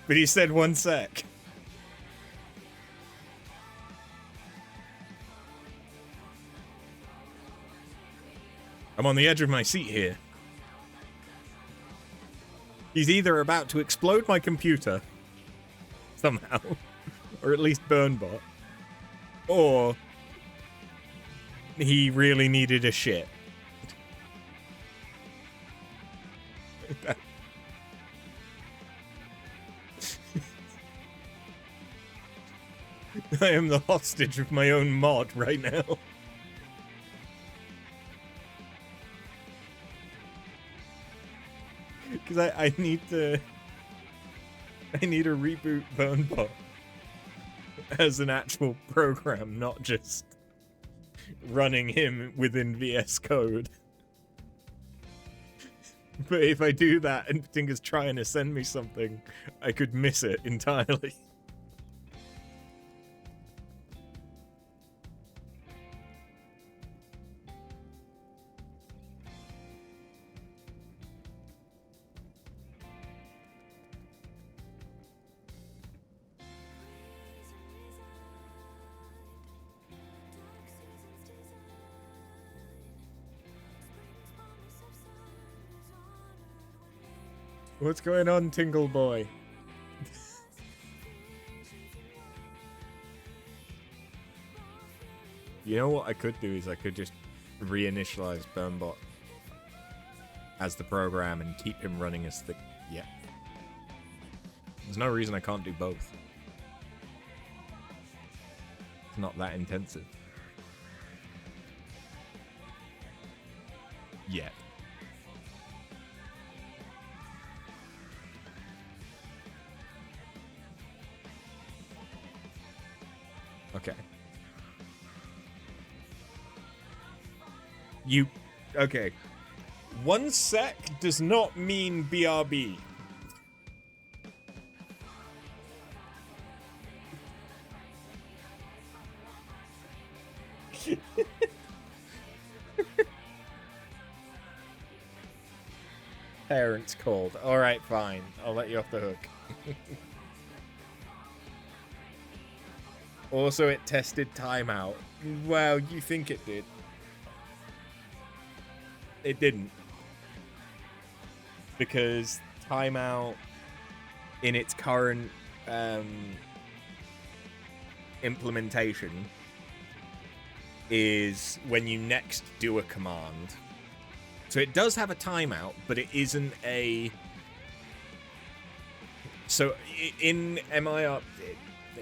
But he said 1 sec. I'm on the edge of my seat here. He's either about to explode my computer somehow, or at least Burnbot, or he really needed a shit. I am the hostage of my own mod right now. Because I need to reboot Burnbot as an actual program, not just running him within VS Code. But if I do that and Tinker's trying to send me something, I could miss it entirely. What's going on, Tingle Boy? You know what I could do is I could just reinitialize Burnbot as the program and keep him running as the... Yeah. There's no reason I can't do both. It's not that intensive. Yet. Okay. Okay. 1 sec does not mean BRB. Parents called. Alright, fine. I'll let you off the hook. Also, it tested timeout. Well, you think it did. It didn't. Because timeout in its current implementation is when you next do a command. So it does have a timeout, but it isn't a... So in MIR...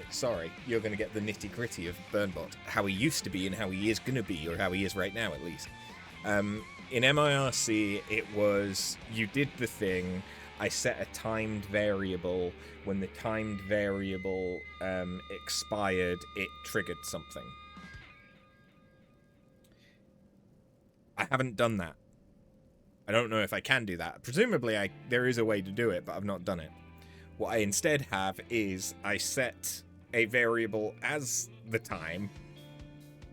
Sorry, you're going to get the nitty-gritty of Burnbot. How he used to be and how he is going to be, or how he is right now, at least. In MIRC, it was, you did the thing, I set a timed variable. When the timed variable expired, it triggered something. I haven't done that. I don't know if I can do that. Presumably, there is a way to do it, but I've not done it. What I instead have is I set a variable as the time,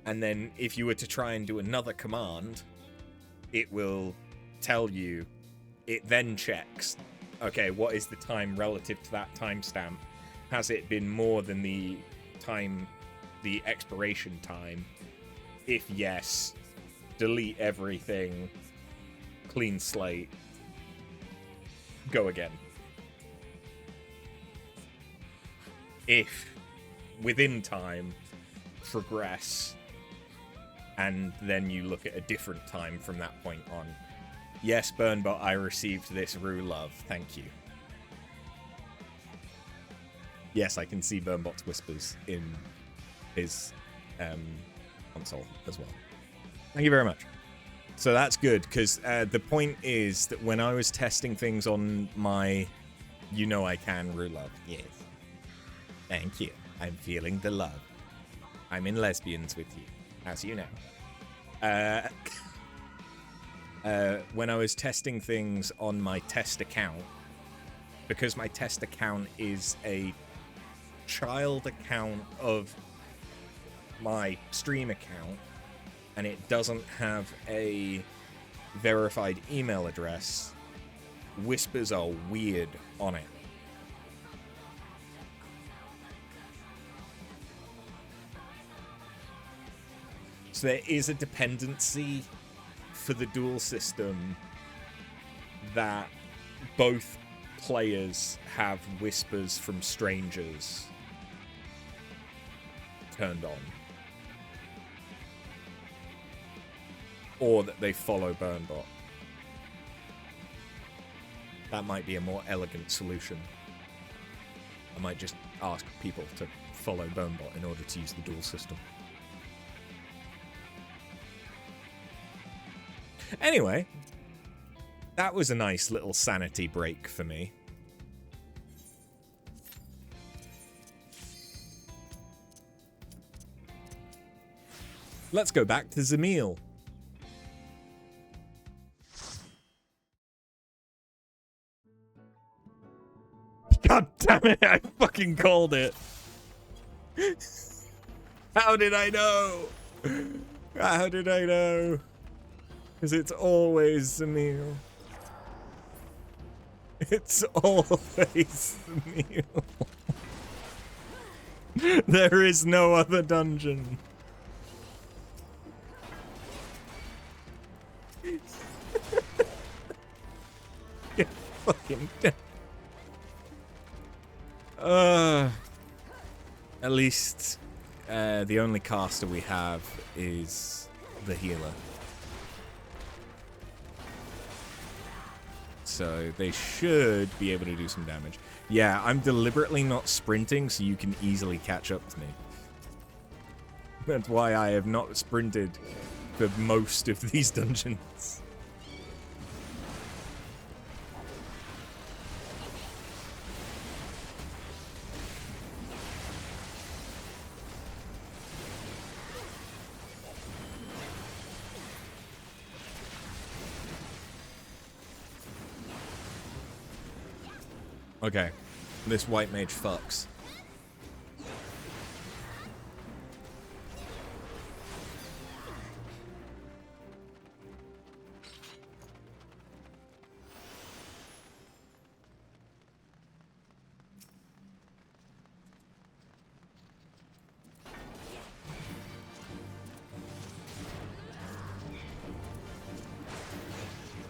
and then if you were to try and do another command, it will tell you, it then checks, okay, what is the time relative to that timestamp? Has it been more than the time, the expiration time? If yes, delete everything, clean slate, go again. If within time, progress, and then you look at a different time from that point on. Yes, Burnbot, I received this Rue love. Thank you. Yes, I can see Burnbot's whispers in his console as well. Thank you very much. So that's good, because the point is that when I was testing things on my You Know I Can Rue love. Yes. Thank you. I'm feeling the love. I'm in lesbians with you, as you know. When I was testing things on my test account, because my test account is a child account of my stream account, and it doesn't have a verified email address, whispers are weird on it. So there is a dependency for the dual system that both players have whispers from strangers turned on. Or that they follow Burnbot. That might be a more elegant solution. I might just ask people to follow Burnbot in order to use the dual system. Anyway, that was a nice little sanity break for me. Let's go back to Zamil. God damn it, I fucking called it. How did I know? How did I know? Because it's always Zamil. It's always Zamil. There is no other dungeon. Get fucking dead. At least the only caster we have is the healer. So they should be able to do some damage. Yeah, I'm deliberately not sprinting so you can easily catch up to me. That's why I have not sprinted for most of these dungeons. Okay, this white mage fucks.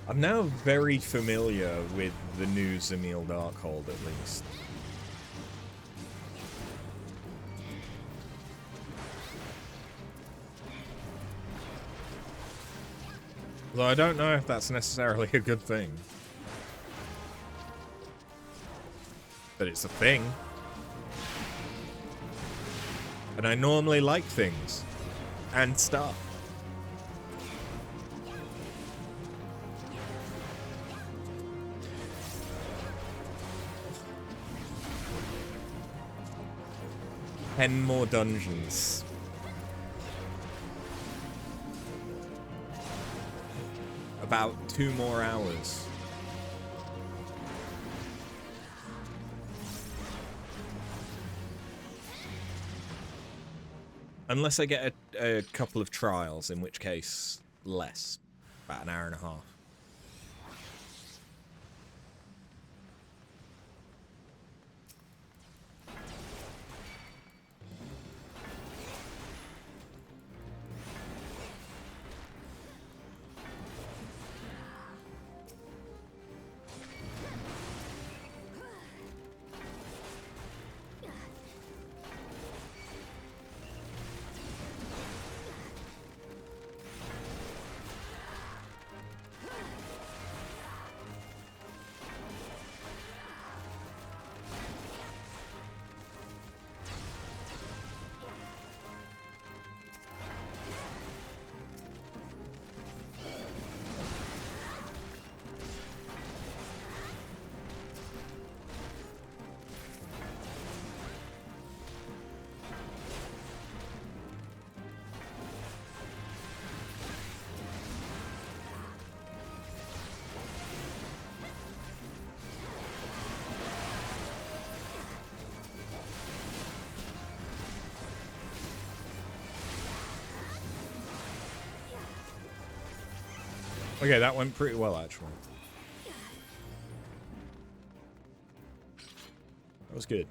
I'm now very familiar with the new Zamil Darkhold, at least. Though I don't know if that's necessarily a good thing. But it's a thing. And I normally like things. And stuff. Ten more dungeons. About 2 more hours. Unless I get a couple of trials, in which case less. About an hour and a half. Okay, that went pretty well, actually. That was good.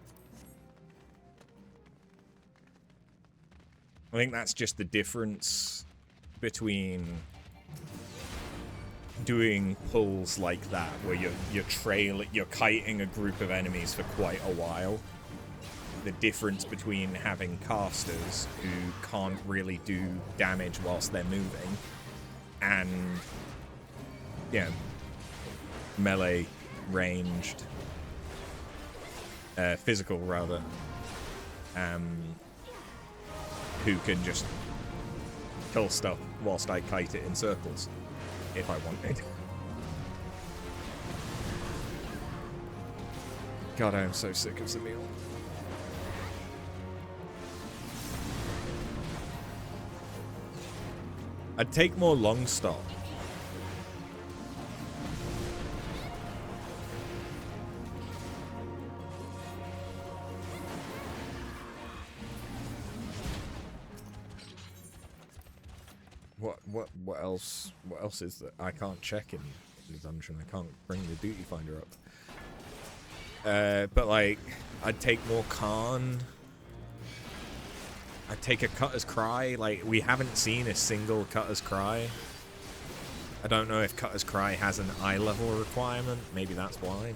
I think that's just the difference between doing pulls like that, where you're kiting a group of enemies for quite a while. The difference between having casters who can't really do damage whilst they're moving, and yeah, melee ranged, physical rather, who can just kill stuff whilst I kite it in circles, if I wanted. God, I am so sick of Zamil. I'd take more long stop. What else? What else is that I can't check in the dungeon? I can't bring the duty finder up. But like, I'd take more Khan. I'd take a Cutter's Cry. Like, we haven't seen a single Cutter's Cry. I don't know if Cutter's Cry has an eye level requirement. Maybe that's why.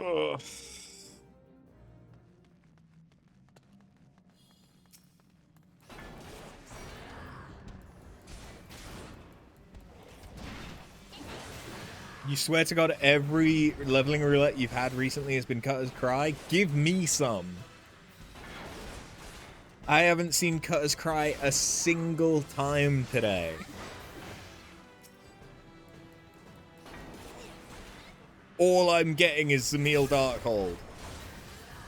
Ugh. You swear to God, every leveling roulette you've had recently has been Cutter's Cry? Give me some. I haven't seen Cutter's Cry a single time today. All I'm getting is Zamil Darkhold.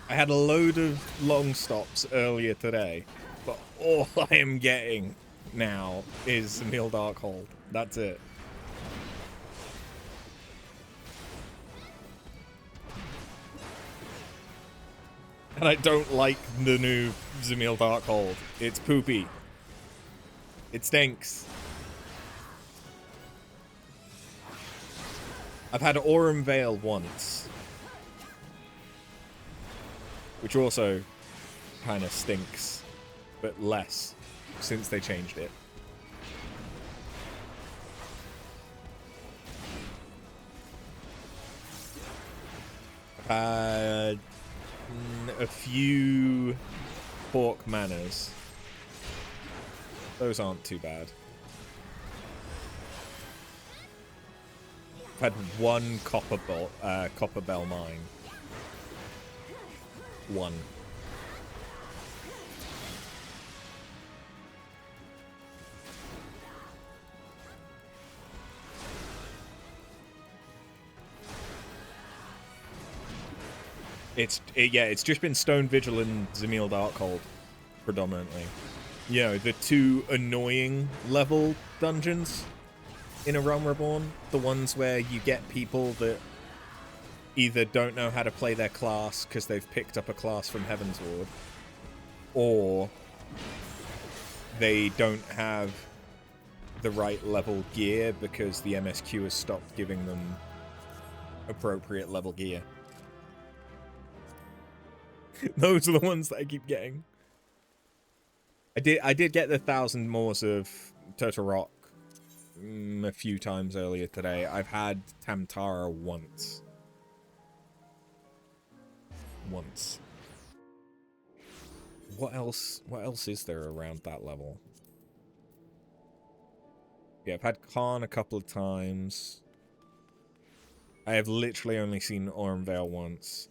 I had a load of long stops earlier today, but all I am getting now is Zamil Darkhold. That's it. And I don't like the new Zamil Darkhold. It's poopy. It stinks. I've had Aurum Vale once, which also kind of stinks, but less since they changed it. I've had a few Hawk Manors. Those aren't too bad. I've had one Copper Bell mine. One. It's just been Stone Vigil and Zamil Darkhold predominantly. You know, the two annoying level dungeons in A Realm Reborn, the ones where you get people that either don't know how to play their class because they've picked up a class from Heavensward, or they don't have the right level gear because the MSQ has stopped giving them appropriate level gear. Those are the ones that I keep getting. I did get the 1,000 Moors of Turtle Rock a few times earlier today. I've had Tamtara once. What else is there around that level? Yeah, I've had Khan a couple of times. I have literally only seen Ormvale once.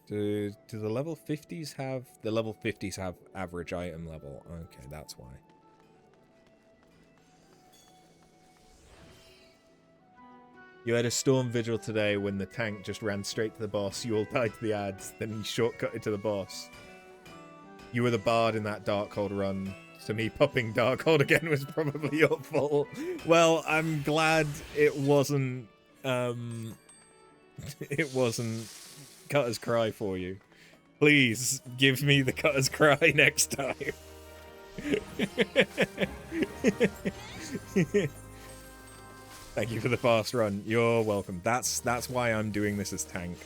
Do the level 50s have... The level 50s have average item level. Okay, that's why. You had a storm vigil today when the tank just ran straight to the boss. You all died to the ads, then you shortcutted to the boss. You were the bard in that Darkhold run. So me popping Darkhold again was probably your fault. Well, I'm glad it wasn't... it wasn't Cutter's Cry for you. Please give me the Cutter's Cry next time. Thank you for the fast run. You're welcome. That's why I'm doing this as tank.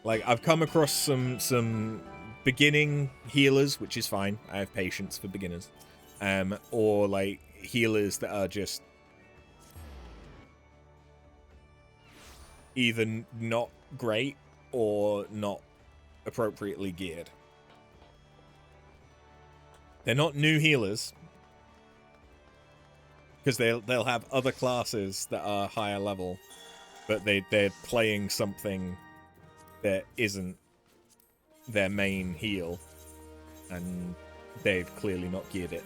Like, I've come across some beginning healers, which is fine. I have patience for beginners. Or like healers that are just either not great or not appropriately geared. They're not new healers, because they'll have other classes that are higher level, but they're playing something that isn't their main heal, and they've clearly not geared it.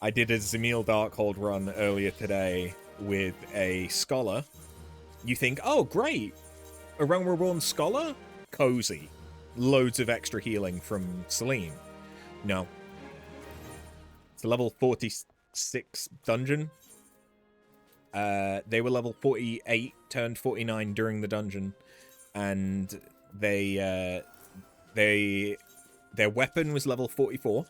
I did a Zamil Darkhold run earlier today with a Scholar. You think, oh great, a Realm Reborn Scholar? Cozy. Loads of extra healing from Celine. No. It's a level 46 dungeon. They were level 48, turned 49 during the dungeon, and their weapon was level 44.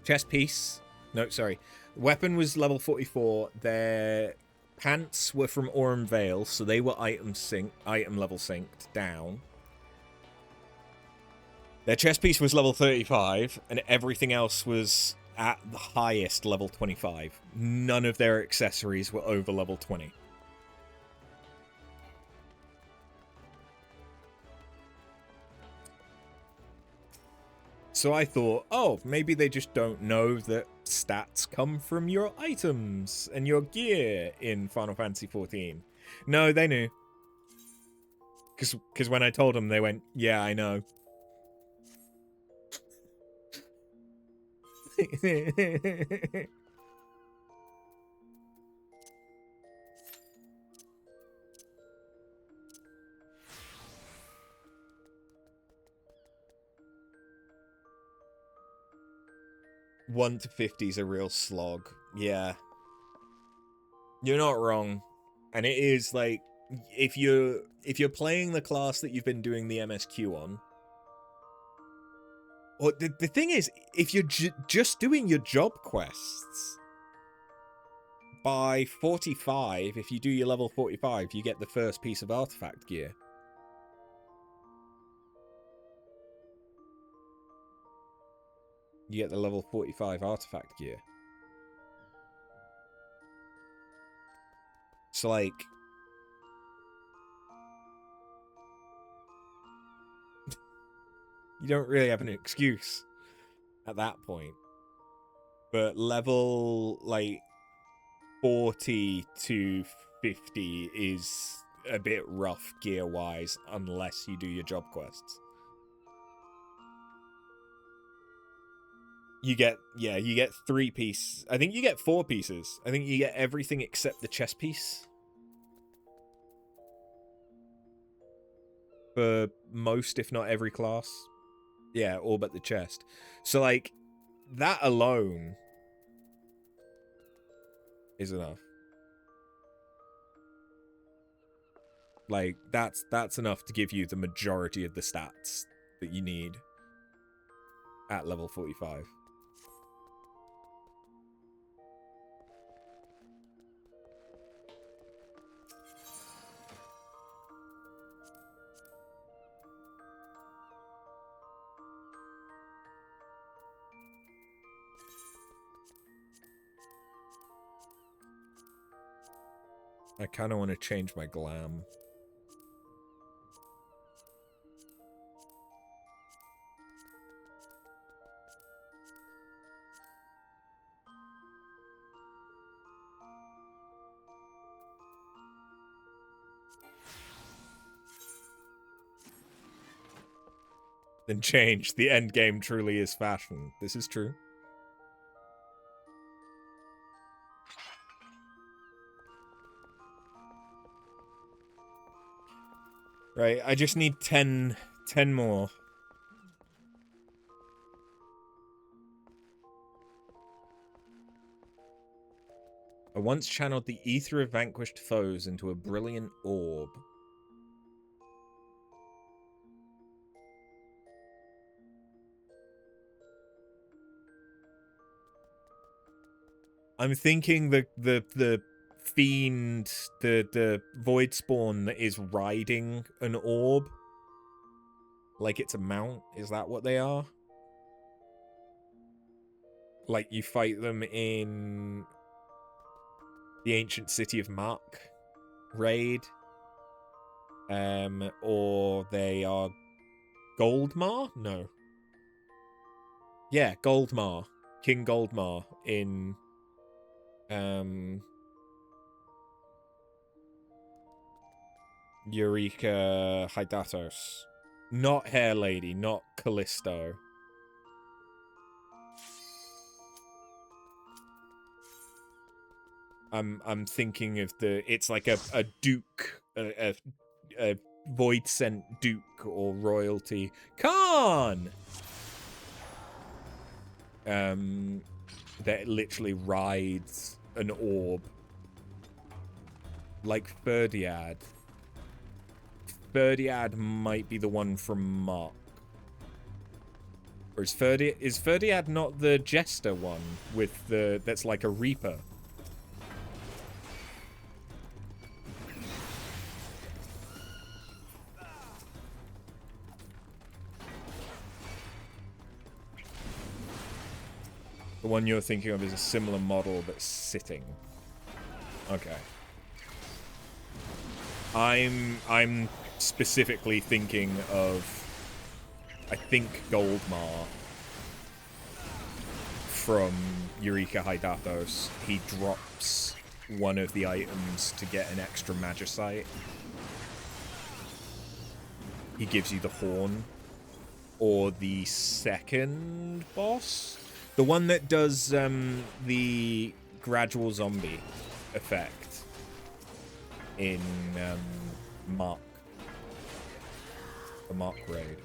Chest piece, no, sorry, weapon was level 44. Their pants were from Ormvale, so they were item level synced down. Their chest piece was level 35, and everything else was at the highest level 25. None of their accessories were over level 20. So I thought, oh, maybe they just don't know that stats come from your items and your gear in Final Fantasy XIV. No, they knew. Because when I told them, they went, yeah, I know. 1 to 50 is a real slog. Yeah. You're not wrong. And it is like, if you're playing the class that you've been doing the MSQ on, or the thing is, if you're just doing your job quests, by 45, if you do your level 45, you get the first piece of artifact gear. You get the level 45 artifact gear. So, like... you don't really have an excuse at that point. But level, like, 40 to 50 is a bit rough gear-wise, unless you do your job quests. You get 3 pieces. I think you get 4 pieces. I think you get everything except the chest piece. For most, if not every class. Yeah, all but the chest. So, like, that alone is enough. Like, that's enough to give you the majority of the stats that you need. at level 45. I kind of want to change my glam. Then change. The end game truly is fashion. This is true. Right, I just need 10 more. I once channeled the ether of vanquished foes into a brilliant orb. I'm thinking the fiend, the void spawn that is riding an orb. Like it's a mount. Is that what they are? Like you fight them in the ancient city of Mark raid. Or they are Goldmar? No. Yeah, Goldmar. King Goldmar in Eureka Hydatos. Not Hair Lady, not Callisto. I'm thinking of it's like a duke, a void sent duke or royalty. Khan! That literally rides an orb. Like Ferdiad. Ferdiad might be the one from Mark. Or is Ferdiad not the jester one with that's like a reaper? The one you're thinking of is a similar model that's sitting. Okay. I'm specifically thinking of, I think, Goldmar from Eureka Hydatos. He drops one of the items to get an extra magicite. He gives you the horn. Or the second boss? The one that does the gradual zombie effect in Mark. The Mark raid.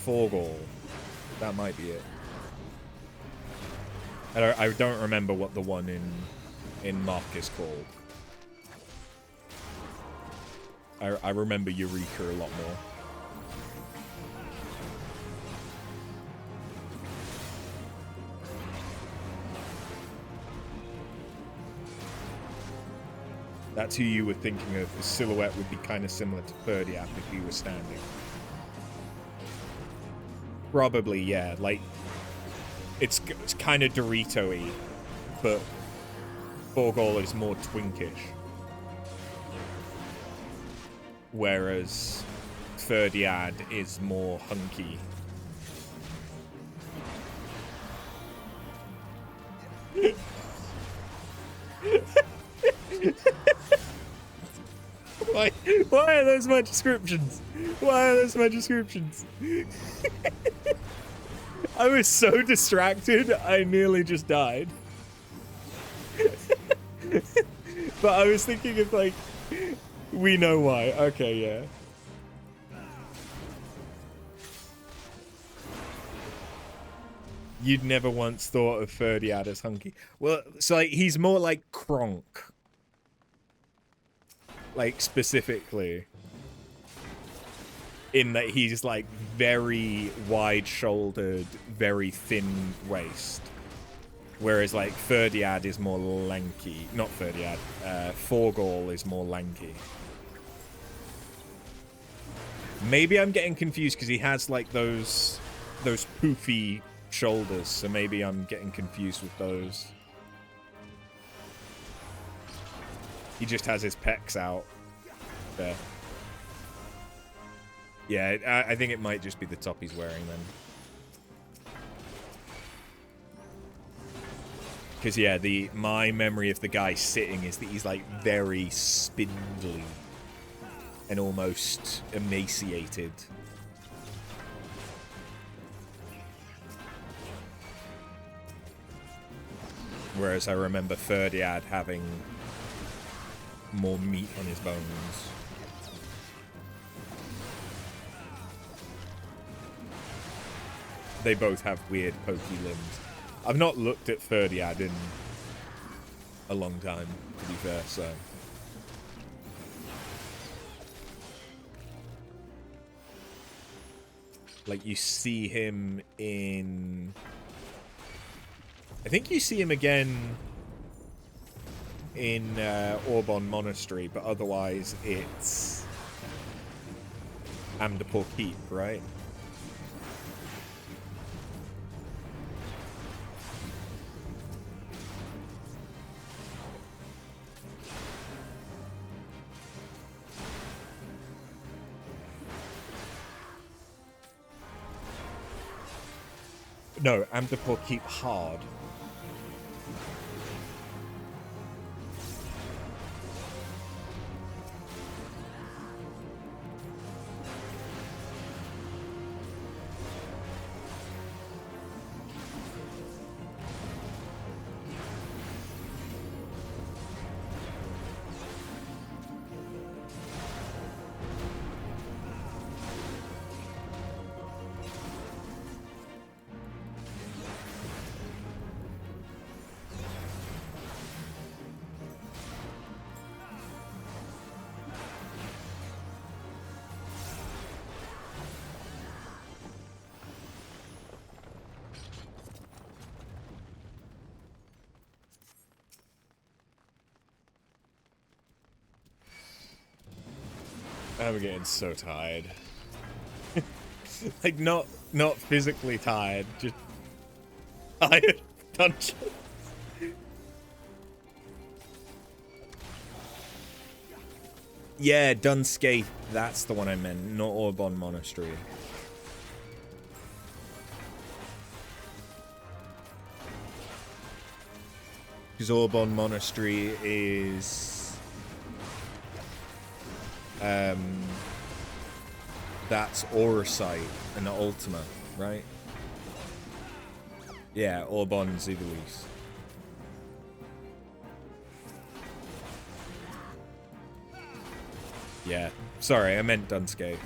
Forgall. That might be it. I don't remember what the one in Mark is called. I remember Eureka a lot more. That's who you were thinking of. The silhouette would be kind of similar to Ferdiad if he was standing. Probably, yeah. Like, it's kind of Dorito-y, but Forgall is more twinkish. Whereas Ferdiad is more hunky. Why are those my descriptions? Why are those my descriptions? I was so distracted, I nearly just died. But I was thinking of, like, we know why. Okay, yeah. You'd never once thought of Ferdiad as hunky. Well, so like, he's more like Kronk. Like, specifically. In that he's like very wide-shouldered, very thin waist. Whereas like Ferdiad is more lanky. Not Ferdiad. Forgall is more lanky. Maybe I'm getting confused because he has like those poofy shoulders, so maybe I'm getting confused with those. He just has his pecs out there. Yeah, I think it might just be the top he's wearing then. Because yeah, my memory of the guy sitting is that he's like very spindly and almost emaciated. Whereas I remember Ferdiad having more meat on his bones. They both have weird pokey limbs. I've not looked at Ferdiad in a long time, to be fair, so... Like, you see him in... I think you see him again in Orbon Monastery, but otherwise it's Amdapor Keep, right? No, Amdapor Keep Hard. I'm getting so tired. Like, not physically tired, just tired. Dungeon. Yeah, Dunscape, that's the one I meant, not Orbon Monastery. Because Orbon Monastery is... that's Auracite and Ultima, right? Yeah, Orbon Xivilis. Yeah, sorry, I meant Dunscape.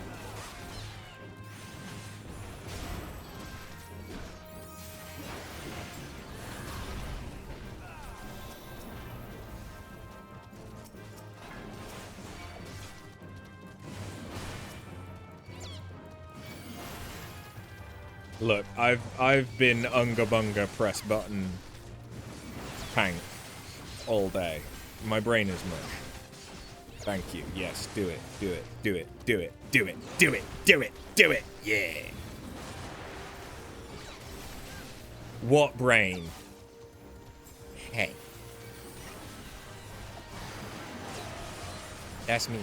Look, I've been unga bunga press button tank all day. My brain is mush. Thank you. Yes, do it. Do it. Do it. Do it. Do it. Do it. Do it. Do it. Yeah. What brain? Hey. That's me.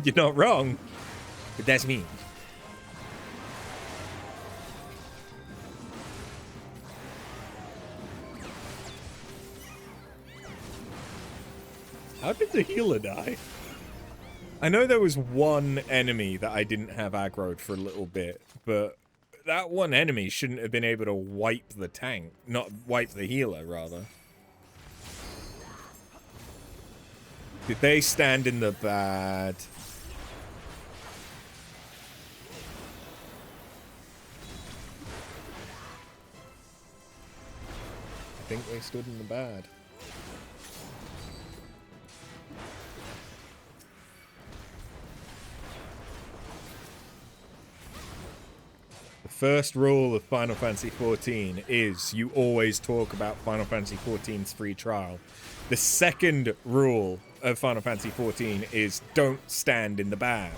You're not wrong, but that's me. How did the healer die? I know there was one enemy that I didn't have aggroed for a little bit, but that one enemy shouldn't have been able to wipe the tank. Not wipe the healer, rather. Did they stand in the bad? think they stood in the bad. The first rule of Final Fantasy XIV is you always talk about Final Fantasy XIV's free trial. The second rule of Final Fantasy XIV is don't stand in the bad.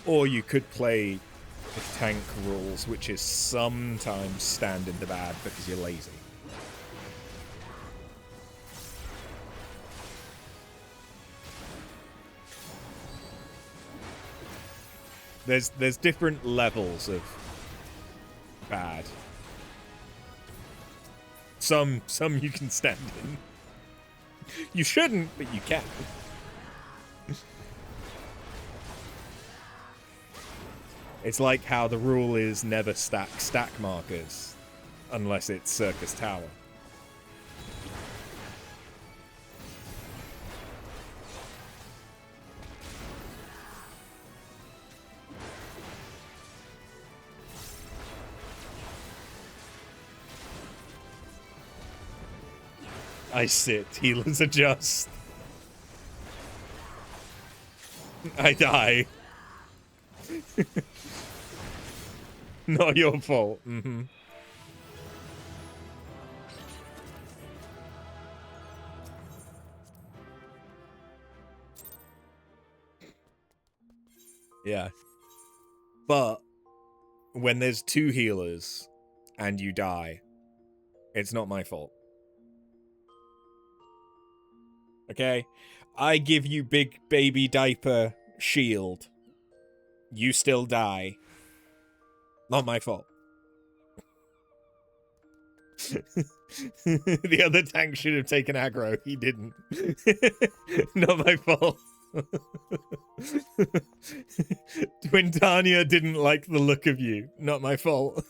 Or you could play the tank rules, which is sometimes stand in the bad because you're lazy. There's different levels of bad. Some you can stand in. You shouldn't, but you can. It's like how the rule is never stack markers unless it's Circus Tower. I sit, healers adjust. I die. Not your fault. Mm-hmm. Yeah. But when there's two healers and you die, it's not my fault. Okay? I give you big baby diaper shield. You still die. Not my fault. The other tank should have taken aggro. He didn't. Not my fault. Twintania didn't like the look of you. Not my fault.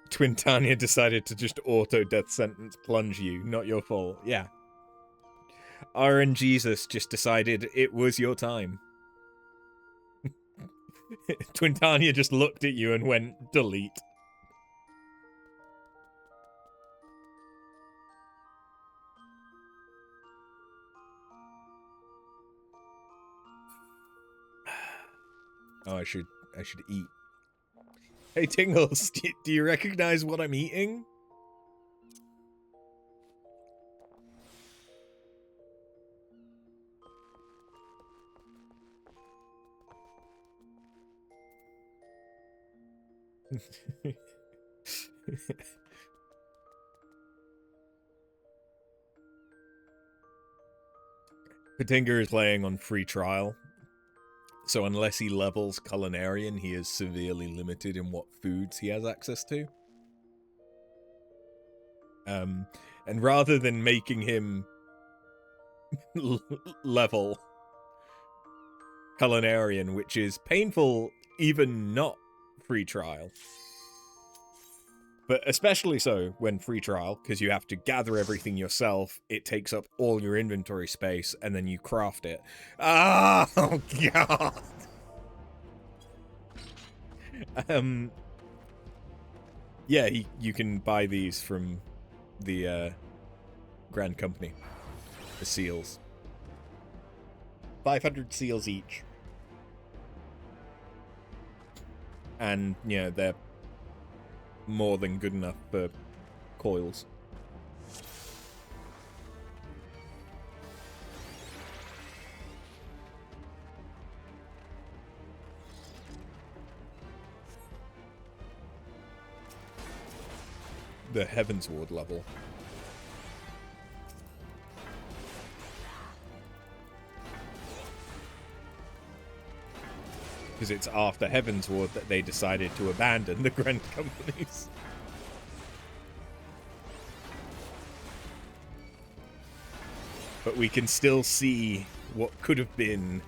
Twintania decided to just auto-death sentence plunge you. Not your fault. Yeah. RNGesus just decided it was your time. Twintania just looked at you and went, delete. Oh, I should eat. Hey, Tingles, do you recognize what I'm eating? Patinga is playing on free trial, so unless he levels Culinarian, he is severely limited in what foods he has access to. And rather than making him level Culinarian, which is painful even not free trial, but especially so when free trial, because you have to gather everything yourself, it takes up all your inventory space, and then you craft it. Oh, God! Yeah, you can buy these from the Grand Company. The seals. 500 seals each. And, you know, they're more than good enough for coils. The Heavensward level. Because it's after Heavensward that they decided to abandon the Grand Companies. But we can still see what could have been.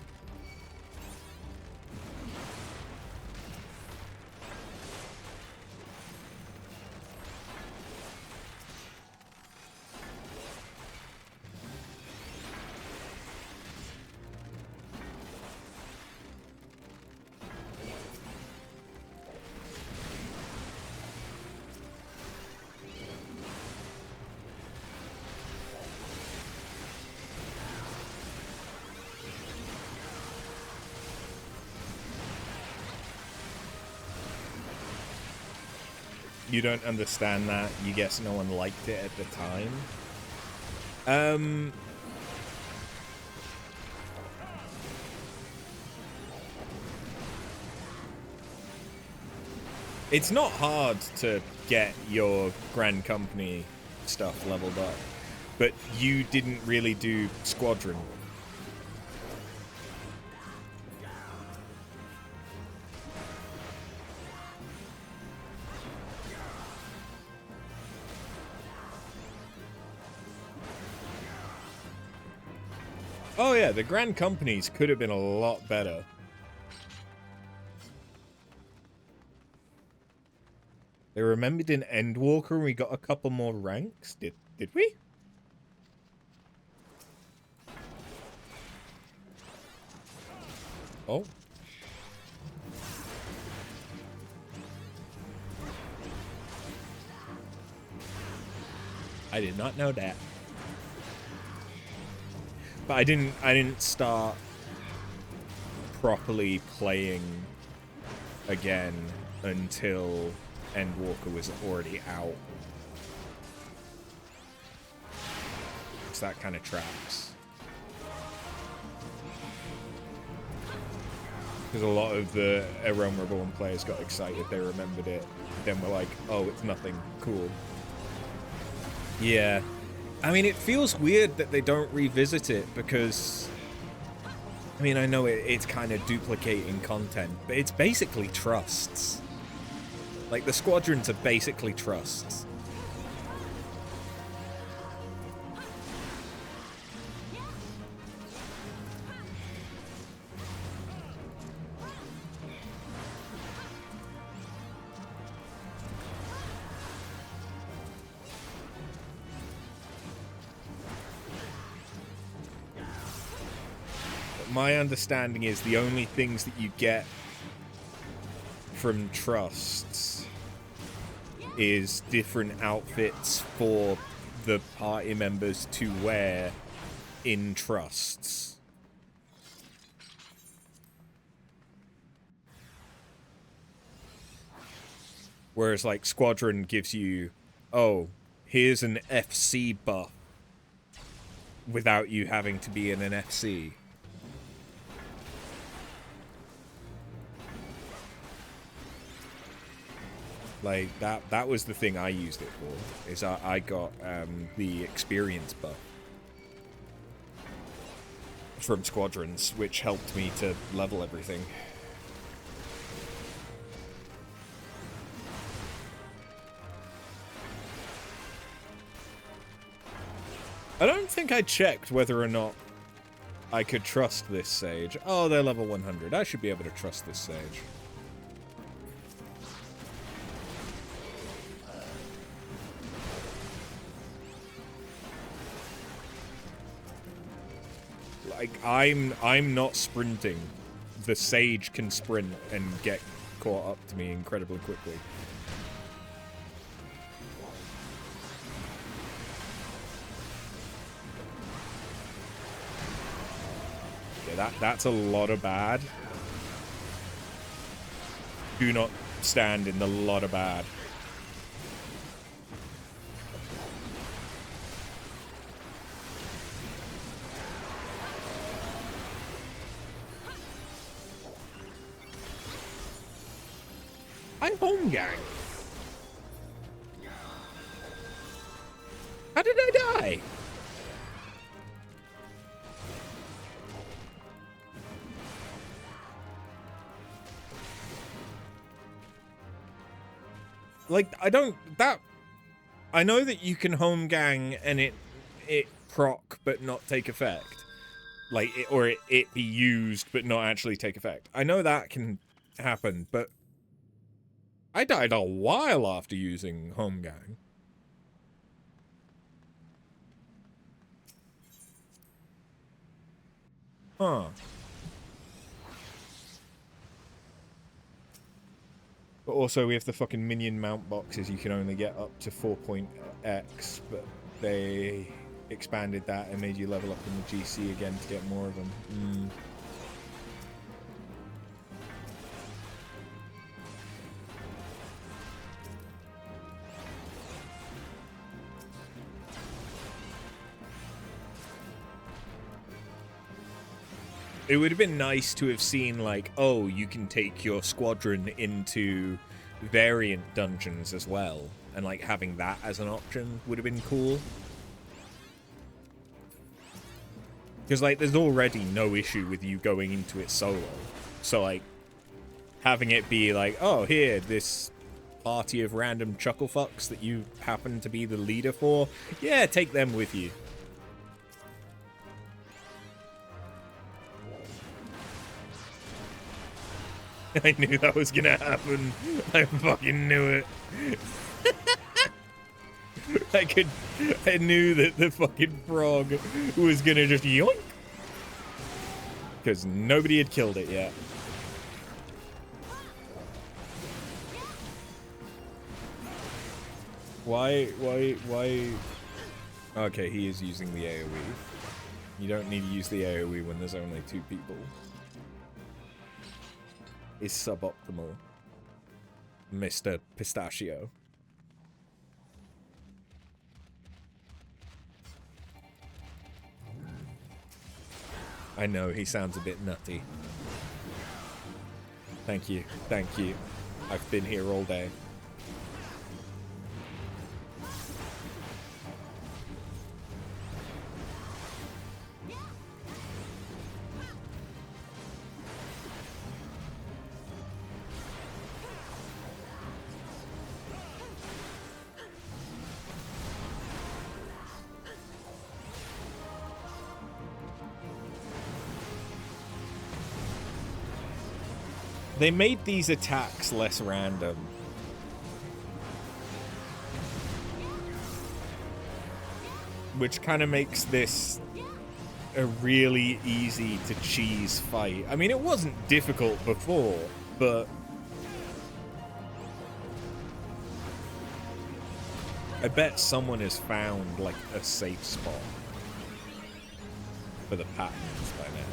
You don't understand that. You guess no one liked it at the time. It's not hard to get your Grand Company stuff leveled up, but you didn't really do Squadron. Oh yeah, the Grand Companies could have been a lot better. They remembered in Endwalker and we got a couple more ranks. Did we? Oh. I did not know that. But I didn't start properly playing again until Endwalker was already out. So that kind of tracks. Because a lot of the Realm Reborn players got excited, they remembered it, then were like, oh, it's nothing, cool. Yeah. I mean, it feels weird that they don't revisit it because, I mean, I know it's kind of duplicating content, but it's basically trusts. Like, the squadrons are basically trusts. My understanding is the only things that you get from trusts is different outfits for the party members to wear in trusts. Whereas, like, Squadron gives you, oh, here's an FC buff without you having to be in an FC. Like, that was the thing I used it for, is I got the experience buff from Squadrons, which helped me to level everything. I don't think I checked whether or not I could trust this sage. Oh, they're level 100. I should be able to trust this sage. Like, I'm not sprinting. The sage can sprint and get caught up to me incredibly quickly. Yeah, that's a lot of bad. Do not stand in the lot of bad. I home gang. How did I die? Like, I know that you can home gang and it proc but not take effect. Like, it be used but not actually take effect. I know that can happen, but I died a while after using home gang. Huh. But also, we have the fucking minion mount boxes. You can only get up to 4.x, but they expanded that and made you level up in the GC again to get more of them. It would have been nice to have seen, like, oh, you can take your squadron into variant dungeons as well, and, like, having that as an option would have been cool. Because, like, there's already no issue with you going into it solo. So, like, having it be like, oh, here, this party of random chuckle fucks that you happen to be the leader for, yeah, take them with you. I knew that was gonna happen. I fucking knew it. I knew that the fucking frog was gonna just yoink. Because nobody had killed it yet. Why? Okay, he is using the AoE. You don't need to use the AoE when there's only 2 people. Is suboptimal, Mr. Pistachio. I know, he sounds a bit nutty. Thank you, thank you. I've been here all day. They made these attacks less random. Which kind of makes this a really easy to cheese fight. I mean, it wasn't difficult before, but I bet someone has found, like, a safe spot for the patterns by now.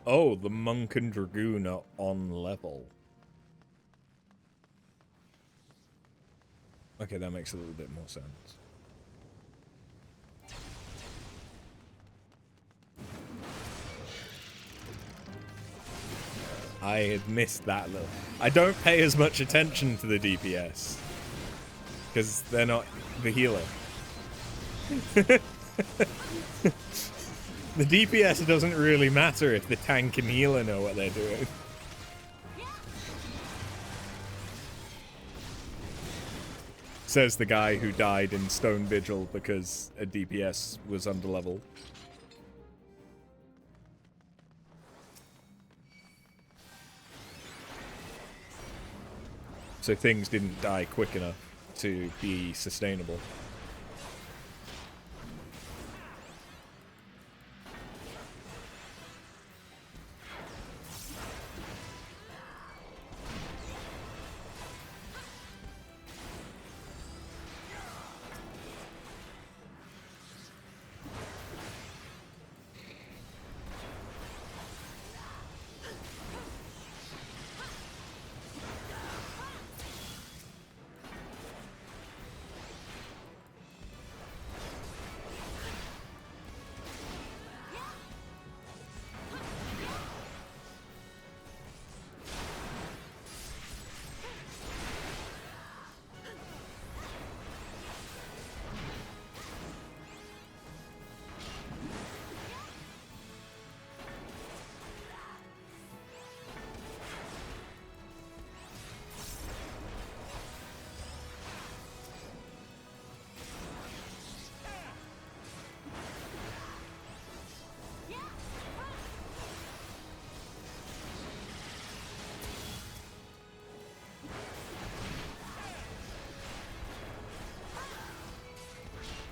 Oh, the Monk and Dragoon are on level. Okay, that makes a little bit more sense. I had missed that little. I don't pay as much attention to the DPS. Because they're not the healer. The DPS doesn't really matter if the tank and healer know what they're doing. Says the guy who died in Stone Vigil because a DPS was underleveled. So things didn't die quick enough to be sustainable.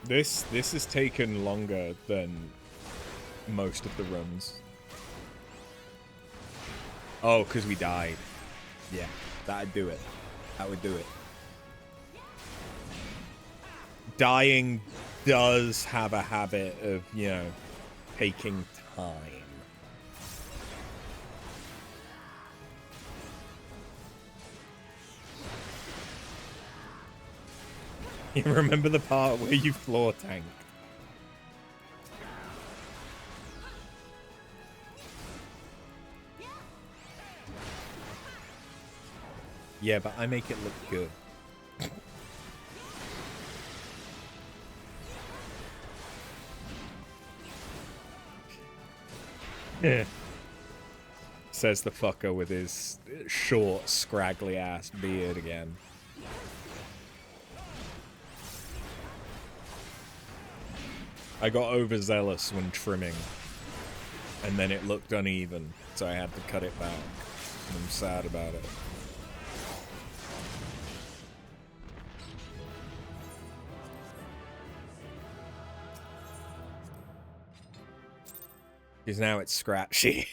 This has taken longer than most of the runs. Oh, because we died. Yeah, that'd do it. That would do it. Dying does have a habit of, you know, taking time. You remember the part where you floor tanked? Yeah, but I make it look good. Yeah. Says the fucker with his short, scraggly ass beard again. I got overzealous when trimming, and then it looked uneven, so I had to cut it back. And I'm sad about it. Because now it's scratchy.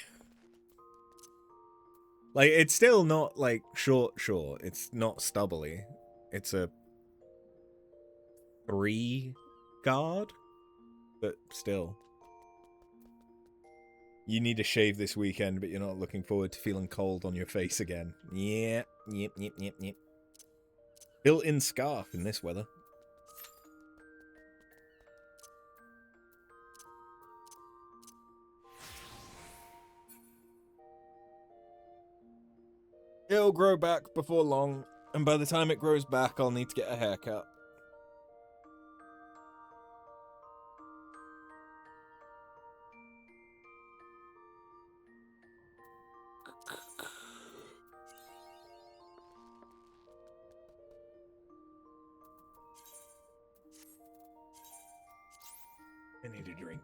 Like, it's still not, like, short. It's not stubbly. It's a 3 guard, but still. You need to shave this weekend, but you're not looking forward to feeling cold on your face again. Yeah, yep. Built-in scarf in this weather. It'll grow back before long, and by the time it grows back, I'll need to get a haircut. I need a drink.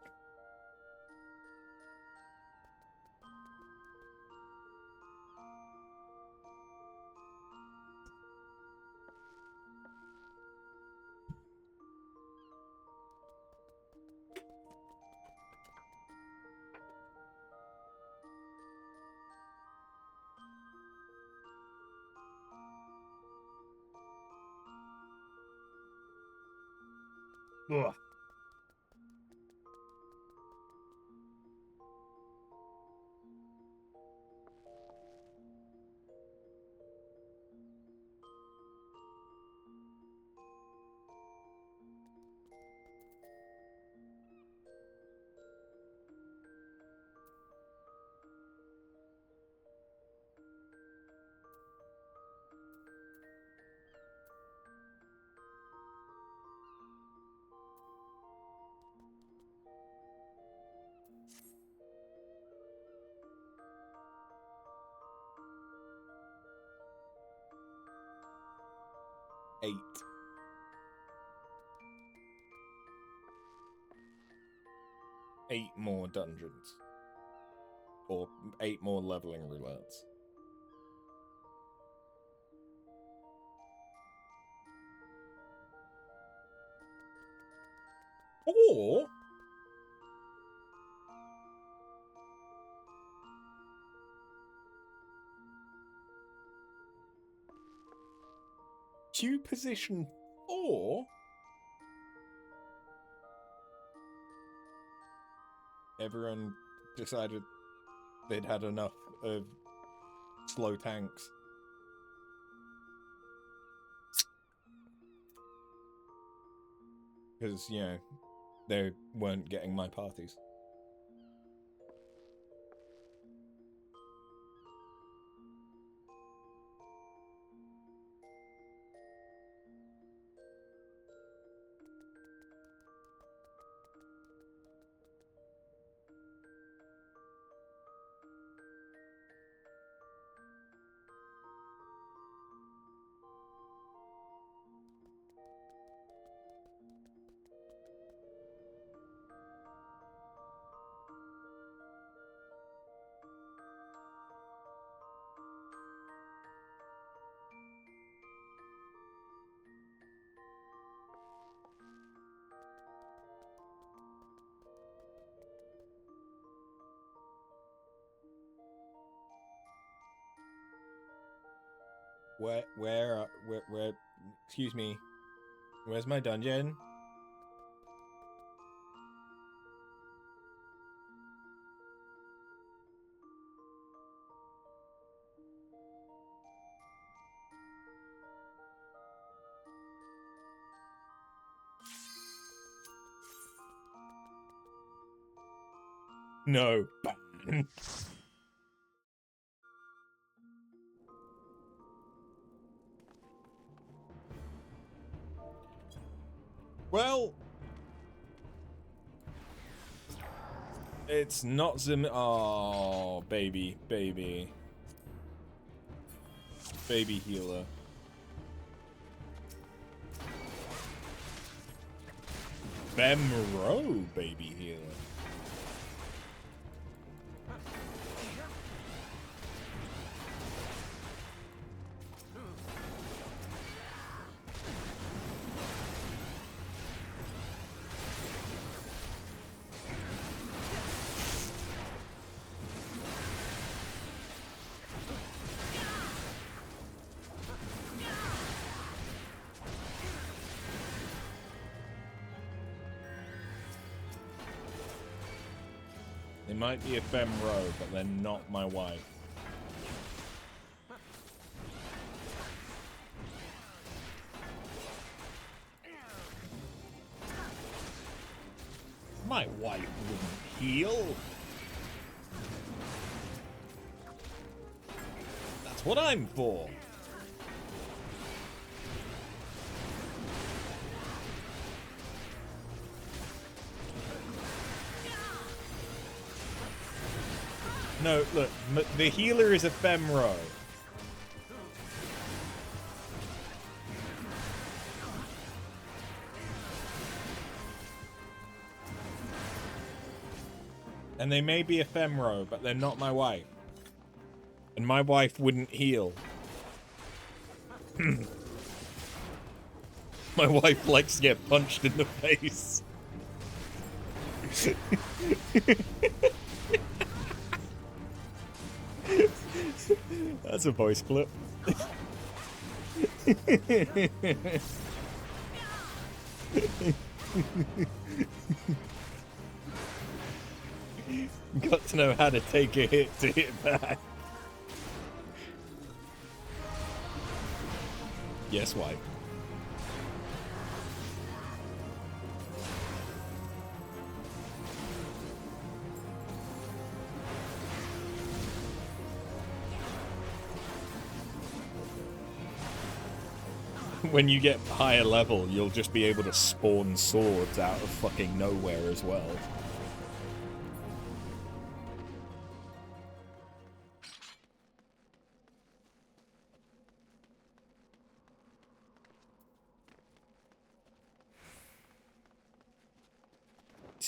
Ugh. Eight. 8 more dungeons. Or 8 more leveling roulettes. Or... queue position 4... everyone decided they'd had enough of slow tanks. Because, you know, they weren't getting my parties. Where, excuse me, where's my dungeon? No. Well, it's not Zim. Oh, baby healer. Bemro, baby healer. They might be a femro, but they're not my wife. My wife wouldn't heal. That's what I'm for. No, look, the healer is a femro. And they may be a femro, but they're not my wife. And my wife wouldn't heal. My wife likes to get punched in the face. That's a voice clip. Got to know how to take a hit to hit back. Yes, wife. When you get higher level, you'll just be able to spawn swords out of fucking nowhere as well.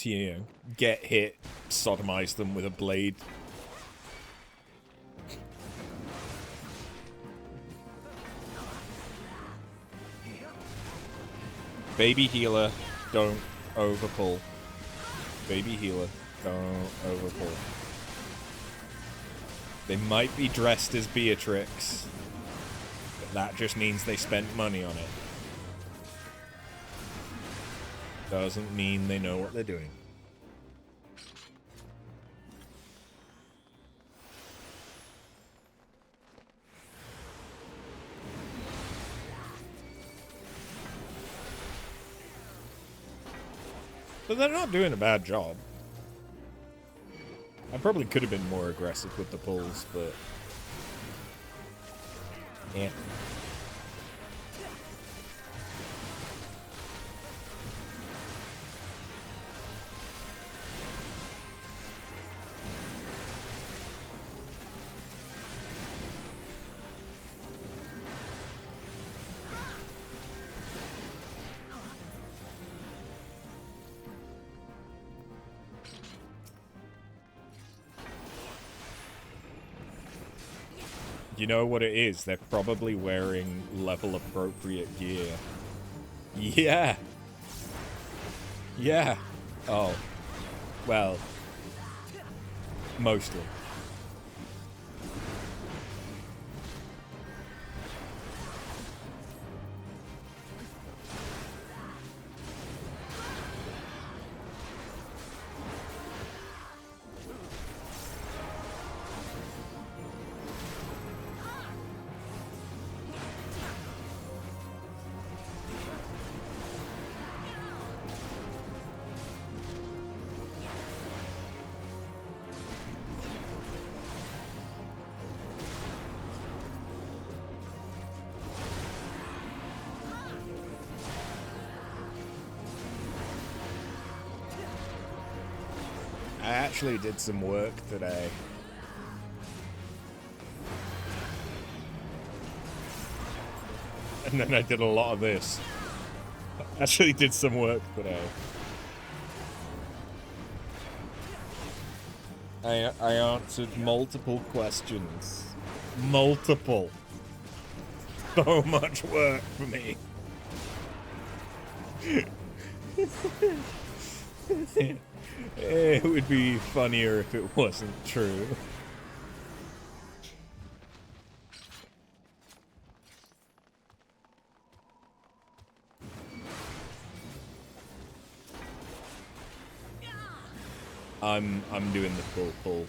you know, get hit, sodomize them with a blade. Baby healer, don't overpull. Baby healer, don't overpull. They might be dressed as Beatrix, but that just means they spent money on it. Doesn't mean they know what they're doing. But they're not doing a bad job. I probably could have been more aggressive with the pulls, but... yeah. You know what it is? They're probably wearing level-appropriate gear. Yeah! Yeah! Oh. Well. Mostly. I actually did some work today. And then I did a lot of this. I actually did some work today. I answered multiple questions. Multiple. So much work for me. It would be funnier if it wasn't true. I'm doing the full pull.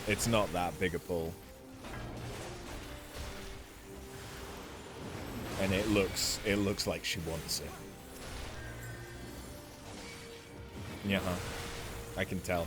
It's not that big a pull. And it looks like she wants it. Yeah, I can tell.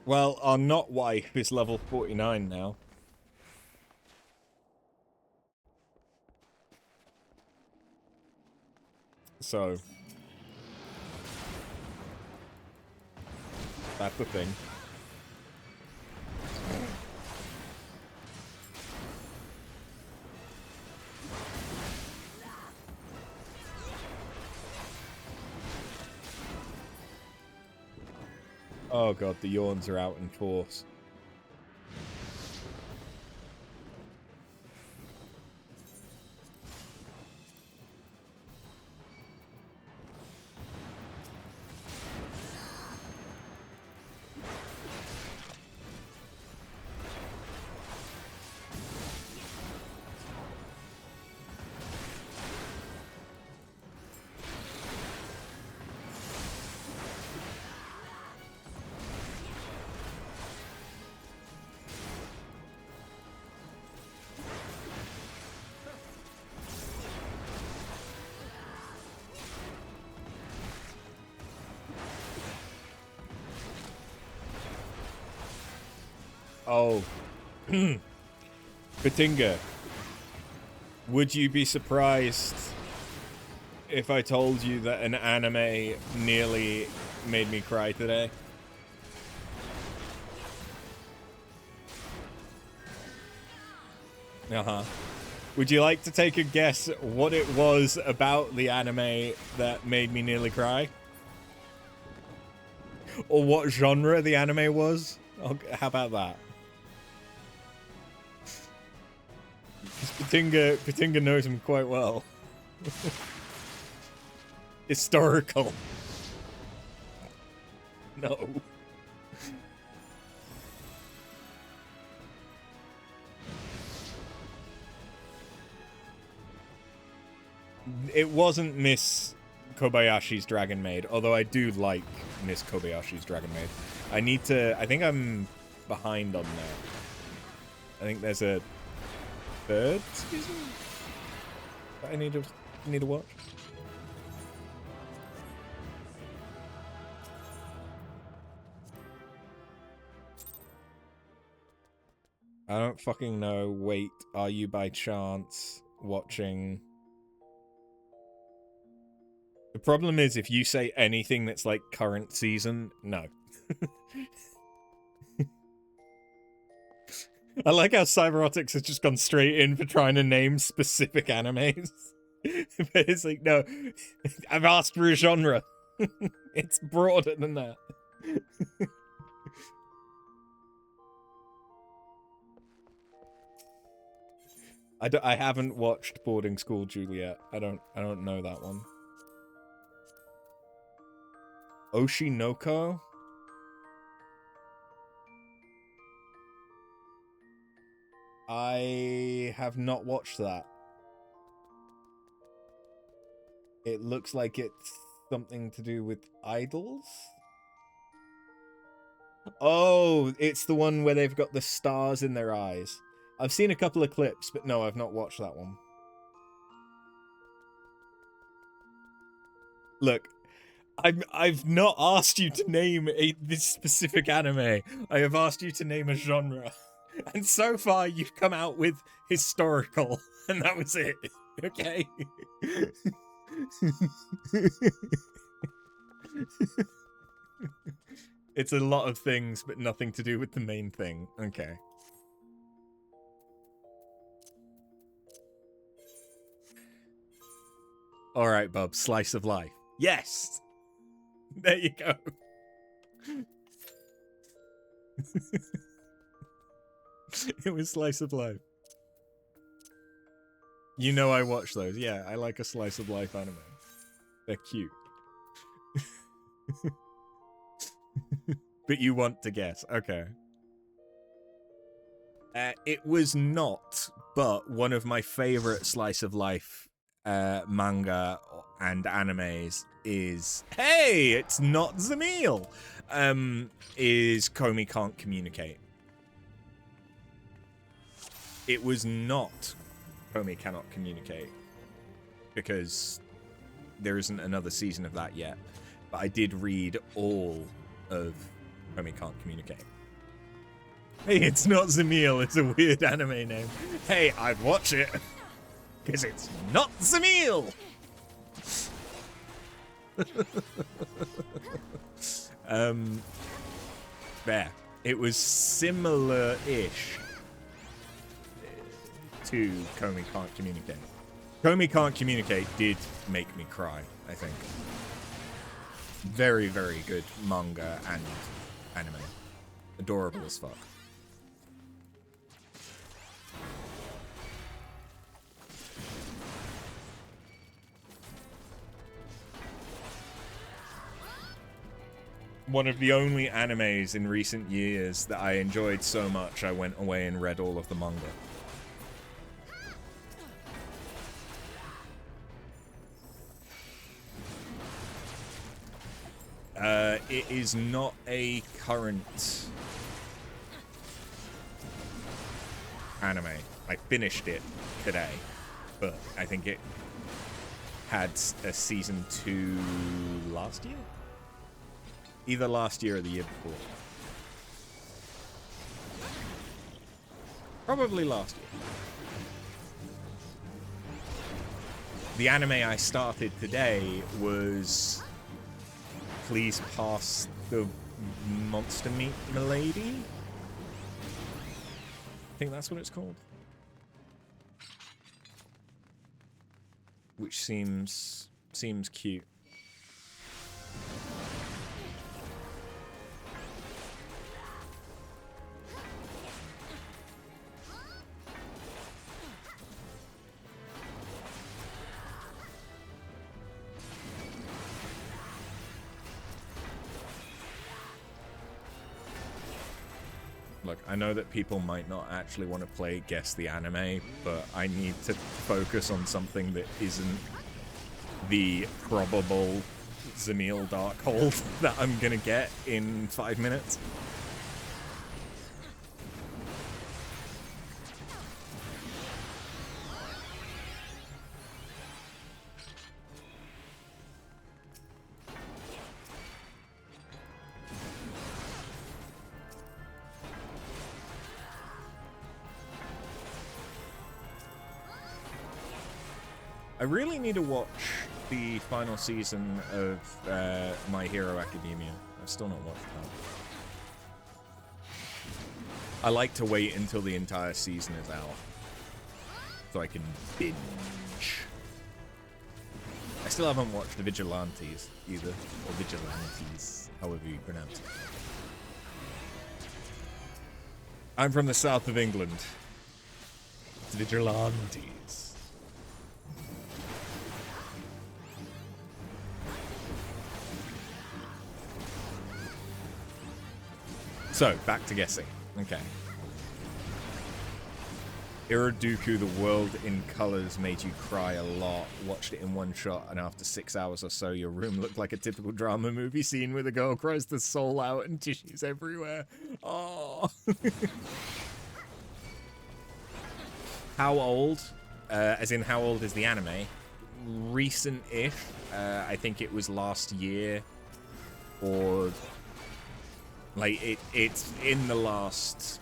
Well, our not wife is level 49 now. So, that's the thing. Oh god, the yawns are out in force. Oh. Batinga, would you be surprised if I told you that an anime nearly made me cry today? Uh-huh. Would you like to take a guess what it was about the anime that made me nearly cry? Or what genre the anime was? How about that? Patinga knows him quite well. Historical. No. It wasn't Miss Kobayashi's Dragon Maid, although I do like Miss Kobayashi's Dragon Maid. I think I'm behind on that. I think there's a third season that I need to watch. I don't fucking know. Wait, are you by chance watching? The problem is if you say anything that's like current season, no. I like how Cyberotics has just gone straight in for trying to name specific animes. But it's like, no, I've asked for a genre. It's broader than that. I haven't watched Boarding School Juliet. I don't know that one. Oshinoko? I have not watched that. It looks like it's something to do with idols? Oh, it's the one where they've got the stars in their eyes. I've seen a couple of clips, but no, I've not watched that one. Look, I've not asked you to name this specific anime. I have asked you to name a genre. And so far, you've come out with historical, and that was it. Okay? It's a lot of things, but nothing to do with the main thing. Okay. All right, bub. Slice of life. Yes! There you go. It was slice of life. You know I watch those. Yeah, I like a slice of life anime. They're cute. But you want to guess. Okay. It was not, but one of my favorite slice of life manga and animes is, hey, it's not Zamil, is Komi Can't Communicate. It was not Komi Cannot Communicate, because there isn't another season of that yet. But I did read all of Komi Can't Communicate. Hey, it's not Zamil, it's a weird anime name. Hey, I'd watch it, because it's not Zamil! There. It was similar-ish to Komi Can't Communicate. Komi Can't Communicate did make me cry, I think. Very, very good manga and anime. Adorable as fuck. One of the only animes in recent years that I enjoyed so much, I went away and read all of the manga. It is not a current anime. I finished it today, but I think it had a season 2 last year? Either last year or the year before. Probably last year. The anime I started today was Please Pass the Monster Meat Milady? I think that's what it's called. Which seems cute. Look, I know that people might not actually want to play Guess the Anime, but I need to focus on something that isn't the probable Zamil Darkhold that I'm gonna get in 5 minutes. I really need to watch the final season of My Hero Academia. I've still not watched that. I like to wait until the entire season is out so I can binge. I still haven't watched the Vigilantes either, or Vigilantes, however you pronounce it. I'm from the south of England. It's Vigilantes. So, back to guessing. Okay. Iraduku, The World in Colors made you cry a lot. Watched it in one shot, and after 6 hours or so, your room looked like a typical drama movie scene where the girl cries the soul out and tissues everywhere. Oh. How old? As in, how old is the anime? Recent-ish. I think it was last year. Or... like, it's in the last...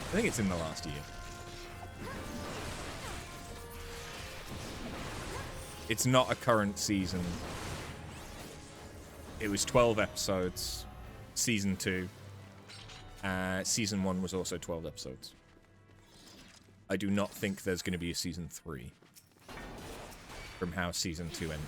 I think it's in the last year. It's not a current season. It was 12 episodes, season 2. Season 1 was also 12 episodes. I do not think there's going to be a season 3 from how season 2 ended.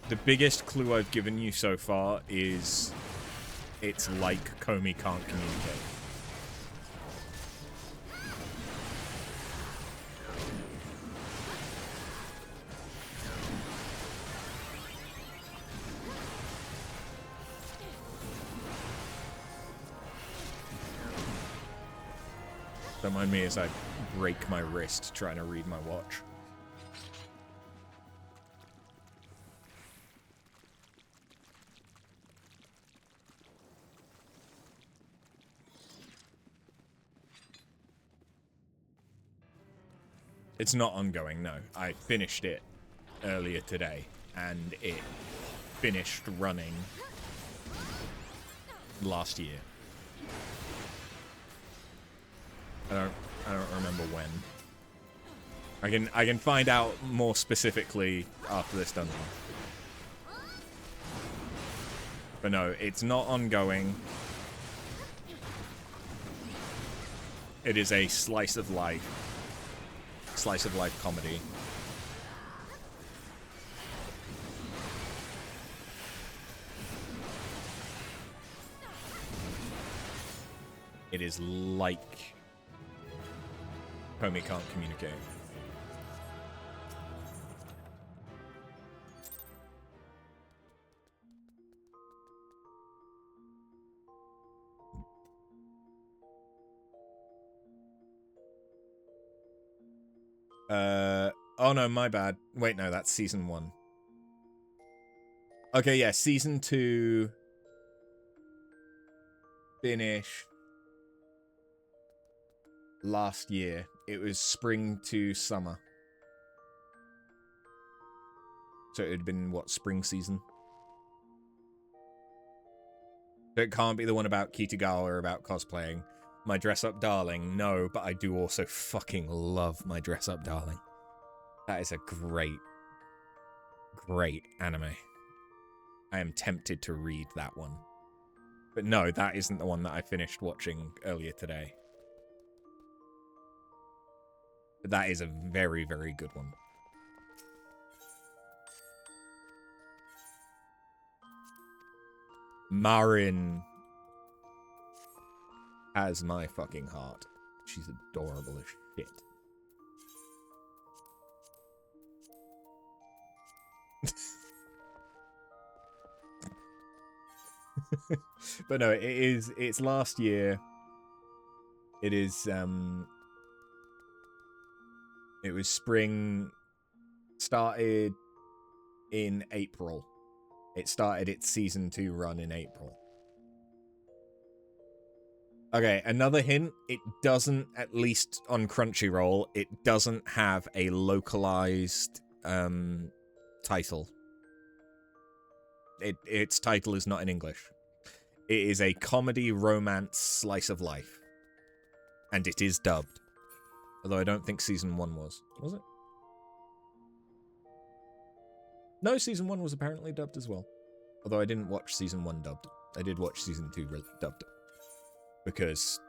The biggest clue I've given you so far is it's like Komi can't communicate. Don't mind me as I break my wrist trying to read my watch. It's not ongoing, no. I finished it earlier today, and it finished running last year. I don't remember when. I can find out more specifically after this dungeon. But no, it's not ongoing. It is a slice of life comedy. It is like Komi can't communicate. Oh no, my bad. Wait, no, that's season 1. Okay, yeah, season 2 finished last year. It was spring to summer. So it had been, what, spring season? So it can't be the one about Kitagawa or about cosplaying. My dress-up darling, no, but I do also fucking love my dress-up darling. That is a great, great anime. I am tempted to read that one. But no, that isn't the one that I finished watching earlier today. But that is a very, very good one. Marin has my fucking heart. She's adorable as shit. But no, it's last year. It was spring, started in April. It started its season 2 run in April. Okay, another hint, it doesn't, at least on Crunchyroll, it doesn't have a localized title. Its title is not in English. It is a comedy romance slice of life. And it is dubbed. Although I don't think season 1 was. Was it? No, season 1 was apparently dubbed as well. Although I didn't watch season 1 dubbed. I did watch season 2 dubbed. Because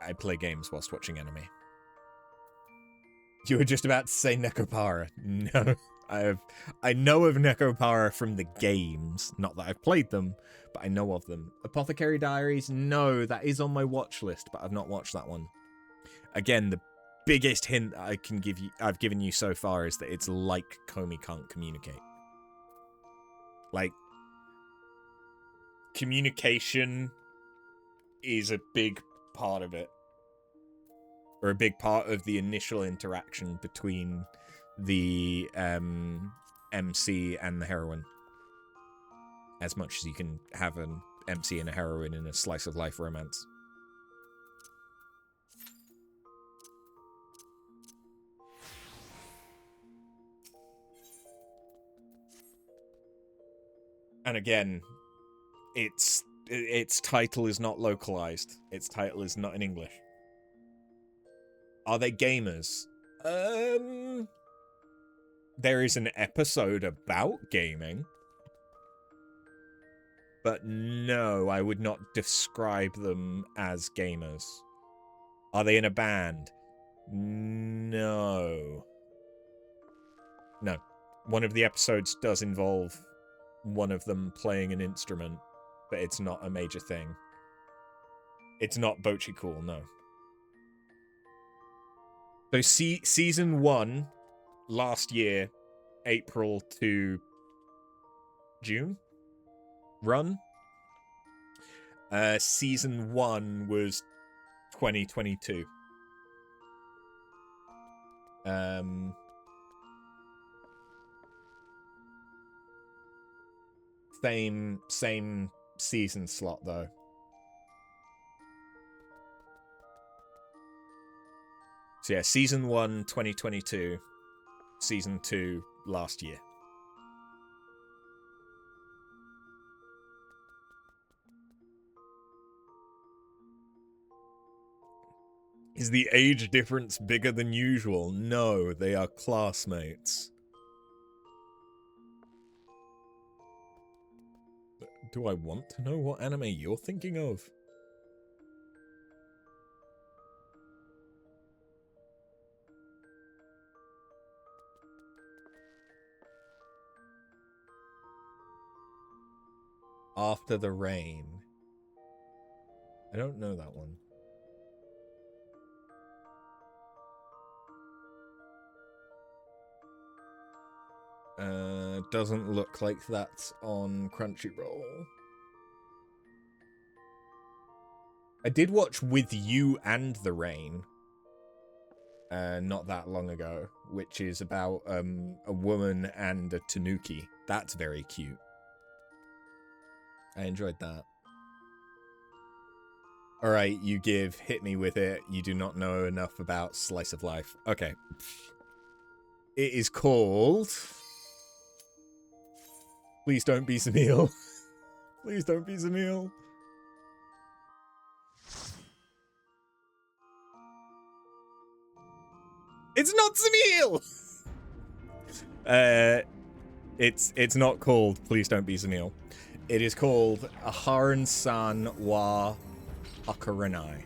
I play games whilst watching anime. You were just about to say Nekopara. No. I know of Nekopara from the games. Not that I've played them, but I know of them. Apothecary Diaries? No, that is on my watch list, but I've not watched that one. Again, the biggest hint I can give you, I've given you so far, is that it's like Komi Can't Communicate. Like, communication is a big part of it. Or a big part of the initial interaction between the MC and the heroine. As much as you can have an MC and a heroine in a slice of life romance. And again, its title is not localized. Its title is not in English. Are they gamers? There is an episode about gaming. But no, I would not describe them as gamers. Are they in a band? No. No. One of the episodes does involve one of them playing an instrument, but it's not a major thing. It's not Bocchi Cool, no. So season 1, last year, April to June run. Season 1 was 2022. Same season slot though. So yeah, season 1 2022, season 2 last year. Is the age difference bigger than usual? No, they are classmates. Do I want to know what anime you're thinking of? After the Rain. I don't know that one. Doesn't look like that's on Crunchyroll. I did watch With You and the Rain not that long ago, which is about a woman and a tanuki. That's very cute. I enjoyed that. Alright, you give, hit me with it. You do not know enough about Slice of Life. Okay. It is called... Please don't be Zamil. Please don't be Zamil. It's not Zamil! It's not called Please Don't Be Zamil. It is called Aharon-san wa Akaranai.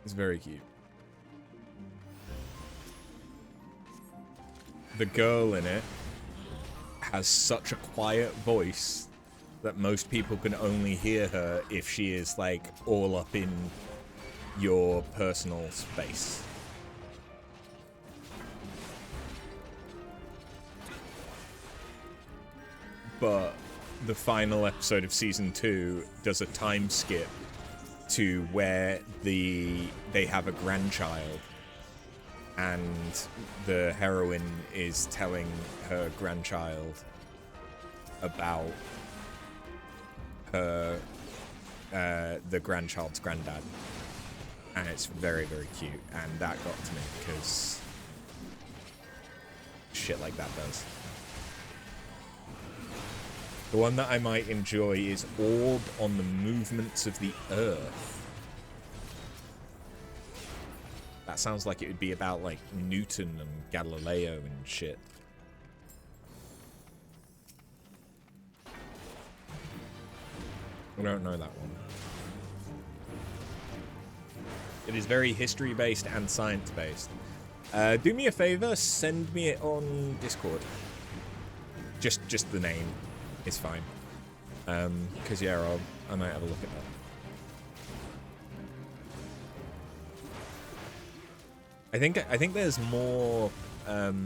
It's very cute. The girl in it has such a quiet voice that most people can only hear her if she is, like, all up in your personal space. But the final episode of Season 2 does a time skip to where they have a grandchild, and the heroine is telling her grandchild about her the grandchild's granddad, and it's very, very cute, and that got to me because shit like that does. The one that I might enjoy is Orb on the Movements of the Earth. That sounds like it would be about, like, Newton and Galileo and shit. I don't know that one. It is very history-based and science-based. Do me a favor, send me it on Discord. Just the name. It's fine. Because, yeah, I might have a look at that. I think there's more, the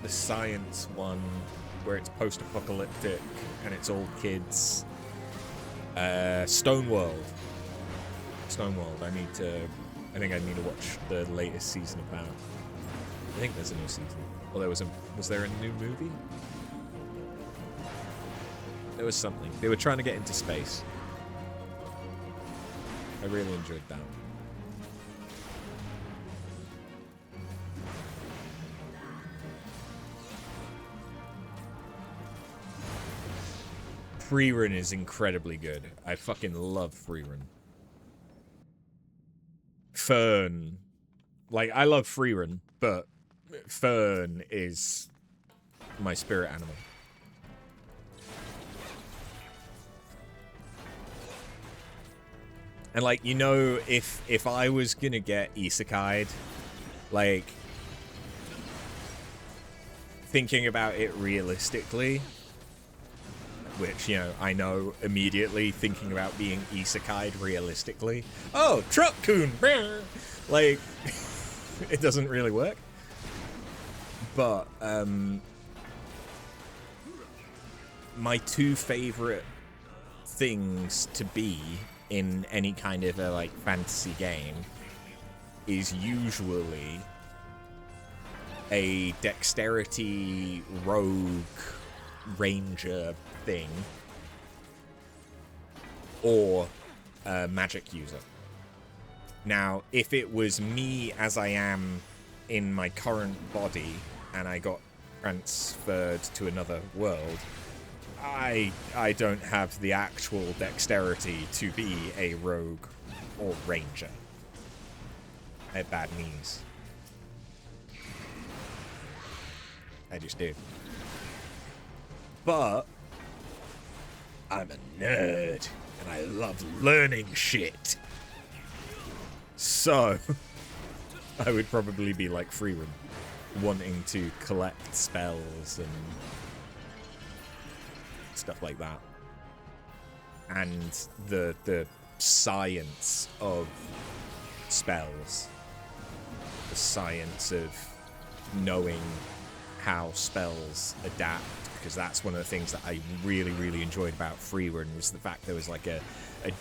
science one, where it's post-apocalyptic, and it's all kids. Stoneworld. Stoneworld, I think I need to watch the latest season of that. I think there's a new season. Well, was there a new movie? There was something. They were trying to get into space. I really enjoyed that. Freerun is incredibly good. I fucking love Freerun. Fern. Like, I love Freerun, but Fern is my spirit animal. And, like, you know, if I was gonna get isekai'd, like, thinking about it realistically, which, you know, I know immediately thinking about being isekai'd realistically. Oh, Truck-kun! Like, it doesn't really work. But, my two favorite things to be in any kind of a, like, fantasy game is usually a dexterity rogue ranger thing or a magic user. Now, if it was me as I am in my current body and I got transferred to another world, I don't have the actual dexterity to be a rogue or ranger. I have bad knees. I just do. But I'm a nerd and I love learning shit. So I would probably be like Freerun, wanting to collect spells and stuff like that, and the science of spells the science of knowing how spells adapt, because that's one of the things that I really, really enjoyed about Freerun, was the fact there was like a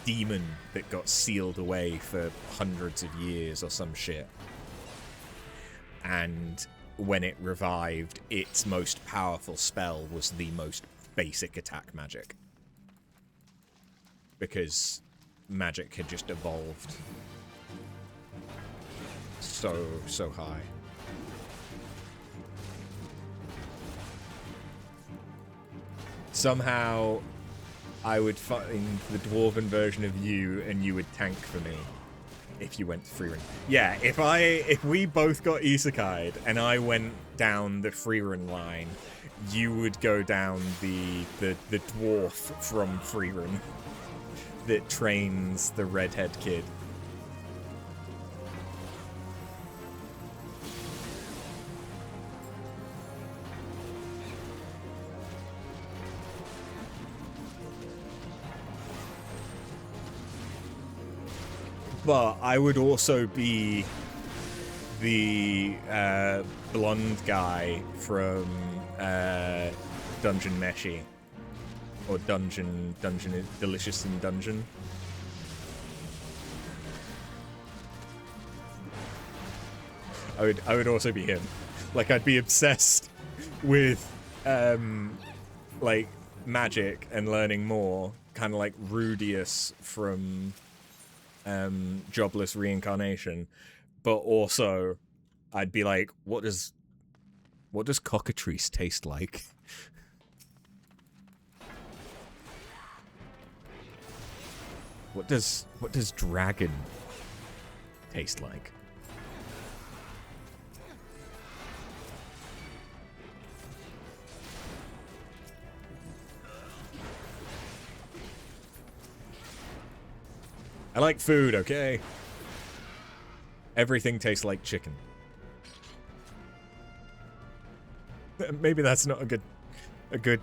demon that got sealed away for hundreds of years or some shit. And when it revived, its most powerful spell was the most basic attack magic. Because magic had just evolved so high. Somehow, I would find the dwarven version of you, and you would tank for me if you went to Freerun. Yeah, if we both got isekai'd and I went down the Freerun line, you would go down the dwarf from Freerun that trains the redhead kid. But I would also be the blonde guy from Dungeon Meshi, or Dungeon Delicious in Dungeon. I would also be him. Like, I'd be obsessed with like magic and learning more, kind of like Rudius from Jobless Reincarnation, but also I'd be like, what does cockatrice taste like? What does dragon taste like? I like food, okay? Everything tastes like chicken. Maybe that's not a good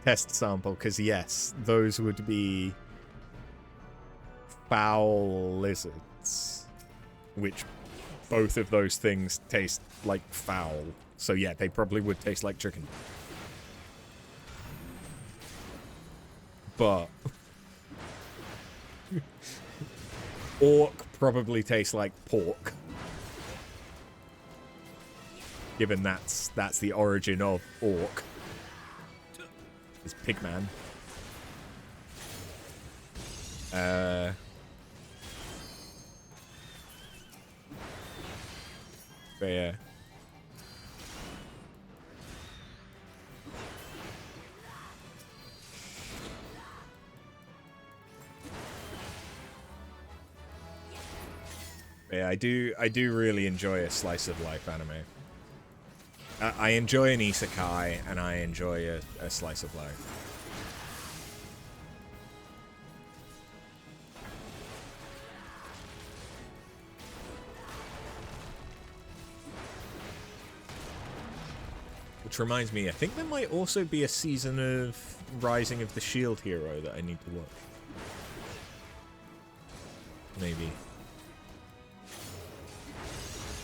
test sample, because yes, those would be foul lizards, which both of those things taste like foul. So yeah, they probably would taste like chicken. But orc probably tastes like pork, given that's the origin of orc. It's pigman. But yeah. Yeah, I do really enjoy a slice of life anime. I enjoy an isekai, and I enjoy a slice of life. Which reminds me, I think there might also be a season of Rising of the Shield Hero that I need to watch. Maybe.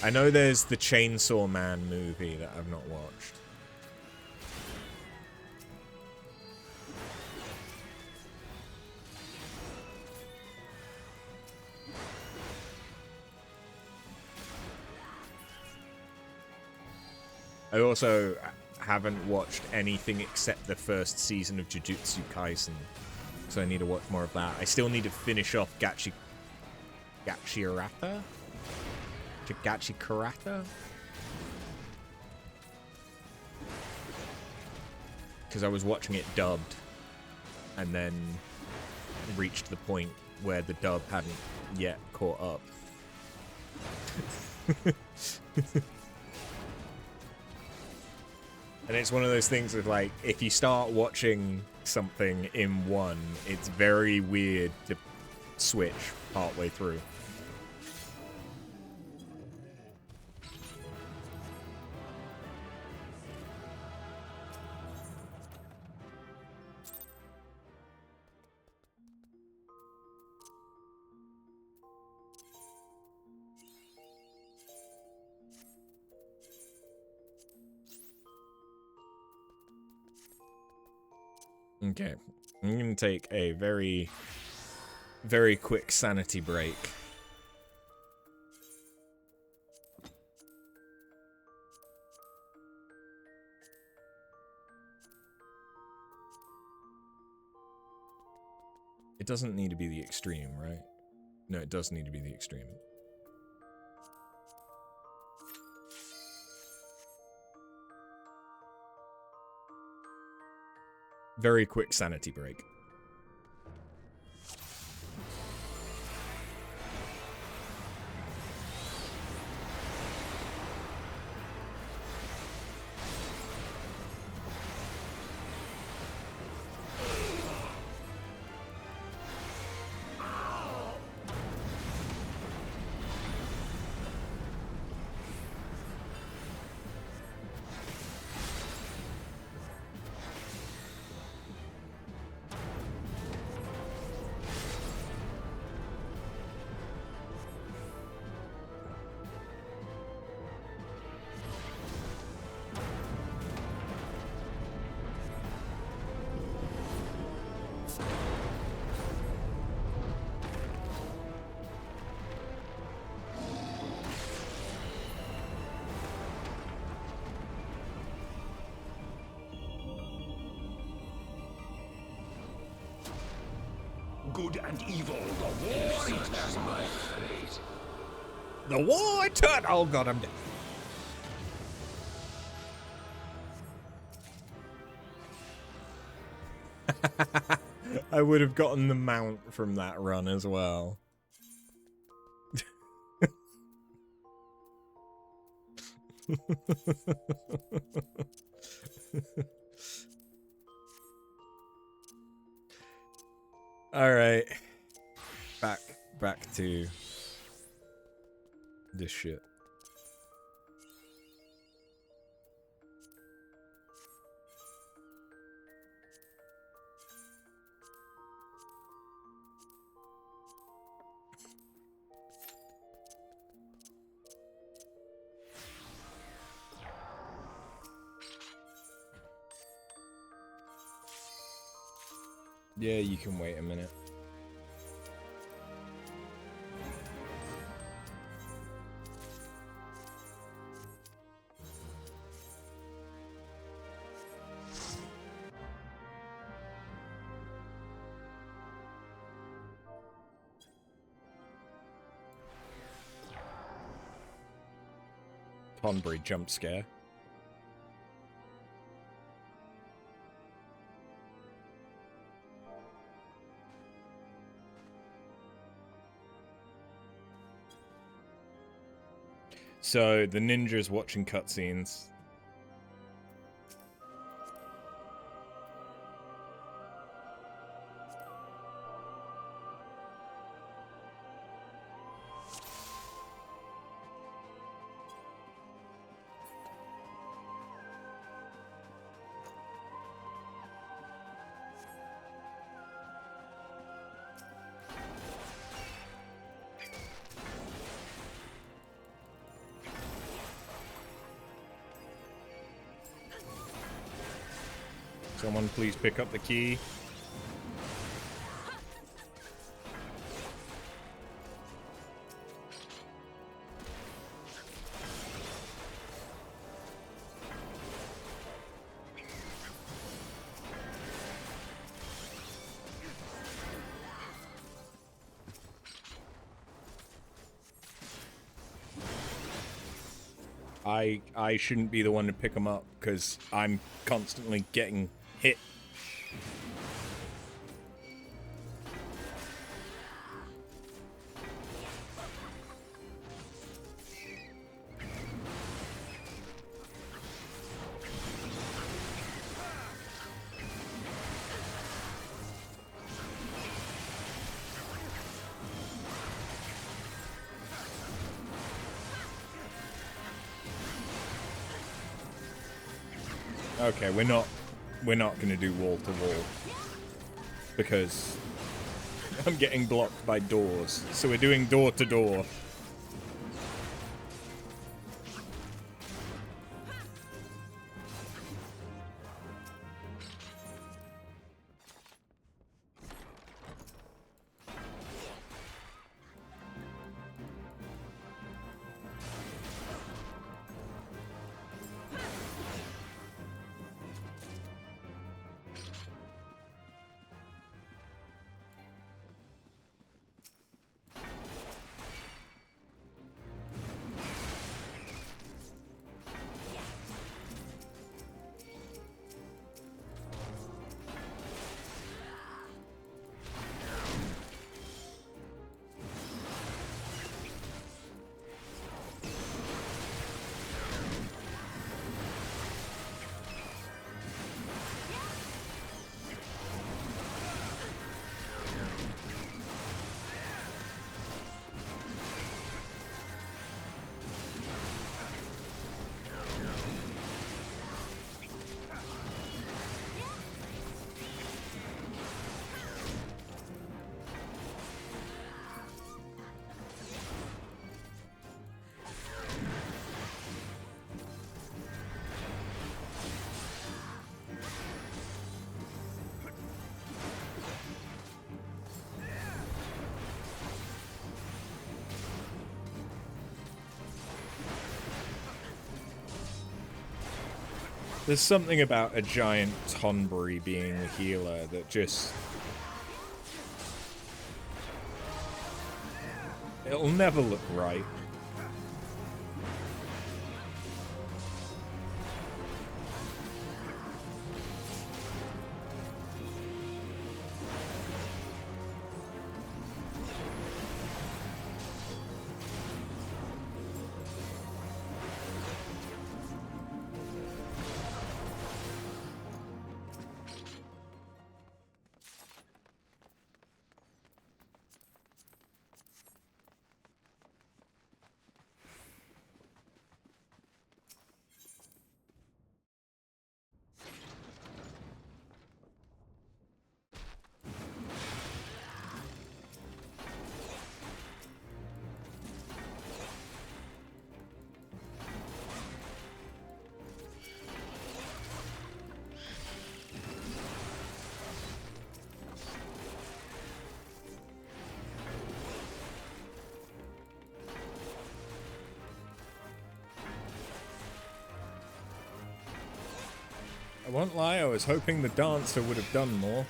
I know there's the Chainsaw Man movie that I've not watched. I also haven't watched anything except the first season of Jujutsu Kaisen, so I need to watch more of that. I still need to finish off Gachirata? Because I was watching it dubbed, and then reached the point where the dub hadn't yet caught up. And it's one of those things of like, if you start watching something in one, it's very weird to switch partway through. Okay. I'm gonna take a very, very quick sanity break. It doesn't need to be the extreme, right? No, it does need to be the extreme. Very quick sanity break. Good and evil, the war is my fate. The war turn! Oh god, I'm dead. I would have gotten the mount from that run as well. Alright. Back to this shit. Yeah, you can wait a minute. Tonbury jump scare. So the ninja's watching cutscenes. Someone please pick up the key. I shouldn't be the one to pick them up because I'm constantly getting hit. Okay, we're not gonna do wall to wall because I'm getting blocked by doors. So we're doing door to door. There's something about a giant Tonberry being a healer that just... it'll never look right. I won't lie, I was hoping the dancer would have done more.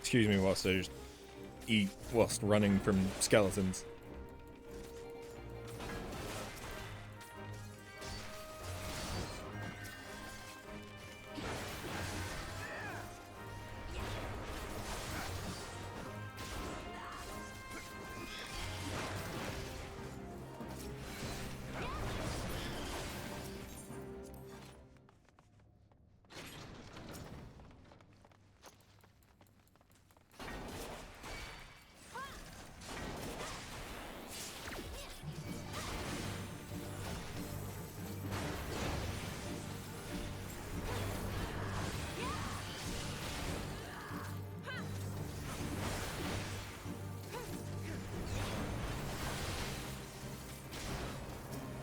Excuse me whilst I just eat whilst running from skeletons.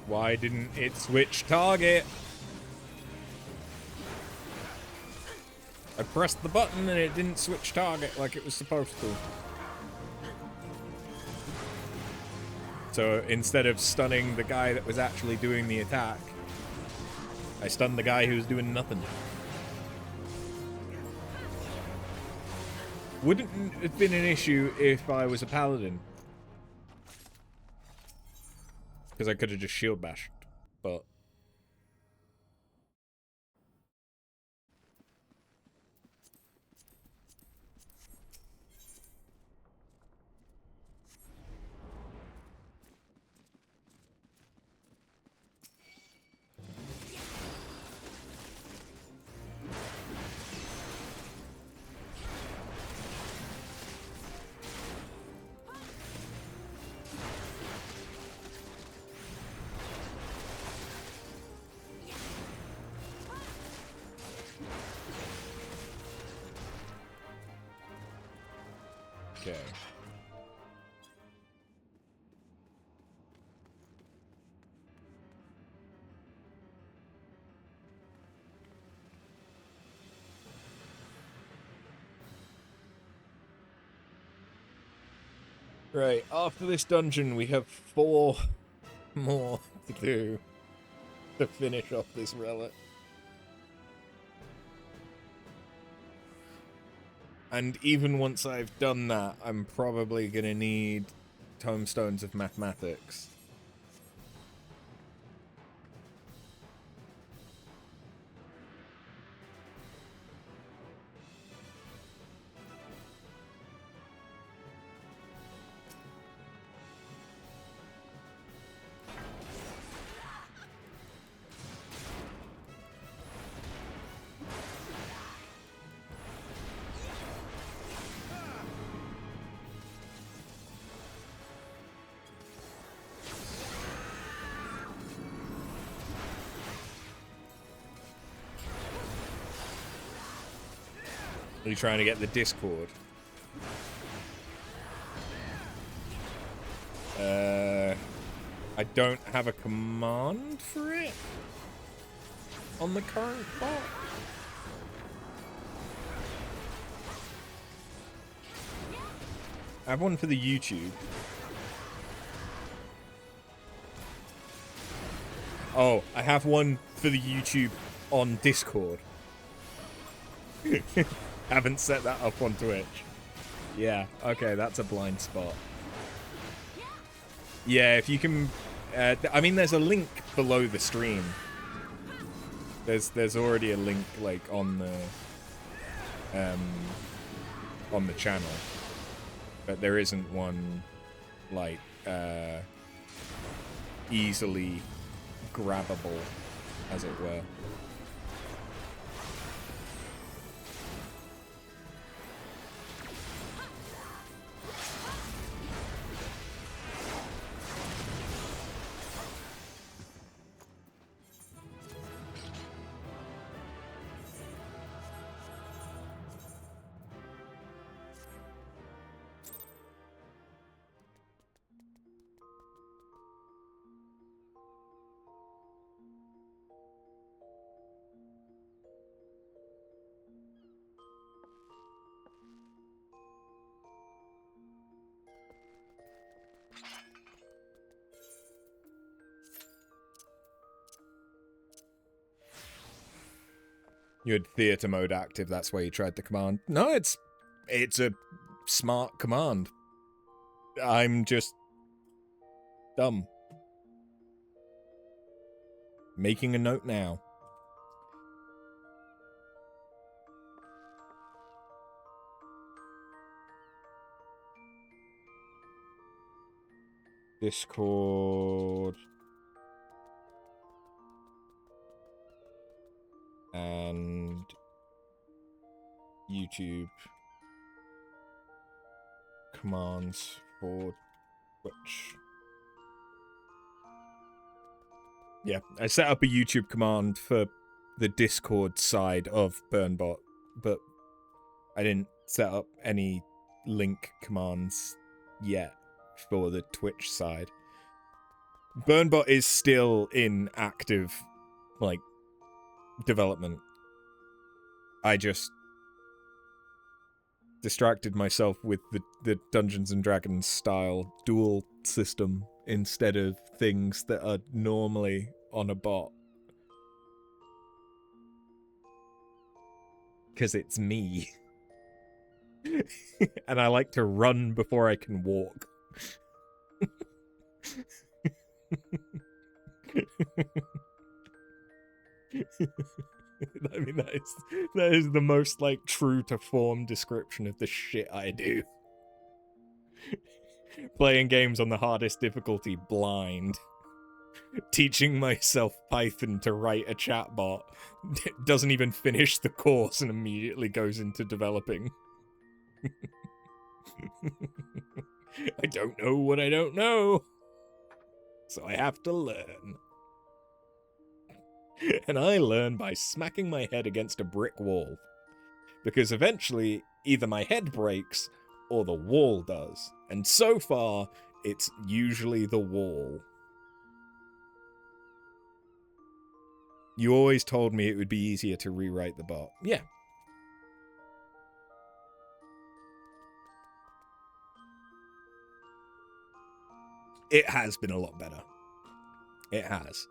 Why didn't it switch target? I pressed the button and it didn't switch target like it was supposed to. So instead of stunning the guy that was actually doing the attack, I stunned the guy who was doing nothing. Wouldn't have been an issue if I was a paladin. Because I could have just shield bashed, but... Okay. Right, after this dungeon we have 4 more to do to finish off this relic. And even once I've done that, I'm probably gonna need tomestones of mathematics. Are you trying to get the Discord? I don't have a command for it on the current bot. I have one for the YouTube. Oh, I have one for the YouTube on Discord. Haven't set that up on Twitch. Yeah, okay, that's a blind spot. Yeah, if you can... I mean, there's a link below the stream. There's already a link, like, on the channel. But there isn't one, like, easily grabbable, as it were. You had theater mode active, that's why you tried the command. No, it's a smart command. I'm just dumb. Making a note now. Discord. And YouTube commands for Twitch. Yeah, I set up a YouTube command for the Discord side of Burnbot, but I didn't set up any link commands yet for the Twitch side. Burnbot is still in active, like, development. I just distracted myself with the Dungeons and Dragons style duel system instead of things that are normally on a bot. Because it's me. And I like to run before I can walk. I mean, that is the most, like, true to form description of the shit I do. Playing games on the hardest difficulty blind. Teaching myself Python to write a chatbot. Doesn't even finish the course and immediately goes into developing. I don't know what I don't know. So I have to learn. And I learn by smacking my head against a brick wall. Because eventually, either my head breaks, or the wall does. And so far, it's usually the wall. You always told me it would be easier to rewrite the bot. Yeah. It has been a lot better. It has.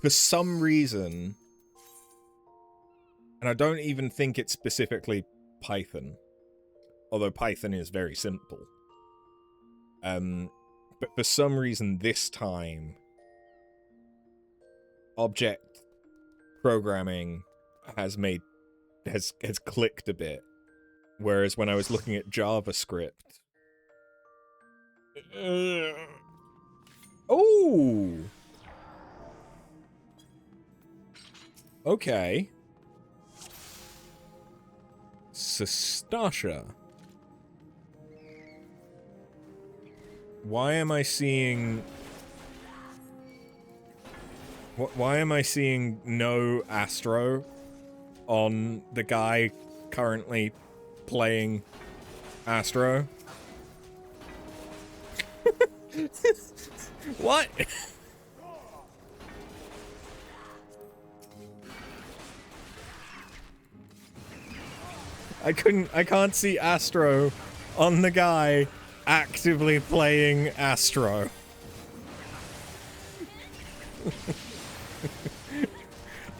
For some reason, and I don't even think it's specifically Python, although Python is very simple. But for some reason this time, object programming has clicked a bit. Whereas when I was looking at JavaScript... Oh! Okay. Sestasha. Why am I seeing... Why am I seeing no Astro on the guy currently playing Astro? What? I can't see Astro on the guy actively playing Astro.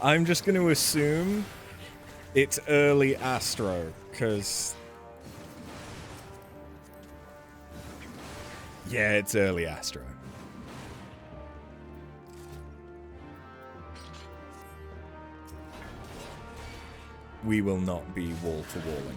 I'm just going to assume it's early Astro, because... yeah, it's early Astro. We will not be wall-to-walling.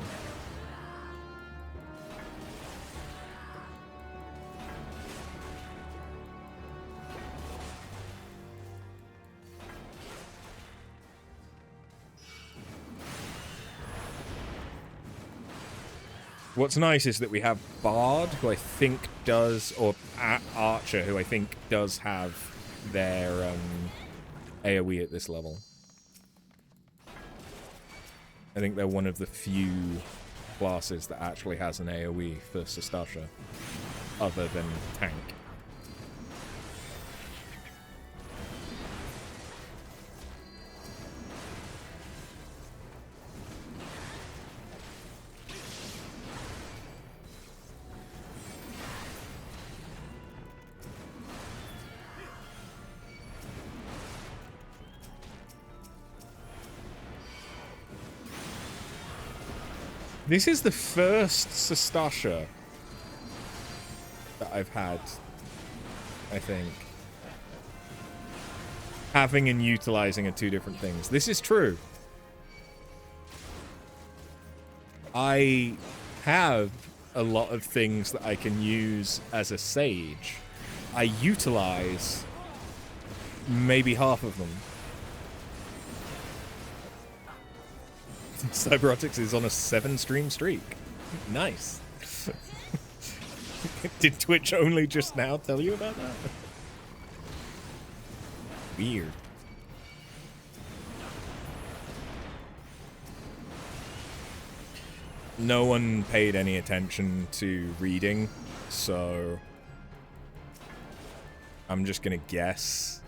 What's nice is that we have Bard, who I think does, or Archer, who I think does have their AoE at this level. I think they're one of the few classes that actually has an AoE for Sastasha, other than tank. This is the first Sastasha that I've had, I think. Having and utilizing are two different things. This is true. I have a lot of things that I can use as a sage. I utilize maybe half of them. Cyberotics is on a 7-stream streak. Nice. Did Twitch only just now tell you about that? Weird. No one paid any attention to reading, so I'm just gonna guess,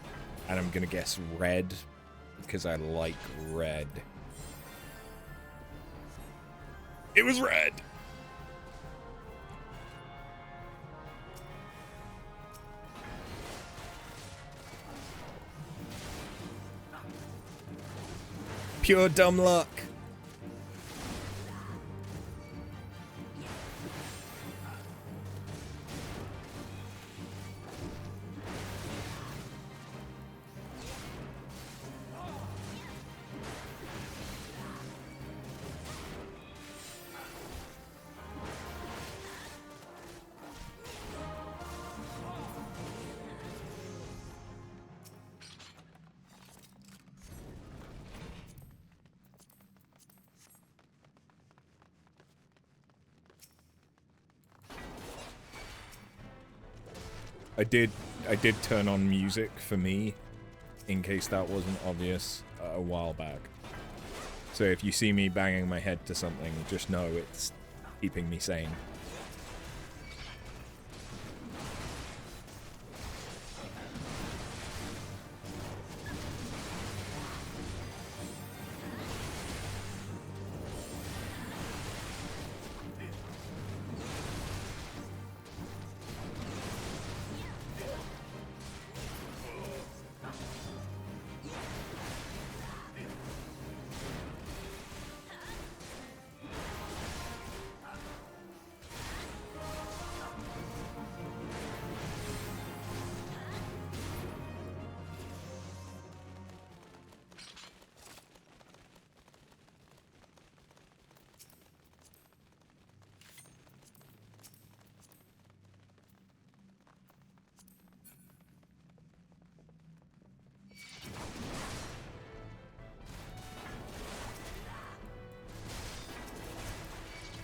and I'm gonna guess red, because I like red. It was red! Pure dumb luck. I did turn on music for me, in case that wasn't obvious, a while back. So if you see me banging my head to something, just know it's keeping me sane.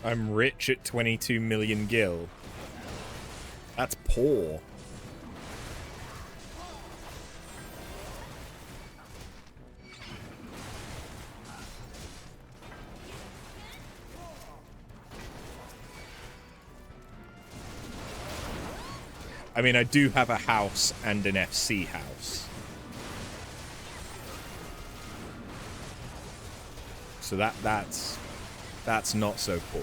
I'm rich at 22 million gil. That's poor. I mean, I do have a house and an FC house. So that's not so poor.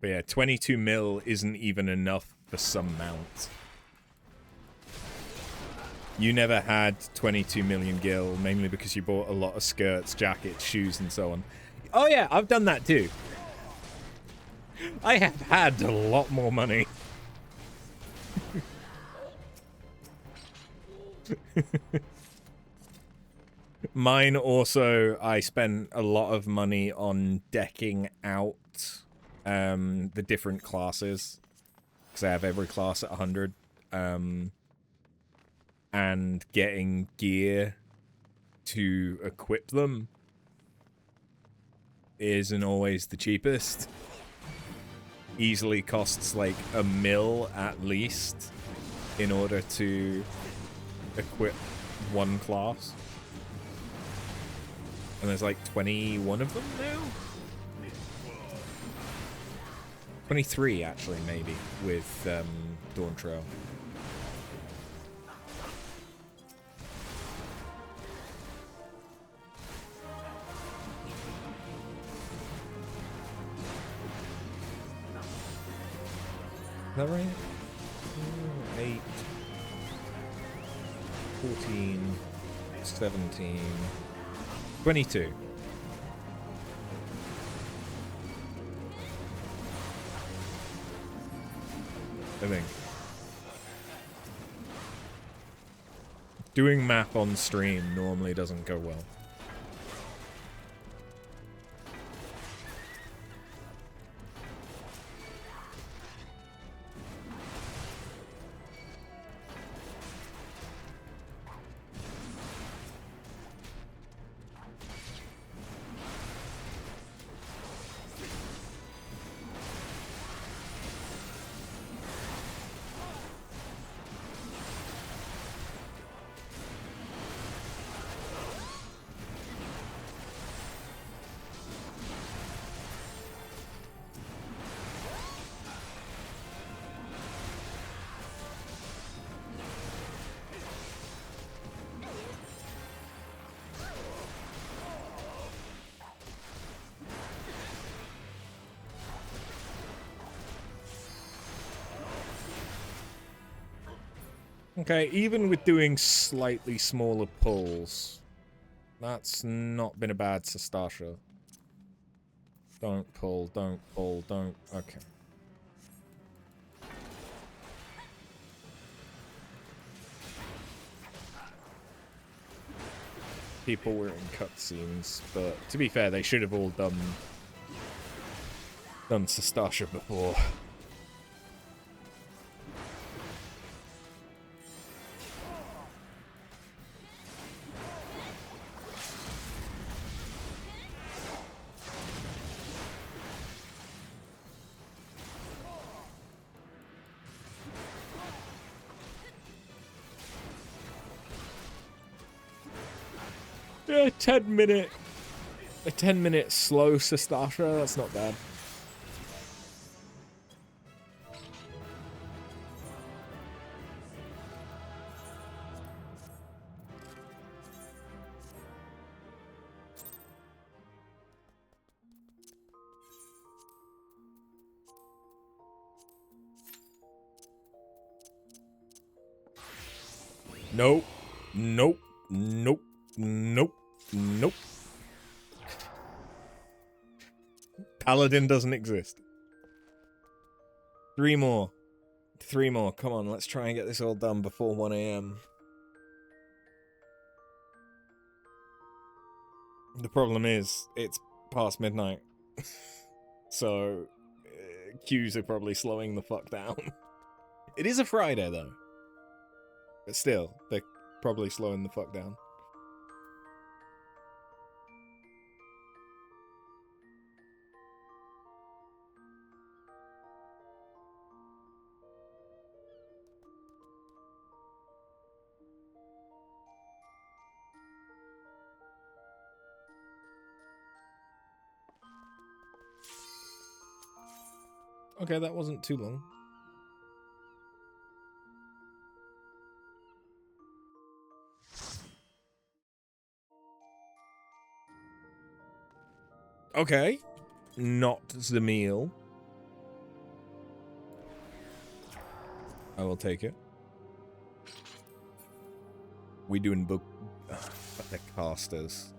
But yeah, 22 mil isn't even enough for some mounts. You never had 22 million gil, mainly because you bought a lot of skirts, jackets, shoes, and so on. Oh yeah, I've done that too. I have had a lot more money. Mine also, I spent a lot of money on decking out the different classes. Because I have every class at 100. And getting gear to equip them isn't always the cheapest. Easily costs like $1 mil at least in order to equip one class. And there's like 21 of them now? 23 actually, maybe, with Dawntrail. Is that right? 8, 14, 17, 22. I think. Doing math on stream normally doesn't go well. Okay, even with doing slightly smaller pulls, that's not been a bad Sastasha. Don't pull, don't pull, don't... Okay. People were in cutscenes, but to be fair, they should have all done Sastasha before. Yeah, a 10 minute slow Sastasha, that's not bad. Nope. Nope. Nope. Nope. Nope. Paladin doesn't exist. 3 more. 3 more. Come on, let's try and get this all done before 1 AM. The problem is, it's past midnight. So, queues are probably slowing the fuck down. It is a Friday, though. But still, they're probably slowing the fuck down. Okay, that wasn't too long. Okay. Not the meal. I will take it. We doing book the casters.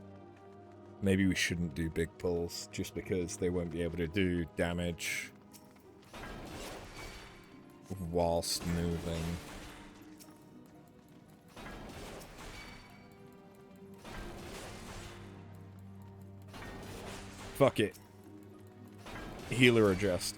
Maybe we shouldn't do big pulls just because they won't be able to do damage whilst moving. Fuck it. Healer adjust.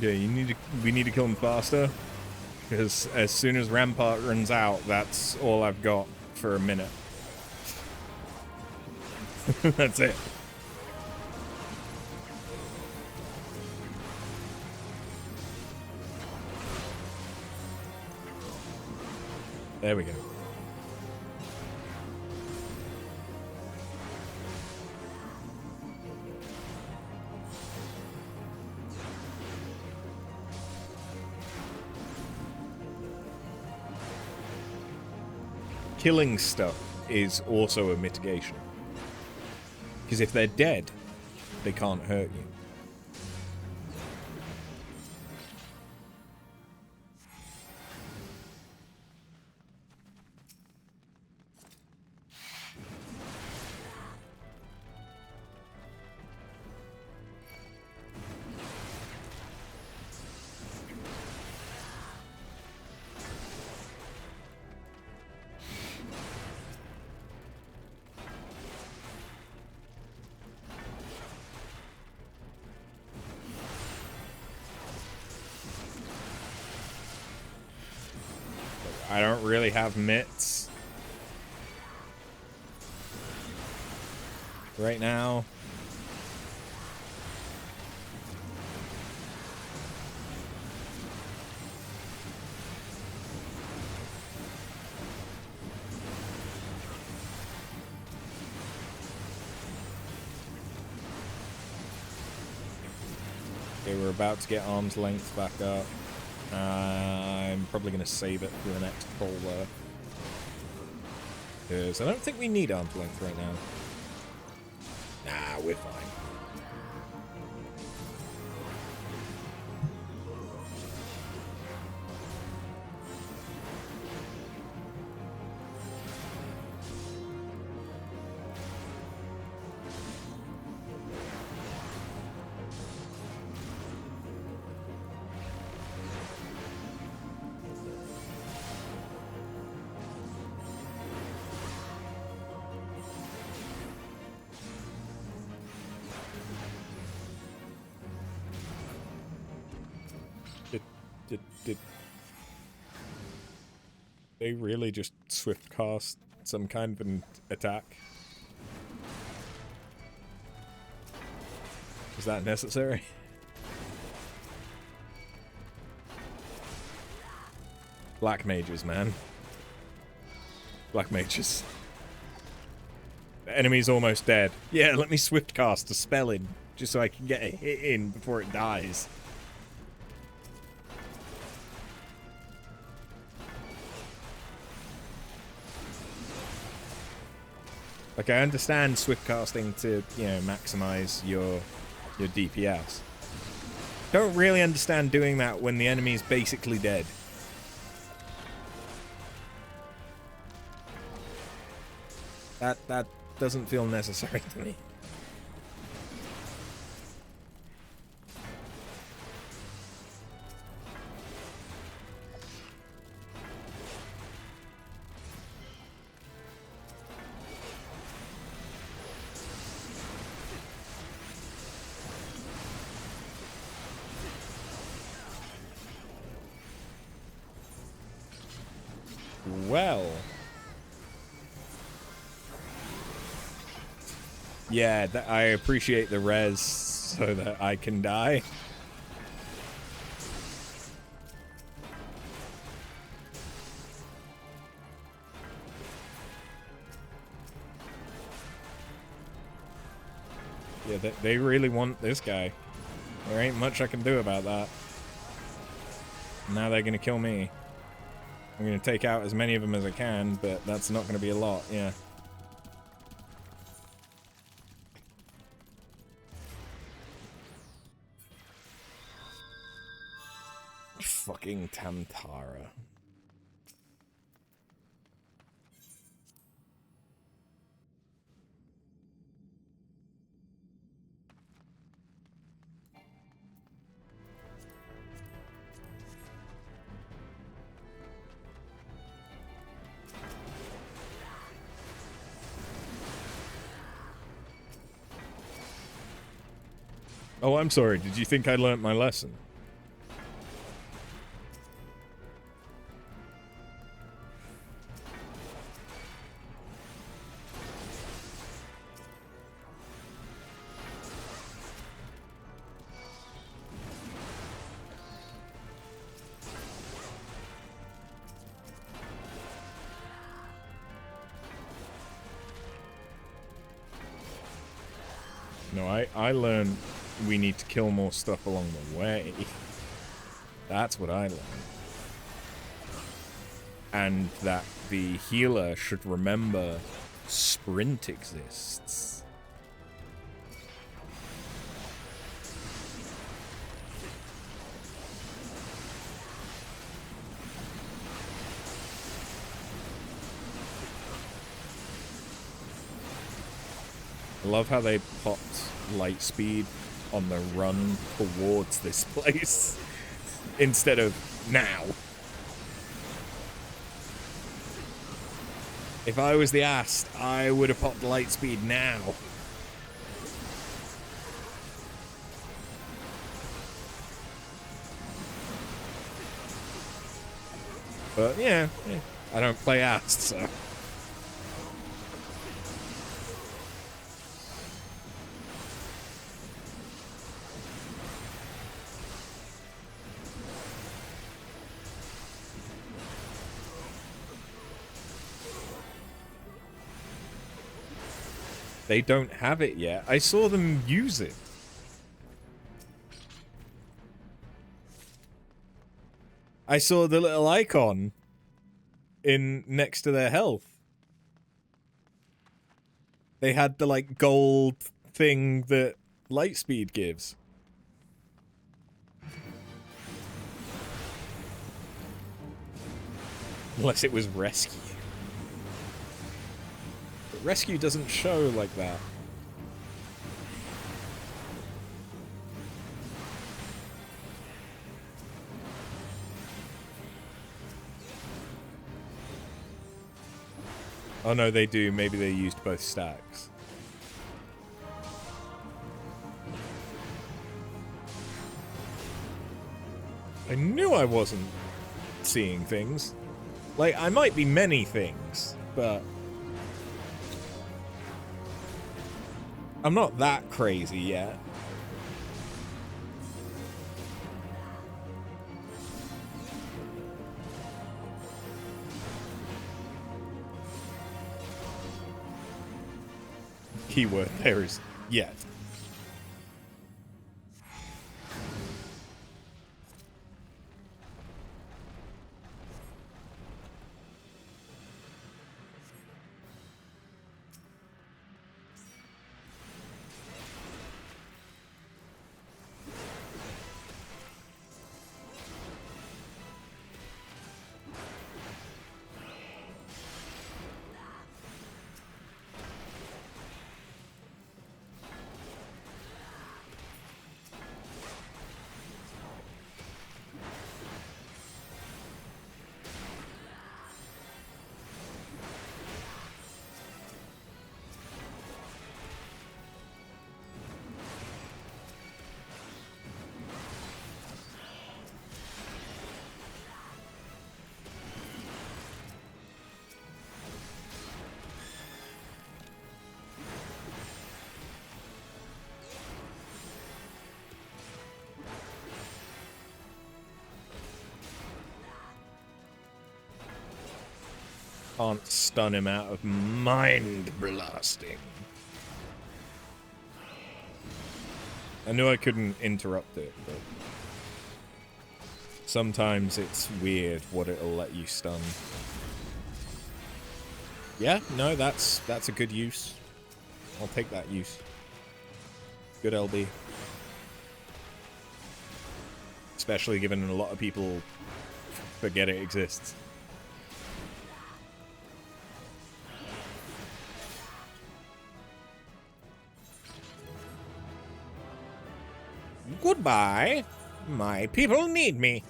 Yeah, we need to kill him faster, because as soon as Rampart runs out, that's all I've got for a minute. That's it. There we go. Killing stuff is also a mitigation. Because if they're dead, they can't hurt you. I don't really have mitts right now. Okay, we're about to get arm's length back up. I'm probably going to save it for the next pull there. Because I don't think we need arm's length right now. Nah, we're fine. Did they really just swift cast some kind of an attack? Is that necessary? Black mages, man. Black mages. The enemy's almost dead. Yeah, let me swift cast a spell in, just so I can get a hit in before it dies. Like, I understand swift casting to, you know, maximize your DPS. Don't really understand doing that when the enemy's basically dead. That doesn't feel necessary to me. Well. Yeah, I appreciate the res so that I can die. Yeah, they really want this guy. There ain't much I can do about that. Now they're gonna kill me. I'm gonna take out as many of them as I can, but that's not gonna be a lot, yeah. Fucking Tantara. Oh, I'm sorry. Did you think I learnt my lesson? No, I learned we need to kill more stuff along the way. That's what I learned. And that the healer should remember sprint exists. I love how they popped light speed on the run towards this place instead of now. If I was the Ast, I would have popped light speed now. But yeah, I don't play Ast, so. They don't have it yet. I saw them use it. I saw the little icon in next to their health. They had the like gold thing that Lightspeed gives. Unless it was rescue. Rescue doesn't show like that. Oh no, they do. Maybe they used both stacks. I knew I wasn't seeing things. Like, I might be many things, but I'm not that crazy yet. Keyword there is yet. Can't stun him out of mind blasting. I knew I couldn't interrupt it, but sometimes it's weird what it'll let you stun. Yeah, no, that's a good use. I'll take that use. Good LB. Especially given a lot of people forget it exists. Goodbye. My people need me.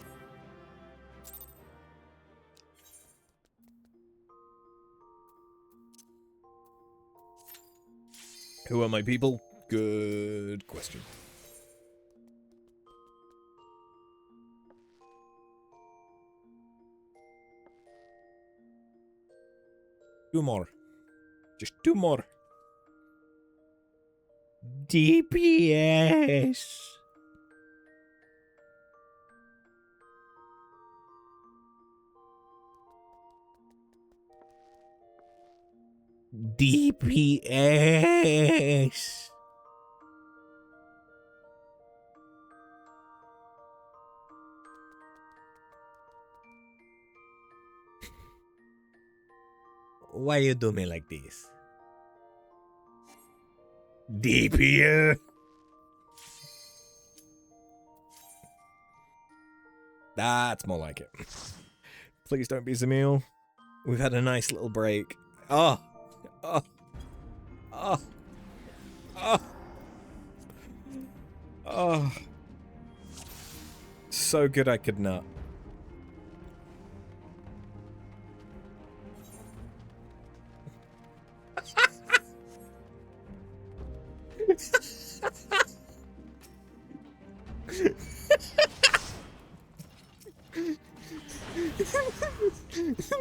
Who are my people? Good question. Two more. Just two more. DPS. DPS. Why you do me like this? DPS. That's more like it. Please don't be Zamil. We've had a nice little break. Oh. Oh. Oh. Oh. Oh. So good I could not.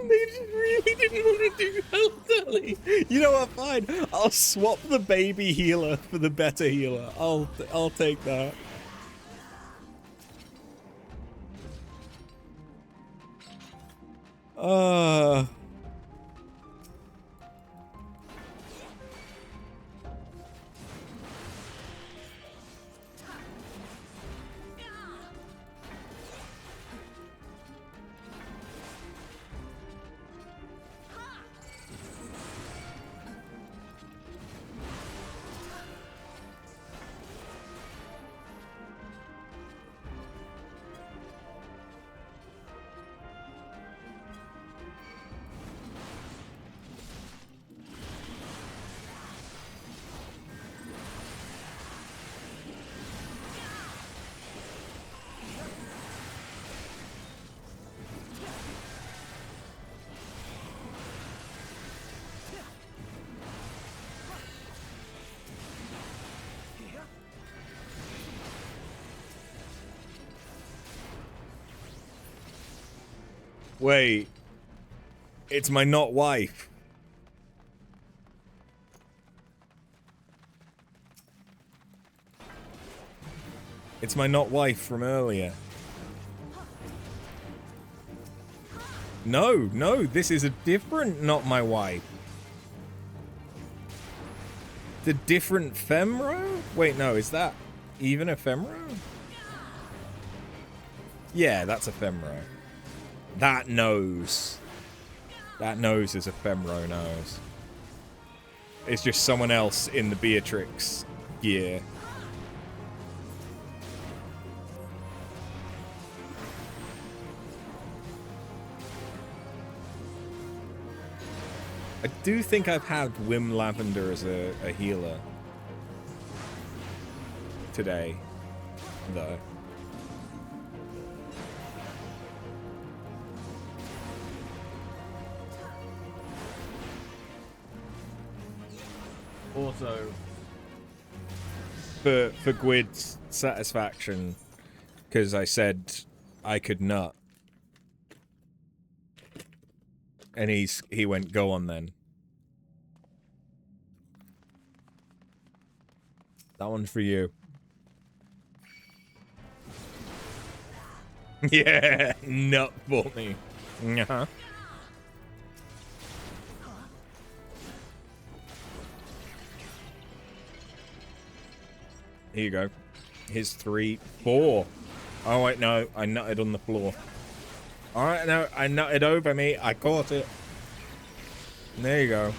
They just really didn't want to do health early. You know what? Fine. I'll swap the baby healer for the better healer. I'll take that. Wait. It's my not wife. It's my not wife from earlier. No, no, this is a different not my wife. The different Femro? Wait, no, is that even a Femro? Yeah, that's a Femro. That nose. That nose is a Femro nose. It's just someone else in the Beatrix gear. I do think I've had Wim Lavender as a healer today, though. Also, for Gwyd's satisfaction, because I said I could nut. And he went, go on then. That one's for you. Yeah, nut for me. Uh-huh. Here you go. Here's 3, 4. Oh, wait, no. I nutted on the floor. Alright, no. I nutted over me. I caught it. There you go.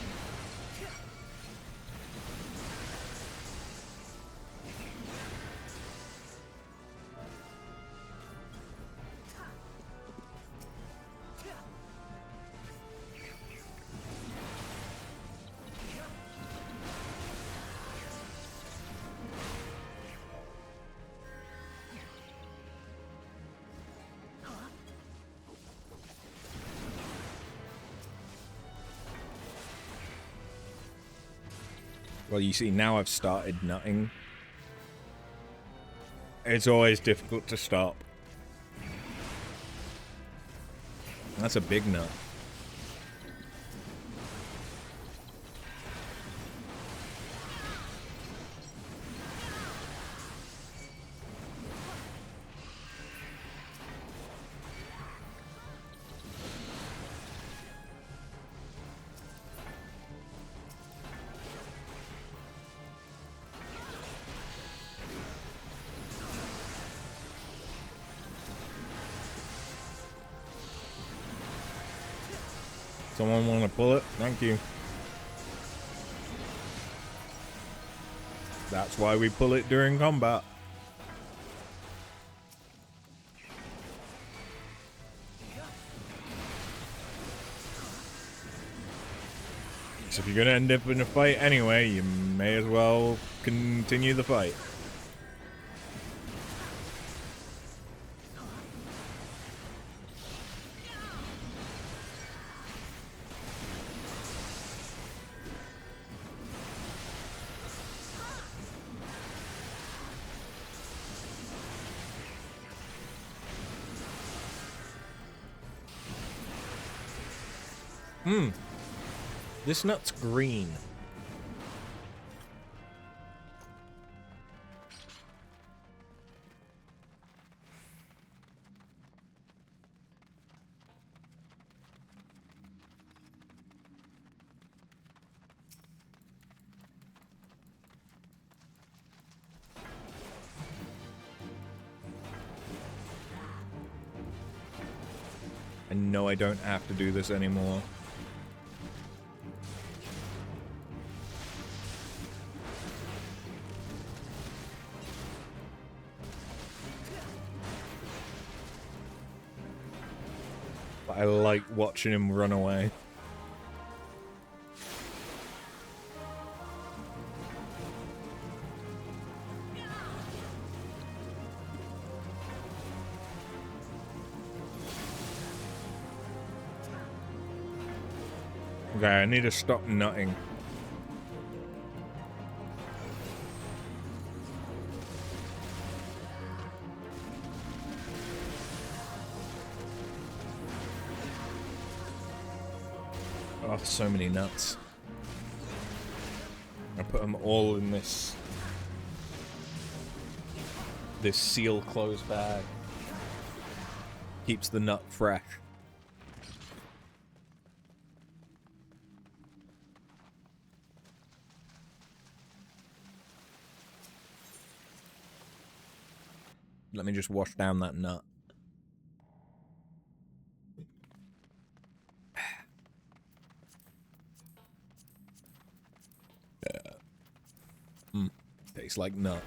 Well, you see, now I've started nutting. It's always difficult to stop. That's a big nut. Someone want to pull it? Thank you. That's why we pull it during combat. So if you're going to end up in a fight anyway, you may as well continue the fight. This nut's green. I know I don't have to do this anymore. I like watching him run away. Okay, I need to stop nutting. Oh, so many nuts. I put them all in this seal closed bag. Keeps the nut fresh. Let me just wash down that nut. Tastes like nut.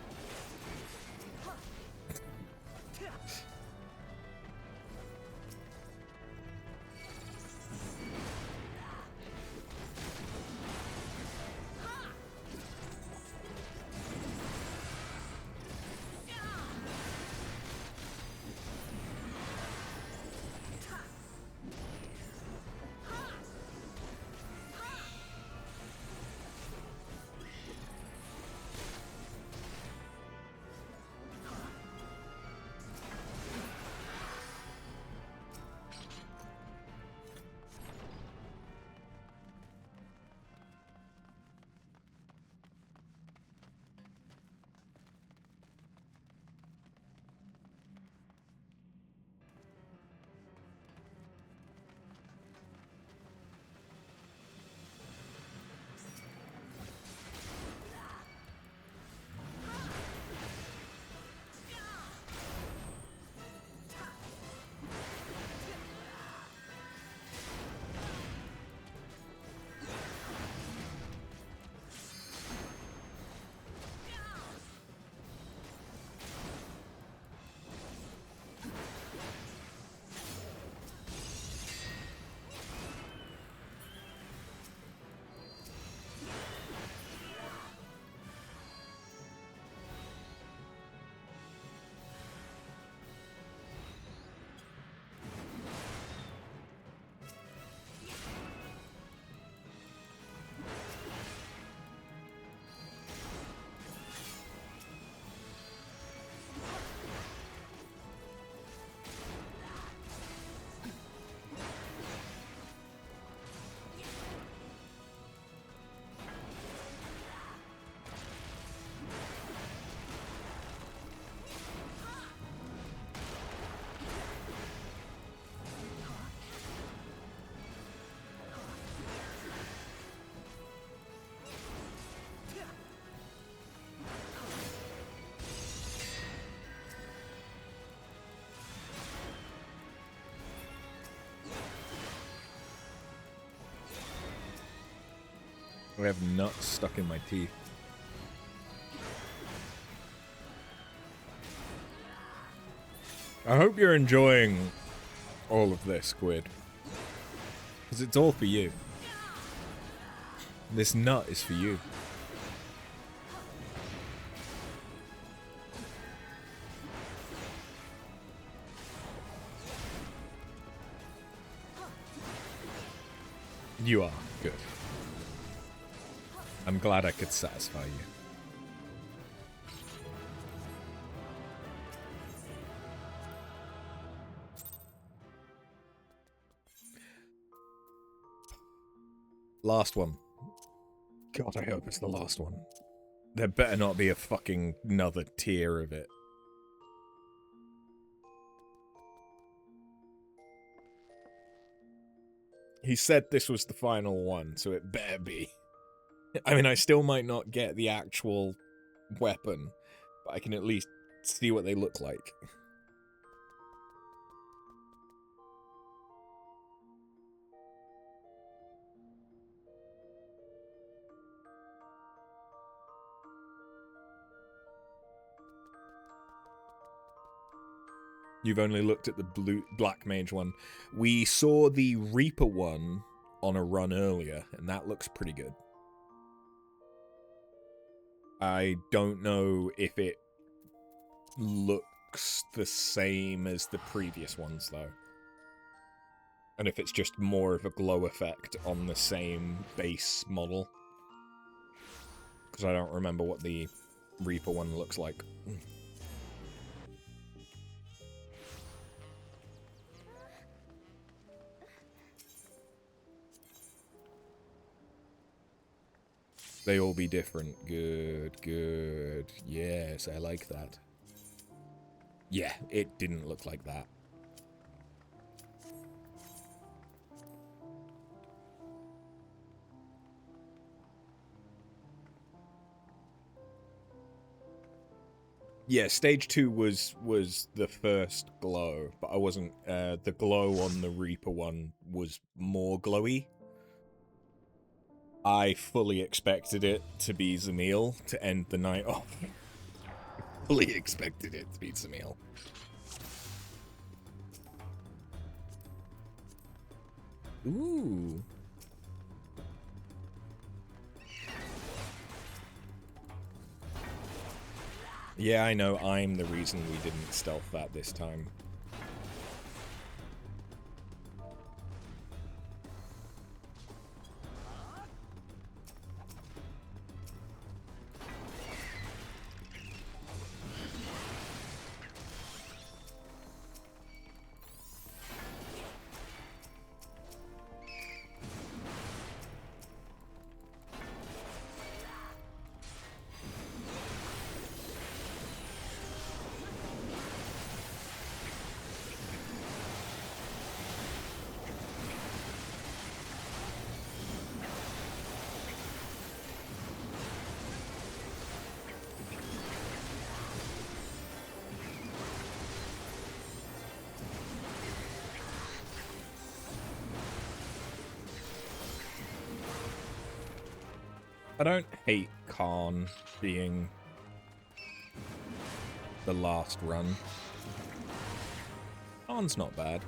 I have nuts stuck in my teeth. I hope you're enjoying all of this, Squid. Because it's all for you. This nut is for you. You are. Good. I'm glad I could satisfy you. Last one. God, I hope it's the last one. There better not be a fucking another tier of it. He said this was the final one, so it better be. I mean, I still might not get the actual weapon, but I can at least see what they look like. You've only looked at the Black Mage one. We saw the Reaper one on a run earlier, and that looks pretty good. I don't know if it looks the same as the previous ones, though. And if it's just more of a glow effect on the same base model. Because I don't remember what the Reaper one looks like. They all be different. Good, good. Yes, I like that. Yeah, it didn't look like that. Yeah, stage 2 was the first glow, but I wasn't. The glow on the Reaper one was more glowy. I fully expected it to be Zamil to end the night off. Fully expected it to be Zamil. Ooh. Yeah, I know, I'm the reason we didn't stealth that this time. I don't hate Khan being the last run. Khan's not bad.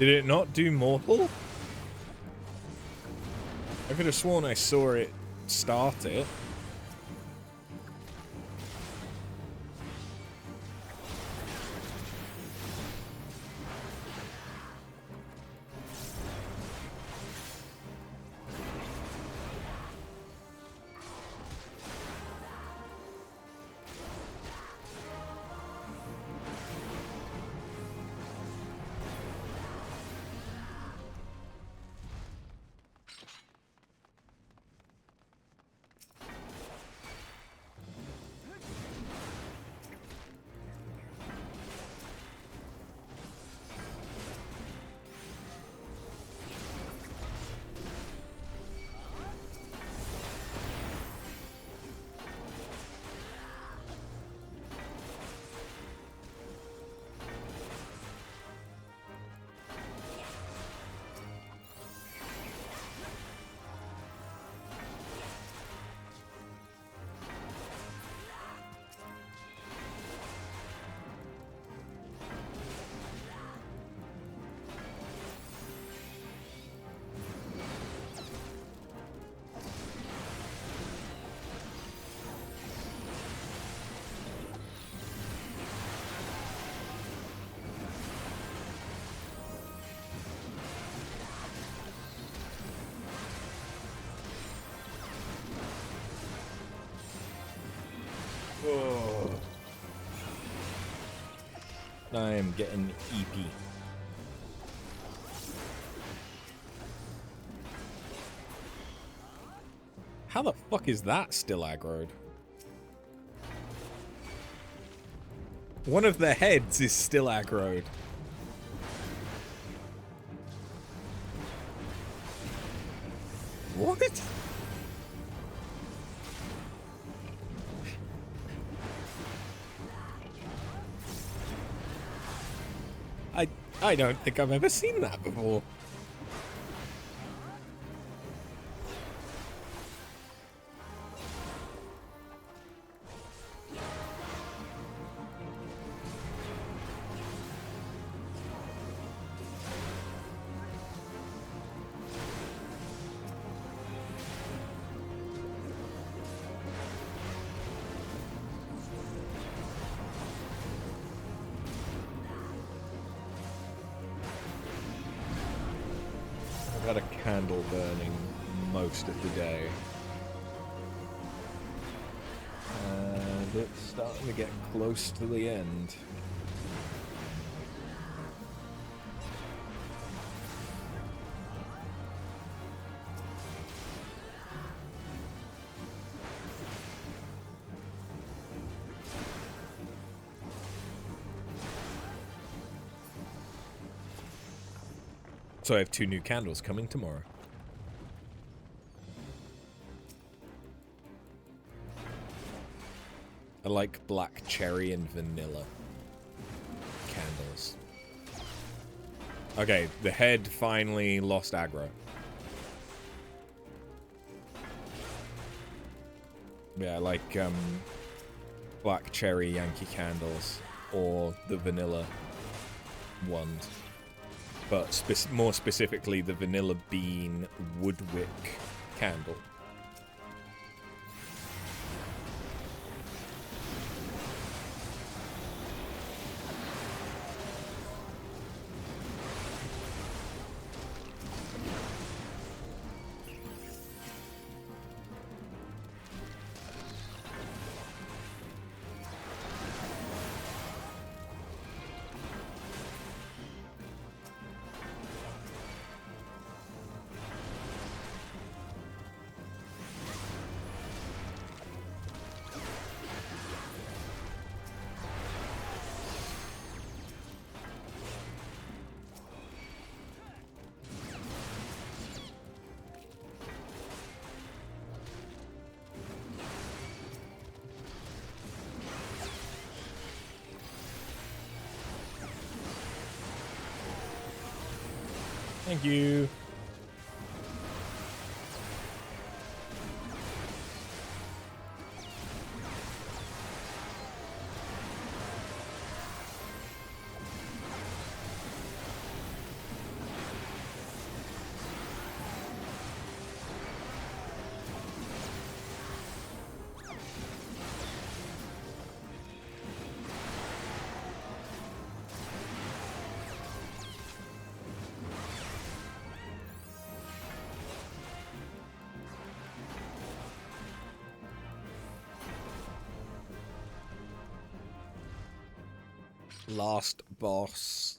Did it not do mortal? I could have sworn I saw it start it. I am getting EP. How the fuck is that still aggroed? One of the heads is still aggroed. What? I don't think I've ever seen that before. I've had a candle burning most of the day. And it's starting to get close to the end. So I have 2 new candles coming tomorrow. I like black cherry and vanilla candles. Okay, the head finally lost aggro. Yeah, I like black cherry Yankee candles or the vanilla ones. But more specifically, the vanilla bean woodwick candle. Thank you. Last boss.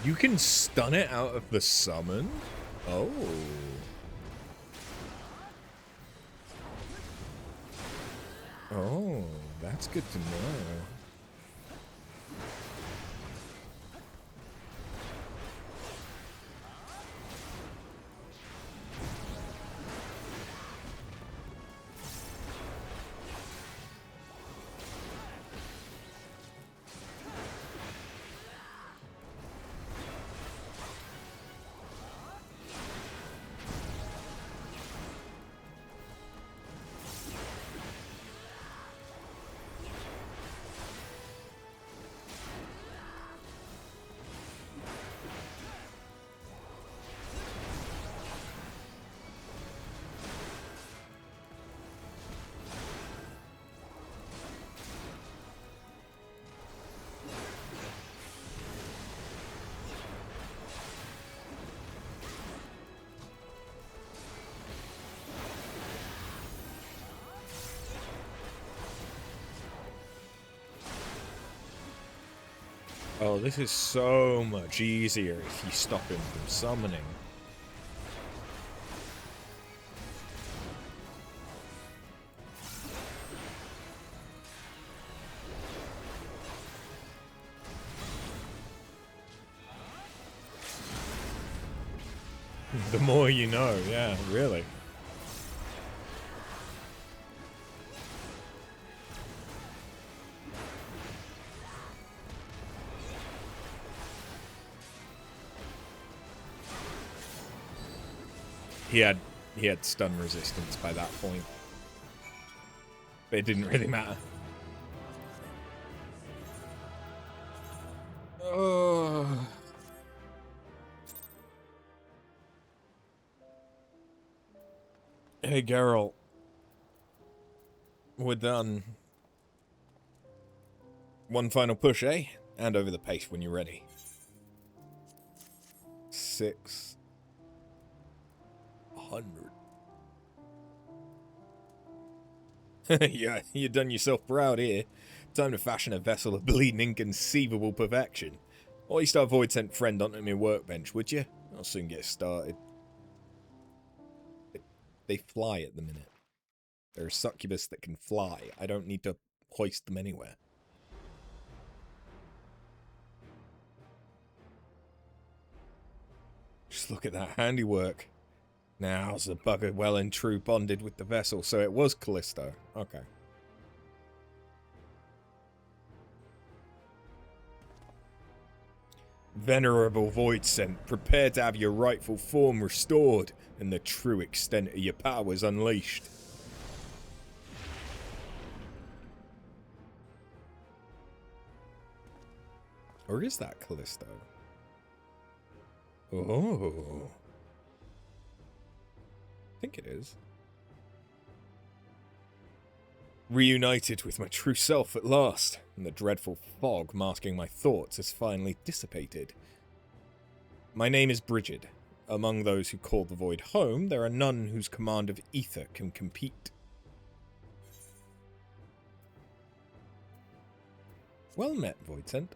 You can stun it out of the summon? Oh. Oh, that's good to know. Oh, this is so much easier if you stop him from summoning. The more you know, yeah, really. He had stun resistance by that point. But it didn't really matter. Oh. Hey, Geralt. We're done. One final push, eh? Hand over the pace when you're ready. 600. Yeah, you done yourself proud here. Time to fashion a vessel of bleeding inconceivable perfection. Hoist our void sent friend onto my workbench, would you? I'll soon get started. They fly at the minute. They're a succubus that can fly. I don't need to hoist them anywhere. Just look at that handiwork. Now's the bugger well and true bonded with the vessel, so it was Callisto. Okay. Venerable Void Sent, prepare to have your rightful form restored and the true extent of your powers unleashed. Or is that Callisto? Oh. I think it is. Reunited with my true self at last, and the dreadful fog masking my thoughts has finally dissipated. My name is Brigid. Among those who call the void home, there are none whose command of ether can compete. Well met, Voidsent.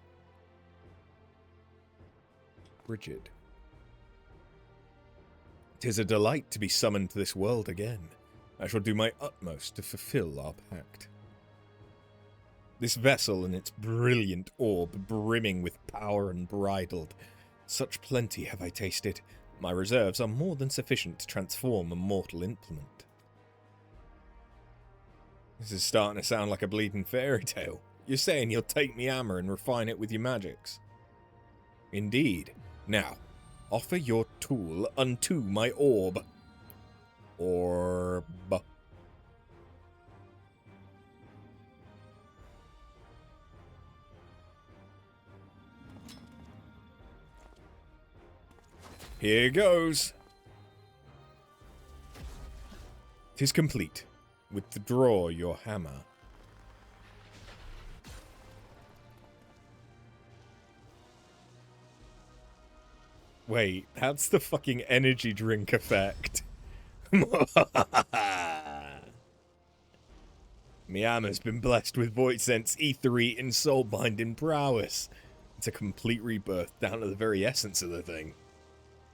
Brigid. 'Tis a delight to be summoned to this world again. I shall do my utmost to fulfill our pact. This vessel and its brilliant orb brimming with power and bridled. Such plenty have I tasted. My reserves are more than sufficient to transform a mortal implement. This is starting to sound like a bleeding fairy tale. You're saying you'll take me hammer and refine it with your magics? Indeed. Now, offer your tool unto my orb. Orb. Here goes. 'Tis complete. Withdraw your hammer. Wait, that's the fucking energy drink effect. Miyama's been blessed with Void Sense, Ether Eating, Soul-Binding prowess. It's a complete rebirth down to the very essence of the thing.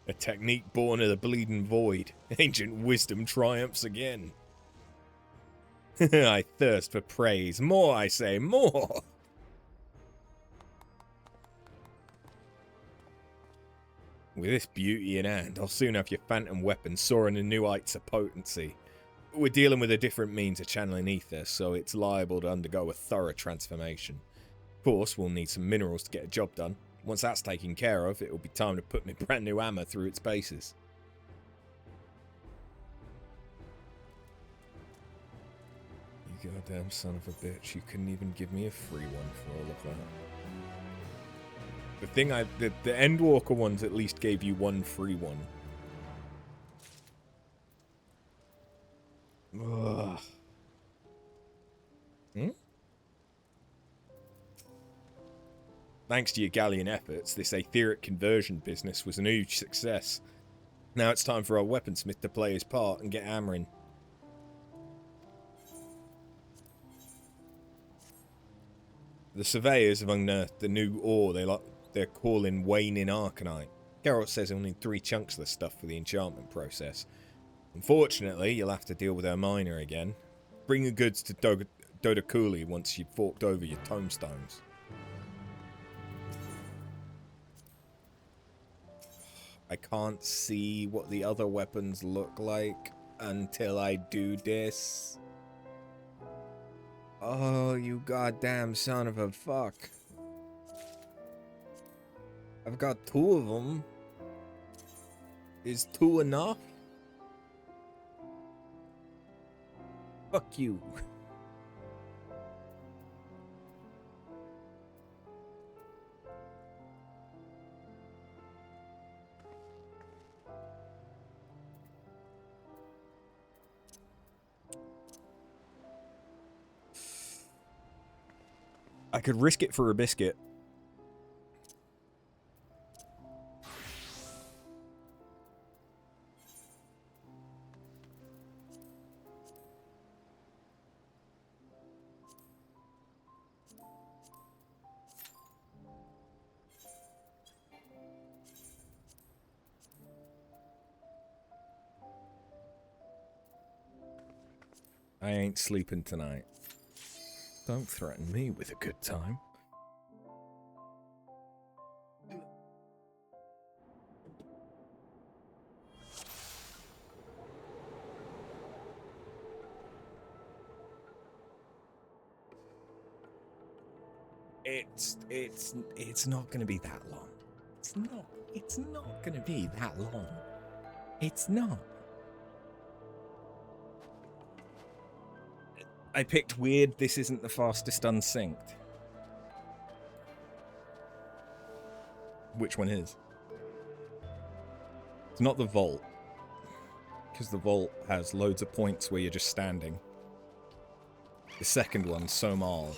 A technique born of the bleeding void. Ancient wisdom triumphs again. I thirst for praise. More, I say, more! With this beauty in hand, I'll soon have your phantom weapon soaring to new heights of potency. We're dealing with a different means of channeling ether, so it's liable to undergo a thorough transformation. Of course, we'll need some minerals to get a job done. Once that's taken care of, it'll be time to put my brand new hammer through its paces. You goddamn son of a bitch, you couldn't even give me a free one for all of that. The thing the Endwalker ones at least gave you one free one. Ugh. Thanks to your galleon efforts, this etheric conversion business was a huge success. Now it's time for our weaponsmith to play his part and get hammering. The surveyors have unearthed the new ore they're calling Waning Arcanite. Geralt says he'll need 3 chunks of the stuff for the enchantment process. Unfortunately, you'll have to deal with her miner again. Bring the goods to Dodakuli once you've forked over your tombstones. I can't see what the other weapons look like until I do this. Oh, you goddamn son of a fuck. I've got 2 of them. Is 2 enough? Fuck you. I could risk it for a biscuit. I ain't sleeping tonight. Don't threaten me with a good time. It's not gonna be that long. It's not gonna be that long. It's not. I picked weird, this isn't the fastest unsynced. Which one is? It's not the vault. Because the vault has loads of points where you're just standing. The second one's Somal.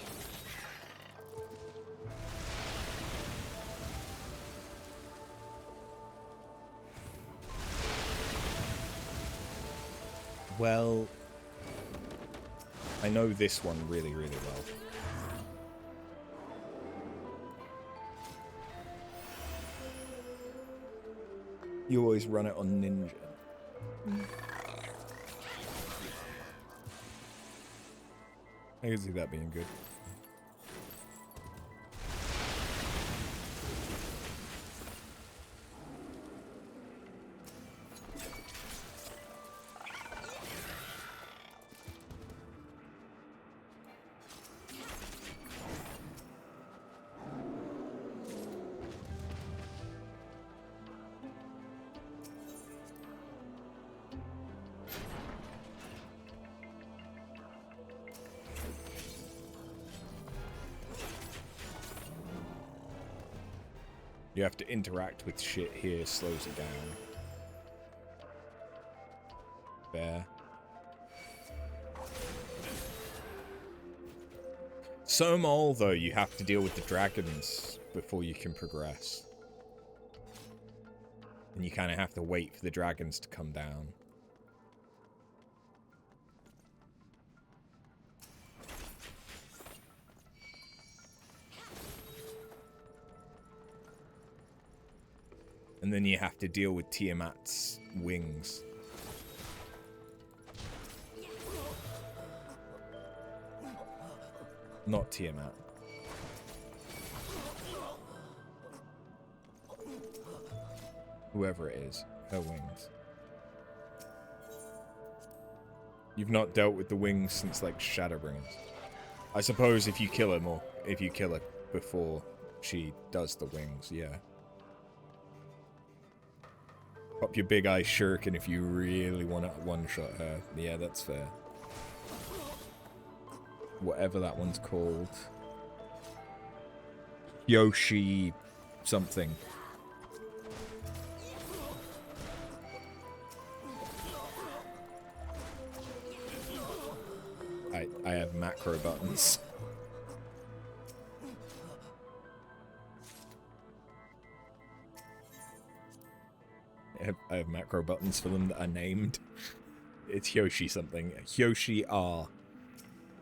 Well, I know this one really, really well. You always run it on Ninja. I can see that being good. You have to interact with shit here, slows it down. Fair. Somal, though, you have to deal with the dragons before you can progress. And you kind of have to wait for the dragons to come down. And then you have to deal with Tiamat's wings. Not Tiamat. Whoever it is, her wings. You've not dealt with the wings since, like, Shadowbringers. I suppose if you kill him, or if you kill her before she does the wings, yeah. Pop your big eye shuriken if you really want to one-shot her. Yeah, that's fair. Whatever that one's called. Yoshi something. I have macro buttons. I have macro buttons for them that are named. It's Yoshi something. Yoshi R.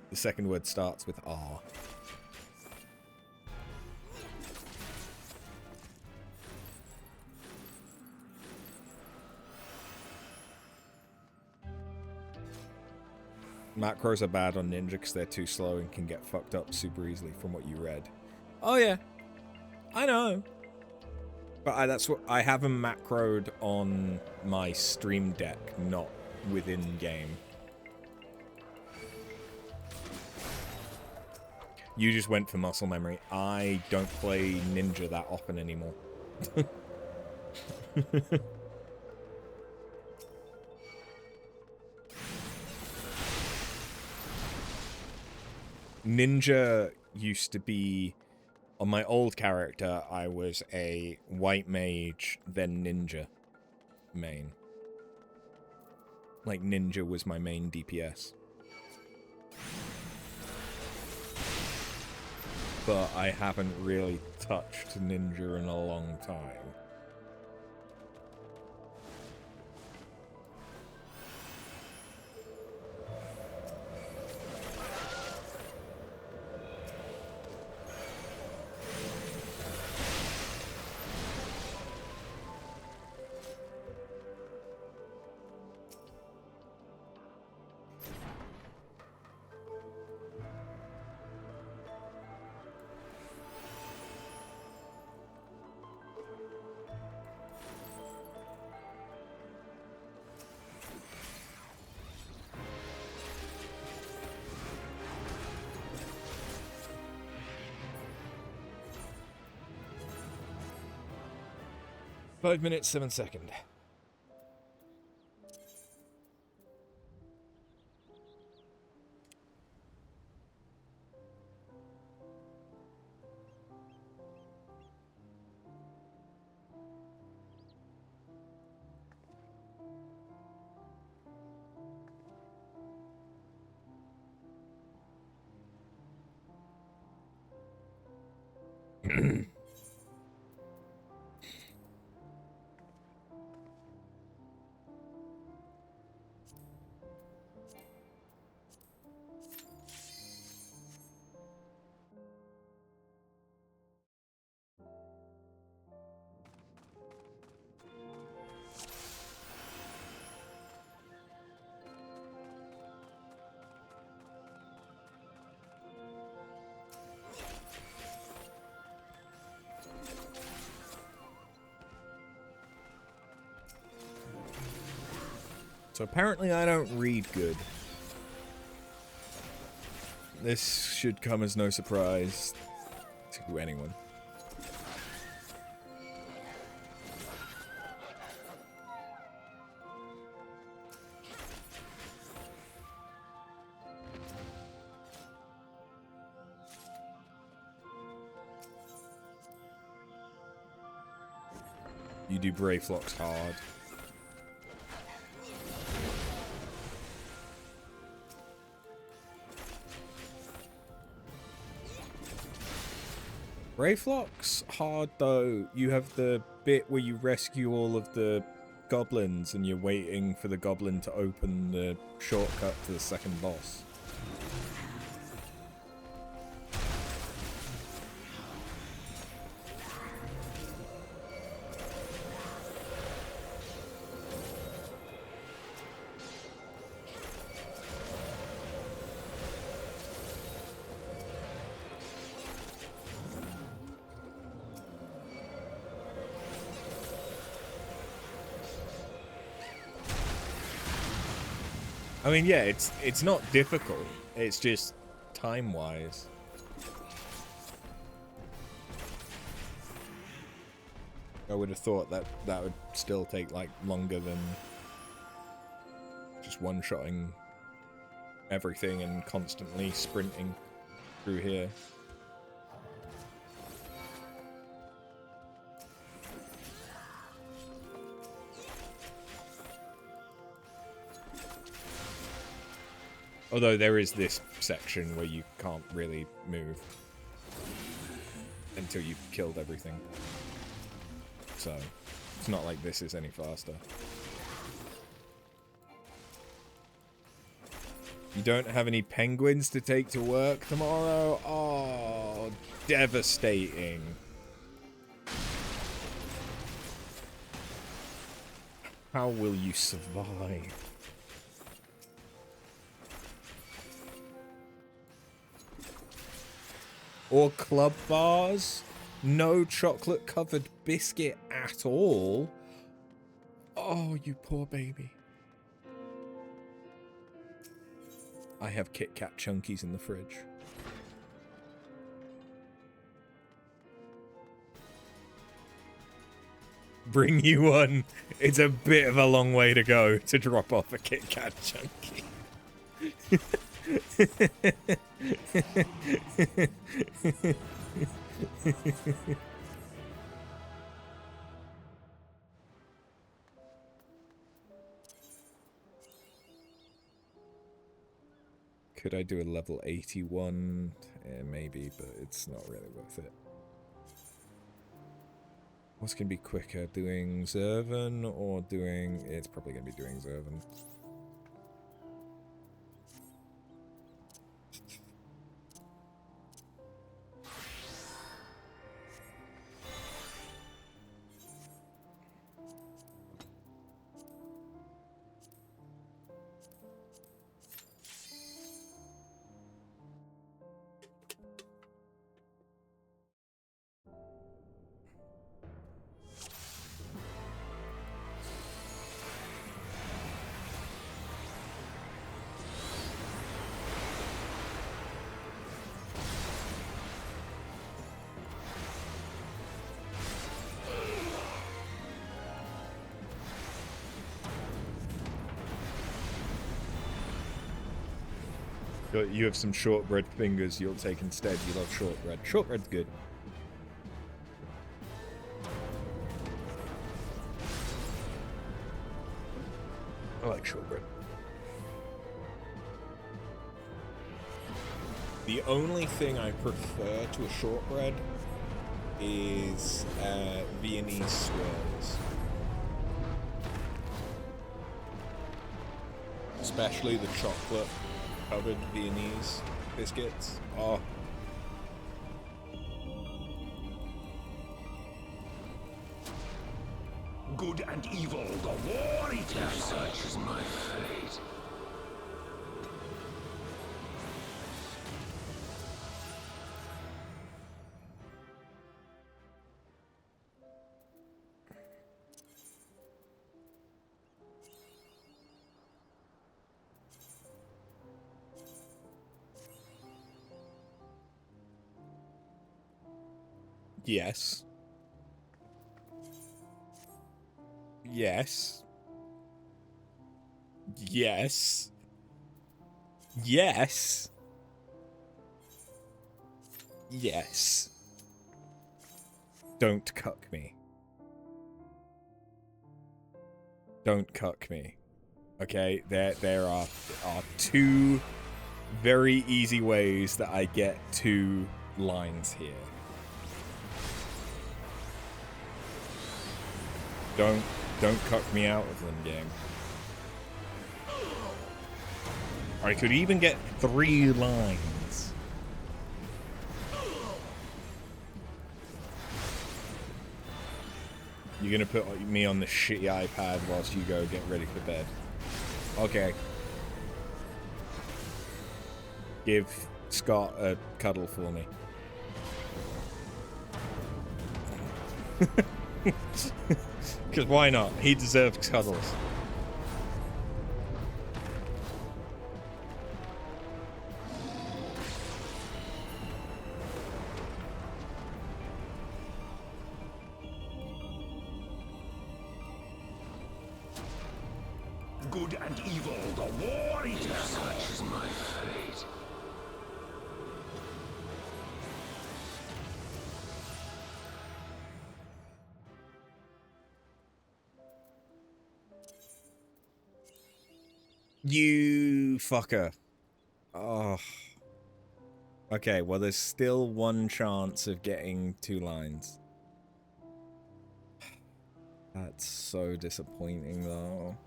The second word starts with R. Macros are bad on Ninja because they're too slow and can get fucked up super easily from what you read. Oh yeah, I know. But that's what I have them macroed on my Stream Deck, not within game. You just went for muscle memory. I don't play Ninja that often anymore. Ninja used to be... On my old character, I was a white mage, then ninja main. Like, ninja was my main DPS. But I haven't really touched ninja in a long time. Five minutes, 7 seconds. So apparently I don't read good. This should come as no surprise to anyone. You do Brave Flocks hard. Wraithlock's hard though. You have the bit where you rescue all of the goblins and you're waiting for the goblin to open the shortcut to the second boss. I mean, yeah, it's not difficult. It's just time-wise. I would have thought that that would still take, like, longer than just one-shotting everything and constantly sprinting through here. Although there is this section where you can't really move until you've killed everything. So, it's not like this is any faster. You don't have any penguins to take to work tomorrow? Oh, devastating. How will you survive? Or club bars? No chocolate covered biscuit at all? Oh, you poor baby. I have Kit Kat Chunkies in the fridge. Bring you one. It's a bit of a long way to go to drop off a Kit Kat Chunky. Could I do a level 81? Yeah, maybe, but it's not really worth it. What's going to be quicker, doing Zervan or doing... It's probably going to be doing Zervan. You have some shortbread fingers you'll take instead. You love shortbread. Shortbread's good. I like shortbread. The only thing I prefer to a shortbread is Viennese swirls. Especially the chocolate covered Viennese biscuits. Oh. Good and evil, the war eaters. Such is my fate. Yes. Yes. Yes. Yes. Yes. Don't cuck me. Don't cuck me. Okay, there are two very easy ways that I get 2 lines here. Don't cuck me out of them, game. I could even get 3 lines. You're gonna put me on the shitty iPad whilst you go get ready for bed. Okay. Give Scott a cuddle for me. Because why not? He deserves cuddles. Good and evil, the war eater. Such is my fate. You fucker. Oh. Okay, well there's still 1 chance of getting 2 lines. That's so disappointing though.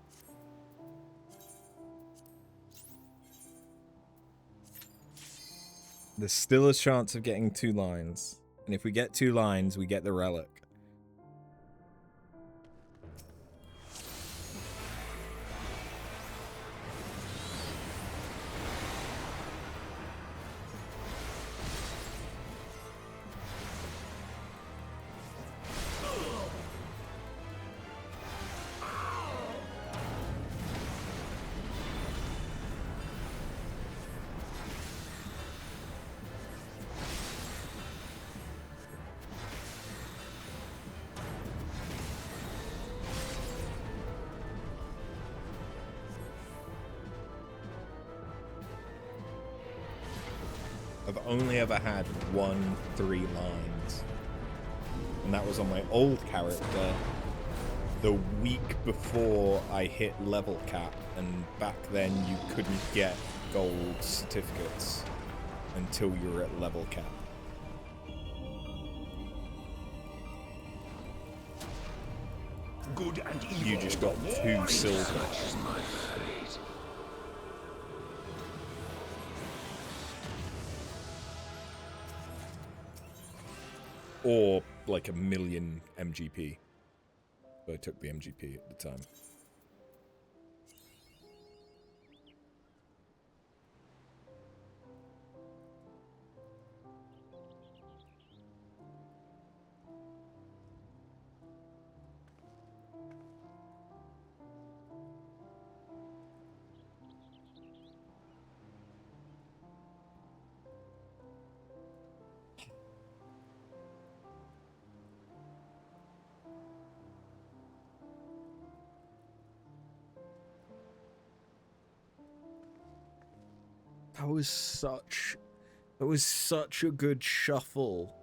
There's still a chance of getting 2 lines. And if we get 2 lines, we get the relic. I've only ever had 3 lines. And that was on my old character the week before I hit level cap, and back then you couldn't get gold certificates until you were at level cap. Good and evil. You just got 2 silver. Such is my fate. Or like 1,000,000 MGP. But I took the MGP at the time. That was such a good shuffle.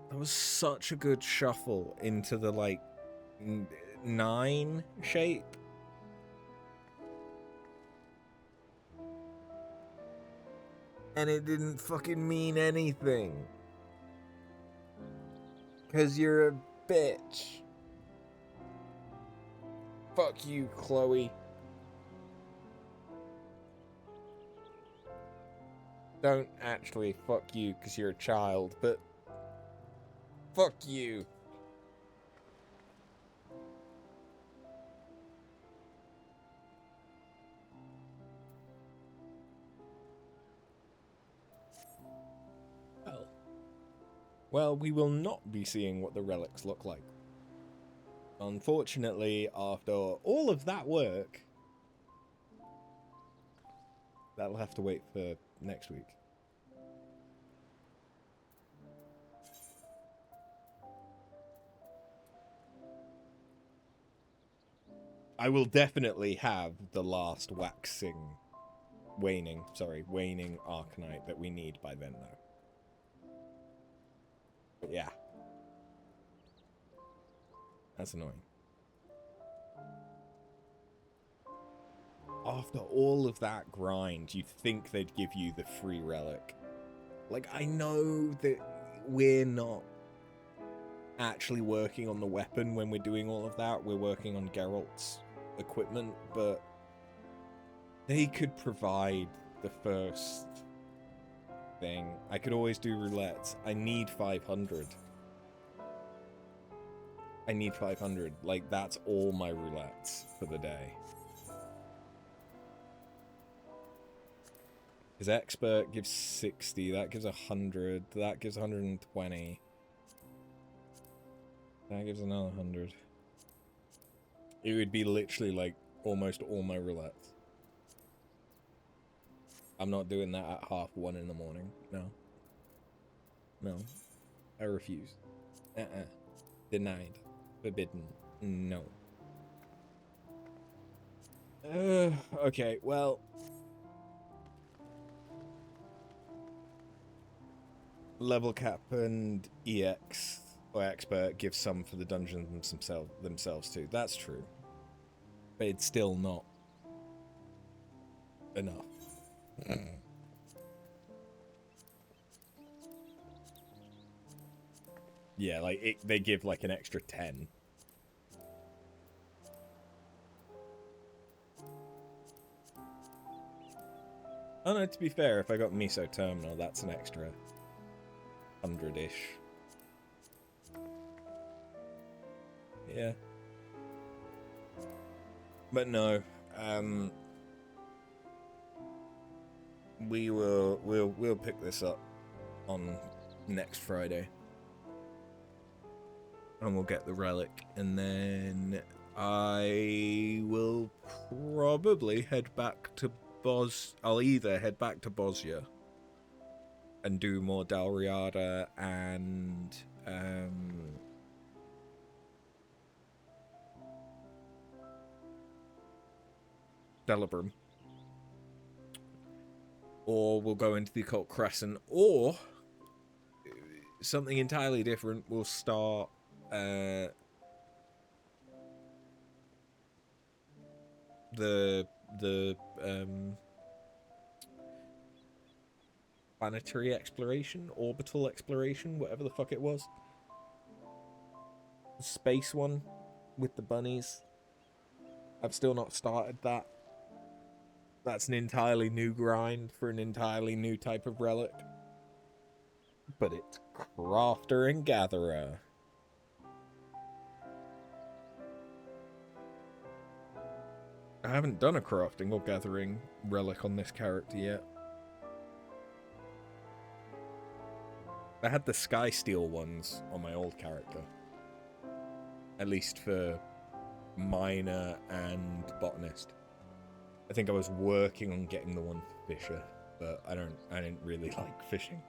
That was such a good shuffle into the like 9 shape. And it didn't fucking mean anything. 'Cause you're a bitch. Fuck you, Chloe. Don't actually fuck you because you're a child, but fuck you. Well, we will not be seeing what the relics look like. Unfortunately, after all of that work, that'll have to wait for next week. I will definitely have the last waning Arcanite that we need by then, though. But yeah. That's annoying. After all of that grind, you'd think they'd give you the free relic. Like, I know that we're not actually working on the weapon when we're doing all of that. We're working on Geralt's equipment, but they could provide the first thing. I could always do roulettes. I need 500. I need 500. Like, that's all my roulettes for the day. His expert gives 60. That gives 100. That gives 120. That gives another 100. It would be literally like almost all my roulettes. I'm not doing that at 1:30 in the morning. No. No. I refuse. Denied. Forbidden. No. Okay, well. Level cap and EX or expert give some for the dungeons themselves too. That's true. But it's still not enough. Yeah, like they give like an extra 10. Oh no, to be fair, if I got Miso Terminal, that's an extra 100-ish. Yeah. But no, we'll pick this up on next Friday. And we'll get the relic, and then I will probably head back to I'll either head back to Bosnia and do more Dalriada and Delabrum, or we'll go into the Occult Crescent, or something entirely different. We'll start the planetary exploration, orbital exploration, whatever the fuck it was. The space one with the bunnies. I've still not started that. That's an entirely new grind for an entirely new type of relic. But it's Crafter and Gatherer. I haven't done a crafting or gathering relic on this character yet. I had the Skysteel ones on my old character. At least for Miner and Botanist. I think I was working on getting the one for Fisher, but I didn't really like fishing.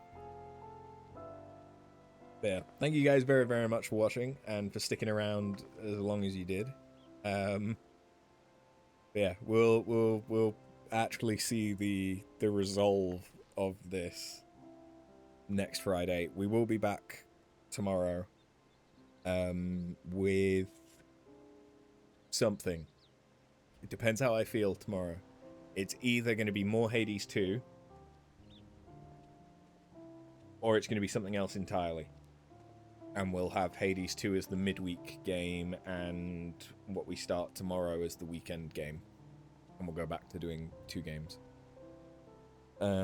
But yeah, thank you guys very, very much for watching and for sticking around as long as you did. Yeah, we'll actually see the resolve of this next Friday. We will be back tomorrow with something. It depends how I feel tomorrow. It's either going to be more Hades 2 or it's going to be something else entirely. And we'll have Hades 2 as the midweek game and what we start tomorrow as the weekend game. And we'll go back to doing 2 games. But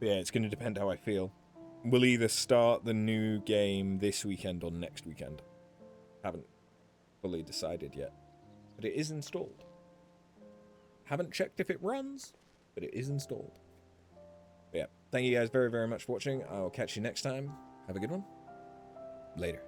yeah, it's going to depend how I feel. We'll either start the new game this weekend or next weekend. Haven't fully decided yet. But it is installed. Haven't checked if it runs, but it is installed. But yeah, thank you guys very, very much for watching. I'll catch you next time. Have a good one. Later.